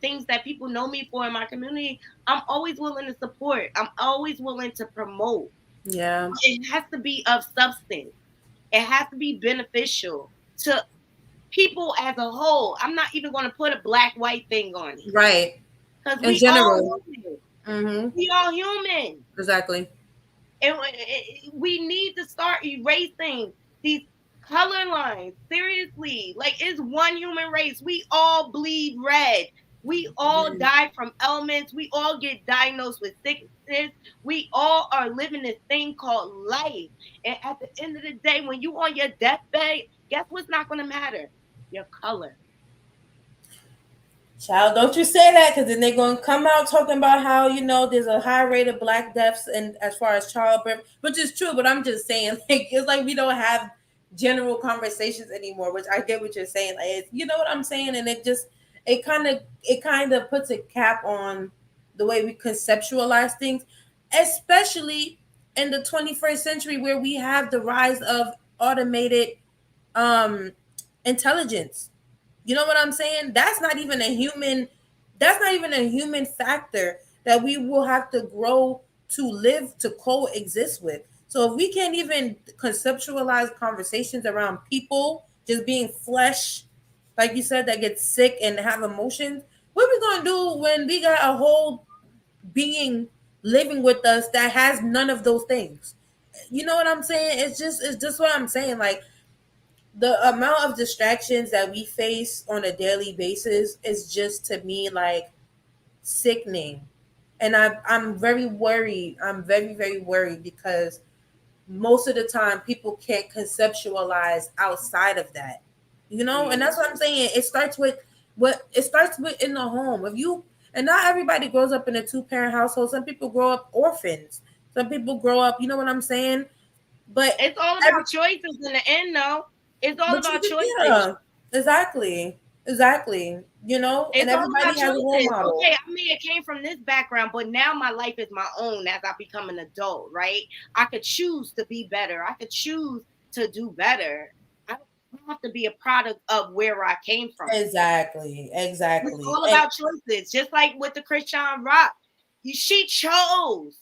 things that people know me for in my community, I'm always willing to support. I'm always willing to promote. Yeah. It has to be of substance. It has to be beneficial to people as a whole. I'm not even going to put a black-white thing on it. Right. Because in general. all human. We all human. Exactly. And we need to start erasing these color lines. Seriously. Like, it's one human race. We all bleed red. We all die from ailments. We all get diagnosed with sickness. We all are living this thing called life. And at the end of the day, when you on your deathbed, guess what's not going to matter? Your color. Child, don't you say that, because then they're going to come out talking about how, there's a high rate of Black deaths and as far as childbirth, which is true, but I'm just saying, like, it's like we don't have general conversations anymore, which I get what you're saying. Like, you know what I'm saying? And it kind of puts a cap on the way we conceptualize things, especially in the 21st century where we have the rise of automated intelligence. You know what I'm saying? That's not even a human factor that we will have to grow to live to coexist with. So if we can't even conceptualize conversations around people just being flesh, like you said, that gets sick and have emotions, what are we gonna do when we got a whole being living with us that has none of those things? You know what I'm saying? It's just what I'm saying. Like, the amount of distractions that we face on a daily basis is just, to me, like, sickening. And I'm very worried. I'm very, very worried because most of the time people can't conceptualize outside of that. And that's what I'm saying. It starts with in the home. And not everybody grows up in a 2-parent household. Some people grow up orphans. Some people grow up, you know what I'm saying? But it's all about choices in the end, though. It's all about choices. Yeah, exactly. And everybody has a role model. Okay, I mean, it came from this background, but now my life is my own as I become an adult, right? I could choose to be better. I could choose to do better. I don't have to be a product of where I came from. Exactly. It's all about choices. Just like with the Christian Rock, she chose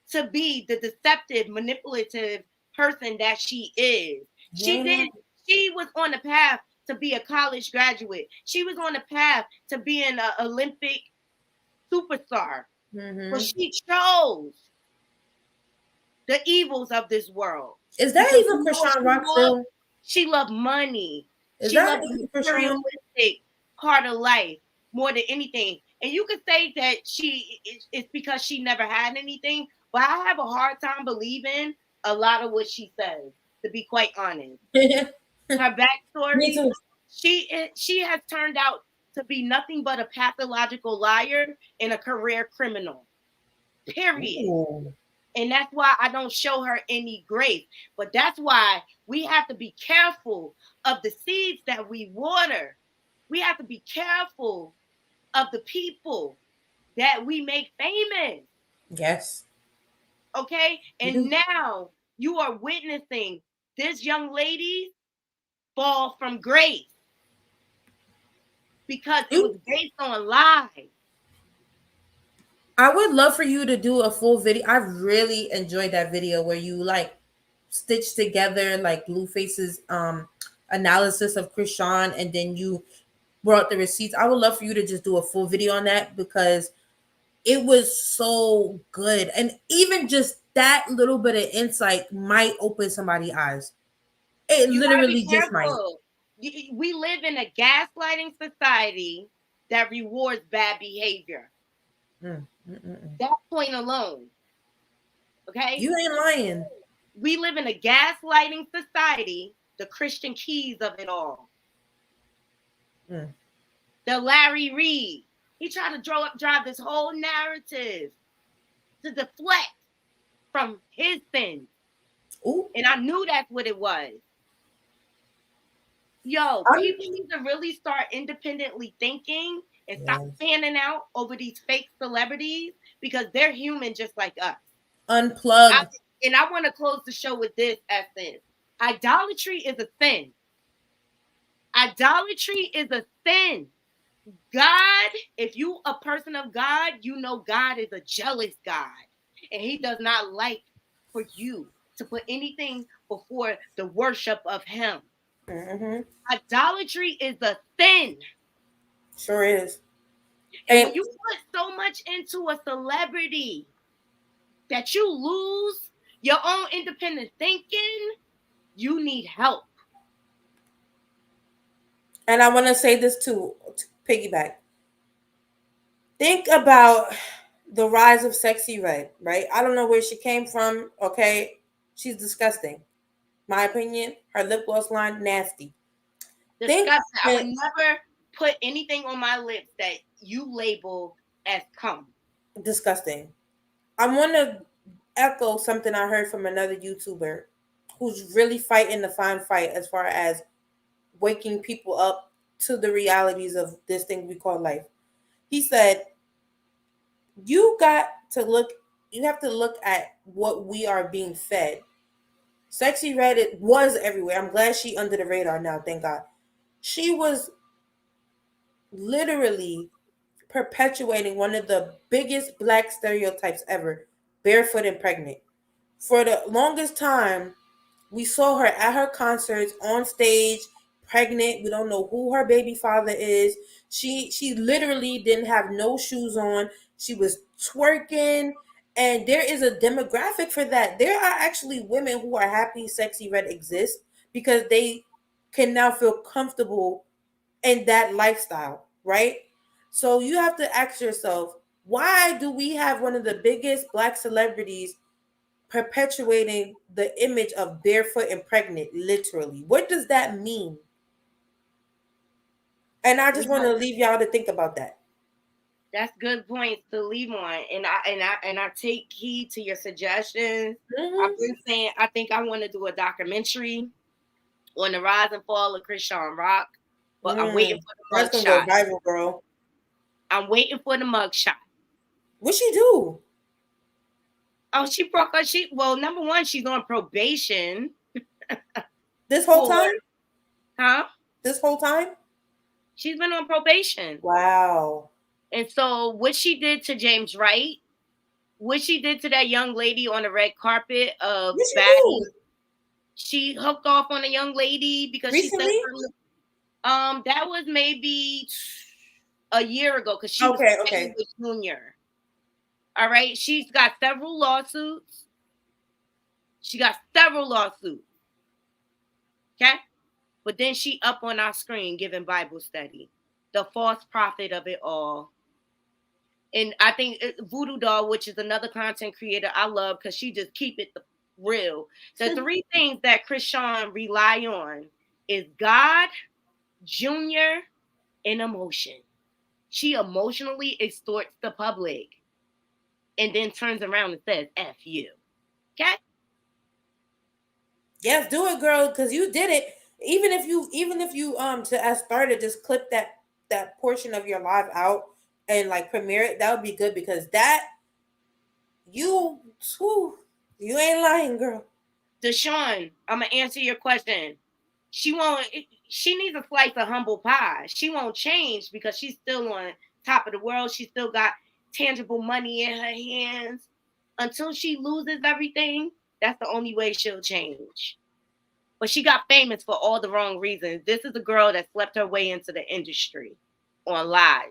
to be the deceptive, manipulative person that she is. She did. She was on the path to be a college graduate. She was on the path to be an Olympic superstar. But she chose the evils of this world. Is that Because even Krishan Rock still? She loved money. Is she that loved the even Krishan? materialistic part of life more than anything. And you could say that it's because she never had anything, but I have a hard time believing a lot of what she says, to be quite honest. Her backstory, Me too. She has turned out to be nothing but a pathological liar and a career criminal. Period. Ooh. And that's why I don't show her any grace. But that's why we have to be careful of the seeds that we water. We have to be careful of the people that we make famous. Yes. Okay? And now you are witnessing this young lady fall from grace because it was based on lies. I would love for you to do a full video. I really enjoyed that video where you like stitched together like Blueface's analysis of Krishan, and then you brought the receipts. I would love for you to just do a full video on that because it was so good. And even just that little bit of insight might open somebody's eyes. It literally just might. We live in a gaslighting society that rewards bad behavior. That point alone. Okay? You ain't lying. We live in a gaslighting society, the Christian keys of it all. The Larry Reed. He tried to drive this whole narrative to deflect from his sins. Ooh. And I knew that's what it was. Yo, people need to really start independently thinking and stop fanning out over these fake celebrities because they're human just like us. Unplugged. And I want to close the show with this essence. Idolatry is a sin. Idolatry is a sin. God, if you a person of God, you know God is a jealous God. And he does not like for you to put anything before the worship of him. Idolatry is a sin. Sure is. And when you put so much into a celebrity that you lose your own independent thinking, you need help. And I want to say this too, to piggyback. Think about the rise of Sexy Red, right? I don't know where she came from. Okay. She's disgusting. My opinion, her lip gloss line, nasty. Disgusting. I would never put anything on my lips that you label as cum. Disgusting. I want to echo something I heard from another YouTuber who's really fighting the fine fight as far as waking people up to the realities of this thing we call life. He said, you have to look at what we are being fed. Sexy Red, it was everywhere. I'm glad she under the radar now, thank God. She was literally perpetuating one of the biggest Black stereotypes ever, barefoot and pregnant. For the longest time, we saw her at her concerts, on stage, pregnant. We don't know who her baby father is. She literally didn't have no shoes on. She was twerking. And there is a demographic for that. There are actually women who are happy Sexy Red exists because they can now feel comfortable in that lifestyle, right? So you have to ask yourself, why do we have one of the biggest Black celebrities perpetuating the image of barefoot and pregnant, literally? What does that mean? And I just want to leave y'all to think about that. That's good points to leave on, and I take heed to your suggestions. I've been saying I think I want to do a documentary on the rise and fall of Krishan Rock, but I'm waiting for the mugshot. That's gonna go viral, girl. I'm waiting for the mugshot. What she do? Oh, she broke her. Well, number one, she's on probation. This whole time? Huh? This whole time? She's been on probation. Wow. And so what she did to James Wright, what she did to that young lady on the red carpet of Baddie, She hooked off on a young lady because recently? she said that was maybe a year ago because she was Okay. with Junior. All right, she's got several lawsuits. Okay, but then she up on our screen giving Bible study, the false prophet of it all. And I think Voodoo Doll, which is another content creator I love because she just keep it real. The three things that Chrisean rely on is God, Junior, and emotion. She emotionally extorts the public and then turns around and says, F you. Okay? Yes, do it, girl, because you did it. Even if you to as started, just clip that portion of your live out and like premiere it, that would be good because that you ain't lying, girl. Deshaun, I'm gonna answer your question. She needs a slice of humble pie. She won't change because she's still on top of the world. She still got tangible money in her hands. Until she loses everything, that's the only way she'll change. But she got famous for all the wrong reasons. This is a girl that slept her way into the industry on lies.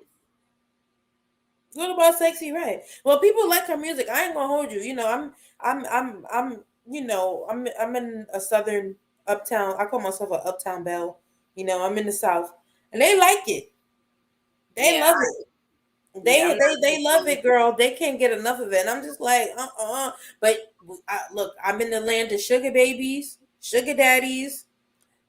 What about Sexy Red? Well, people like her music. I ain't gonna hold you. You know, I'm you know, I'm in a southern uptown. I call myself an uptown belle. You know, I'm in the South, and they like it. They love it. They love it, girl. They can't get enough of it. And I'm just like, But look, I'm in the land of sugar babies, sugar daddies,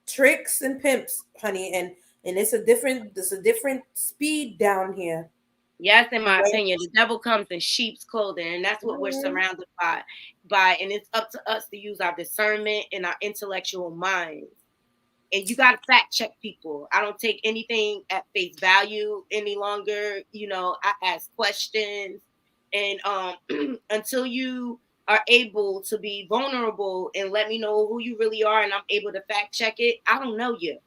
tricks, and pimps, honey. And it's a different speed down here. Yes, in my opinion, the devil comes in sheep's clothing, and that's what we're surrounded by. And it's up to us to use our discernment and our intellectual minds. And you got to fact check people. I don't take anything at face value any longer. You know, I ask questions, and until you are able to be vulnerable and let me know who you really are, and I'm able to fact check it, I don't know you.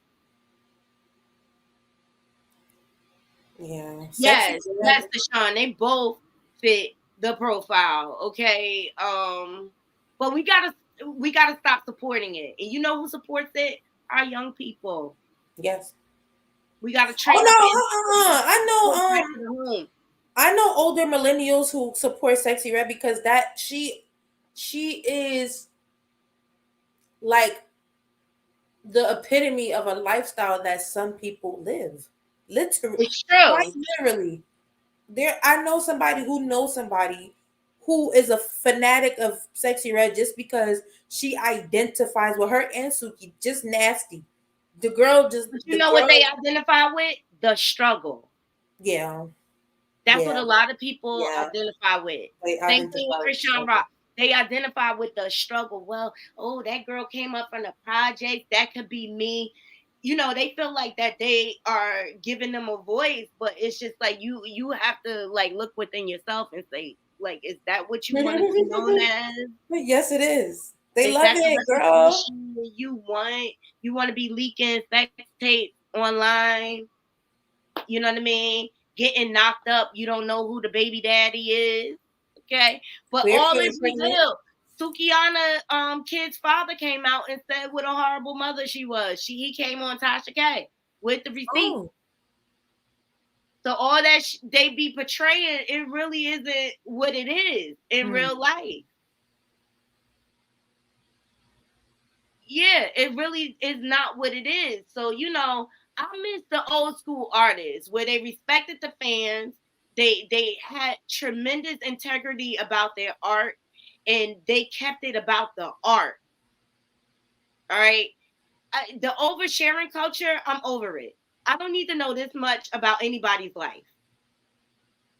Yeah. Yes, Deshaun. They both fit the profile. Okay. But we gotta stop supporting it. And you know who supports it? Our young people. Yes. We gotta train. I know older millennials who support Sexy Red because that she is like the epitome of a lifestyle that some people live. Literally. It's true. Quite literally. I know somebody who knows somebody who is a fanatic of Sexy Red just because she identifies with her and Suki, just nasty. The girl just what they identify with? The struggle. Yeah. That's what a lot of people identify with. Same thing with Chrisean Rock. They identify with the struggle. Well, that girl came up from the project. That could be me. You know, they feel like that they are giving them a voice, but it's just like you have to like look within yourself and say, like, is that what you want to be known as? Yes, it is. They love it, girl. You want to be leaking sex tapes online. You know what I mean? Getting knocked up. You don't know who the baby daddy is. Okay. But all is real. Sukiana kid's father came out and said what a horrible mother she was. He came on Tasha K with the receipt. So all that they be portraying, it really isn't what it is in real life. Yeah, it really is not what it is. So, you know, I miss the old school artists where they respected the fans. They had tremendous integrity about their art and they kept it about the art. All right. The oversharing culture, I'm over it. I don't need to know this much about anybody's life.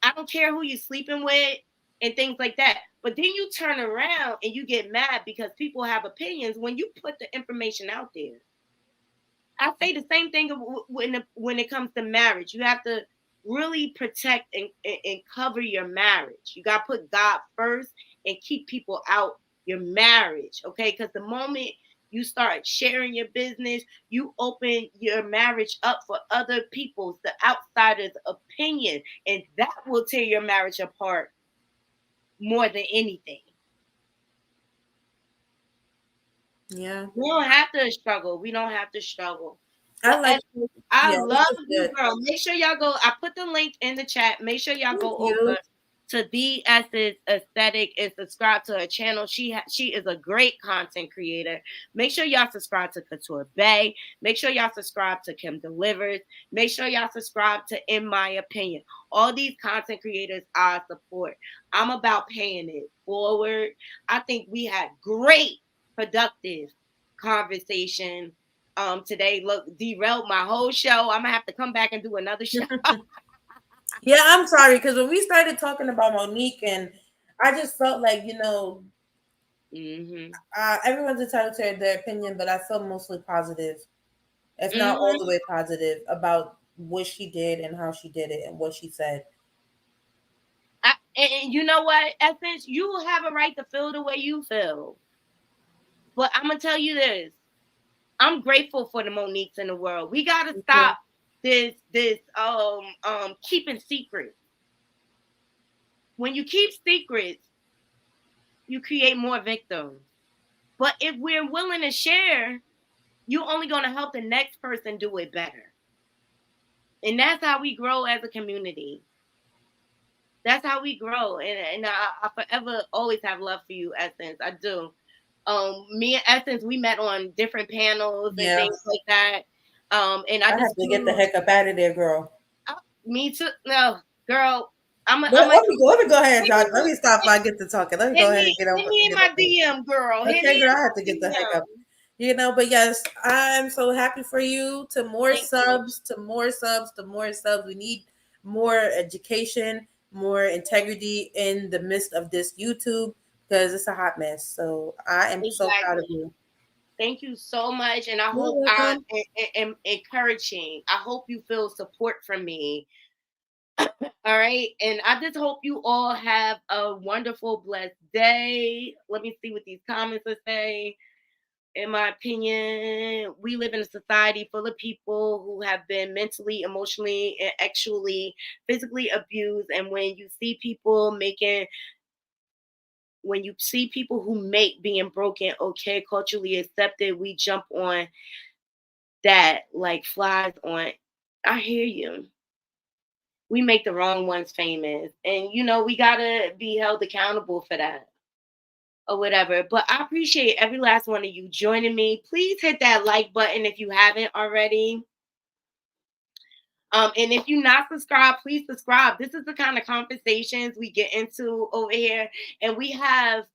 I don't care who you're sleeping with and things like that. But then you turn around and you get mad because people have opinions when you put the information out there. I say the same thing when it comes to marriage. You have to really protect and cover your marriage. You got to put God first and keep people out your marriage, okay? Because the moment you start sharing your business, you open your marriage up for other people's, the outsiders' opinion, and that will tear your marriage apart more than anything. Yeah. We don't have to struggle. We don't have to struggle. I like. I Yeah, this love is you, good. girl. Make sure y'all go. I put the link in the chat. Make sure y'all go you. over to The Essence Aesthetic and subscribe to her channel. She is a great content creator. Make sure y'all subscribe to Couture Bay. Make sure y'all subscribe to Kim Delivers. Make sure y'all subscribe to In My Opinion. All these content creators I support. I'm about paying it forward. I think we had great, productive conversation today. Look, derailed my whole show. I'm gonna have to come back and do another show. Yeah, I'm sorry, because when we started talking about Monique, and I just felt like, everyone's entitled to their opinion, but I felt mostly positive, if not all the way positive, about what she did and how she did it and what she said. And you know what, Essence, you have a right to feel the way you feel. But I'm gonna tell you this: I'm grateful for the Moniques in the world. We gotta stop this keeping secrets. When you keep secrets, you create more victims. But if we're willing to share, you're only gonna help the next person do it better. And that's how we grow as a community. That's how we grow. And I forever always have love for you, Essence. I do. Me and Essence, we met on different panels and things like that. And I just have to get the heck up out of there, girl. Me too. No, girl. Let me go ahead, John. Let me stop before I get to talking. Let me go ahead and get over. Hit me in my DM, girl. Okay, girl, I have to get the heck up. But yes, I'm so happy for you. To more subs, to more subs, to more subs. We need more education, more integrity in the midst of this YouTube, because it's a hot mess. So I am so proud of you. Thank you so much. And I hope I am encouraging. I hope you feel support from me. All right. And I just hope you all have a wonderful, blessed day. Let me see what these comments are saying. In my opinion, we live in a society full of people who have been mentally, emotionally, and actually physically abused. And when you see people who make being broken okay, culturally accepted, we jump on that like flies on. I hear you. We make the wrong ones famous. And, we got to be held accountable for that or whatever. But I appreciate every last one of you joining me. Please hit that like button if you haven't already. And if you're not subscribed, please subscribe. This is the kind of conversations we get into over here. And we have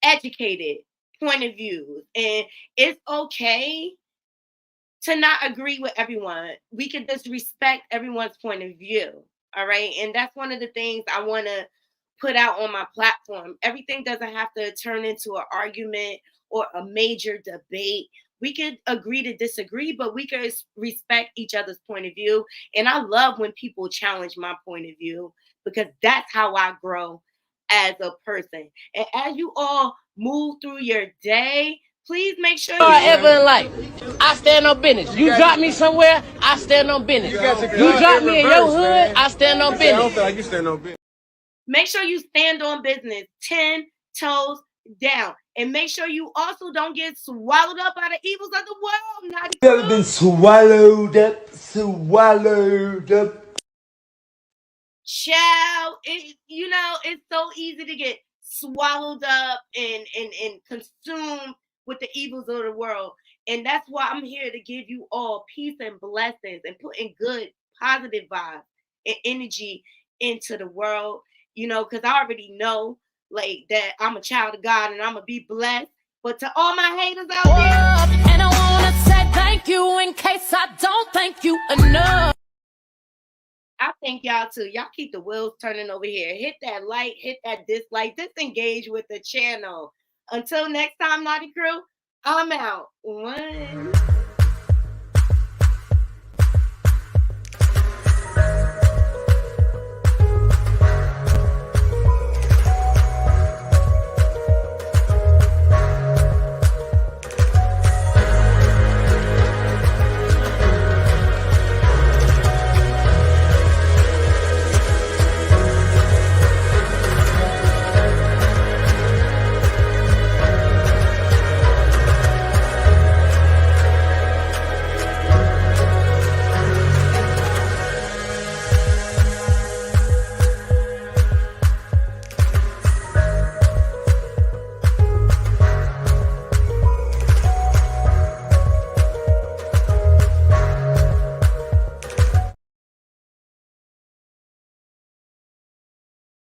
educated point of views. And it's okay to not agree with everyone. We can just respect everyone's point of view. All right. And that's one of the things I want to put out on my platform. Everything doesn't have to turn into an argument or a major debate. We could agree to disagree, but we could respect each other's point of view. And I love when people challenge my point of view, because that's how I grow as a person. And as you all move through your day, please make sure Ever in life, I stand on business. You drop me somewhere, I stand on business. You drop me in your hood, I stand on business. I don't feel like you stand on business. Make sure you stand on business, 10 toes down. And make sure you also don't get swallowed up by the evils of the world. You ever been swallowed up? Child, it's so easy to get swallowed up and consumed with the evils of the world. And that's why I'm here to give you all peace and blessings and putting good, positive vibes and energy into the world, because I already know like that I'm a child of God and I'm going to be blessed. But to all my haters out there, and I want to say thank you in case I don't thank you enough. I thank y'all too. Y'all keep the wheels turning over here. Hit that like, hit that dislike, disengage with the channel. Until next time, Naughty Crew, I'm out. 1.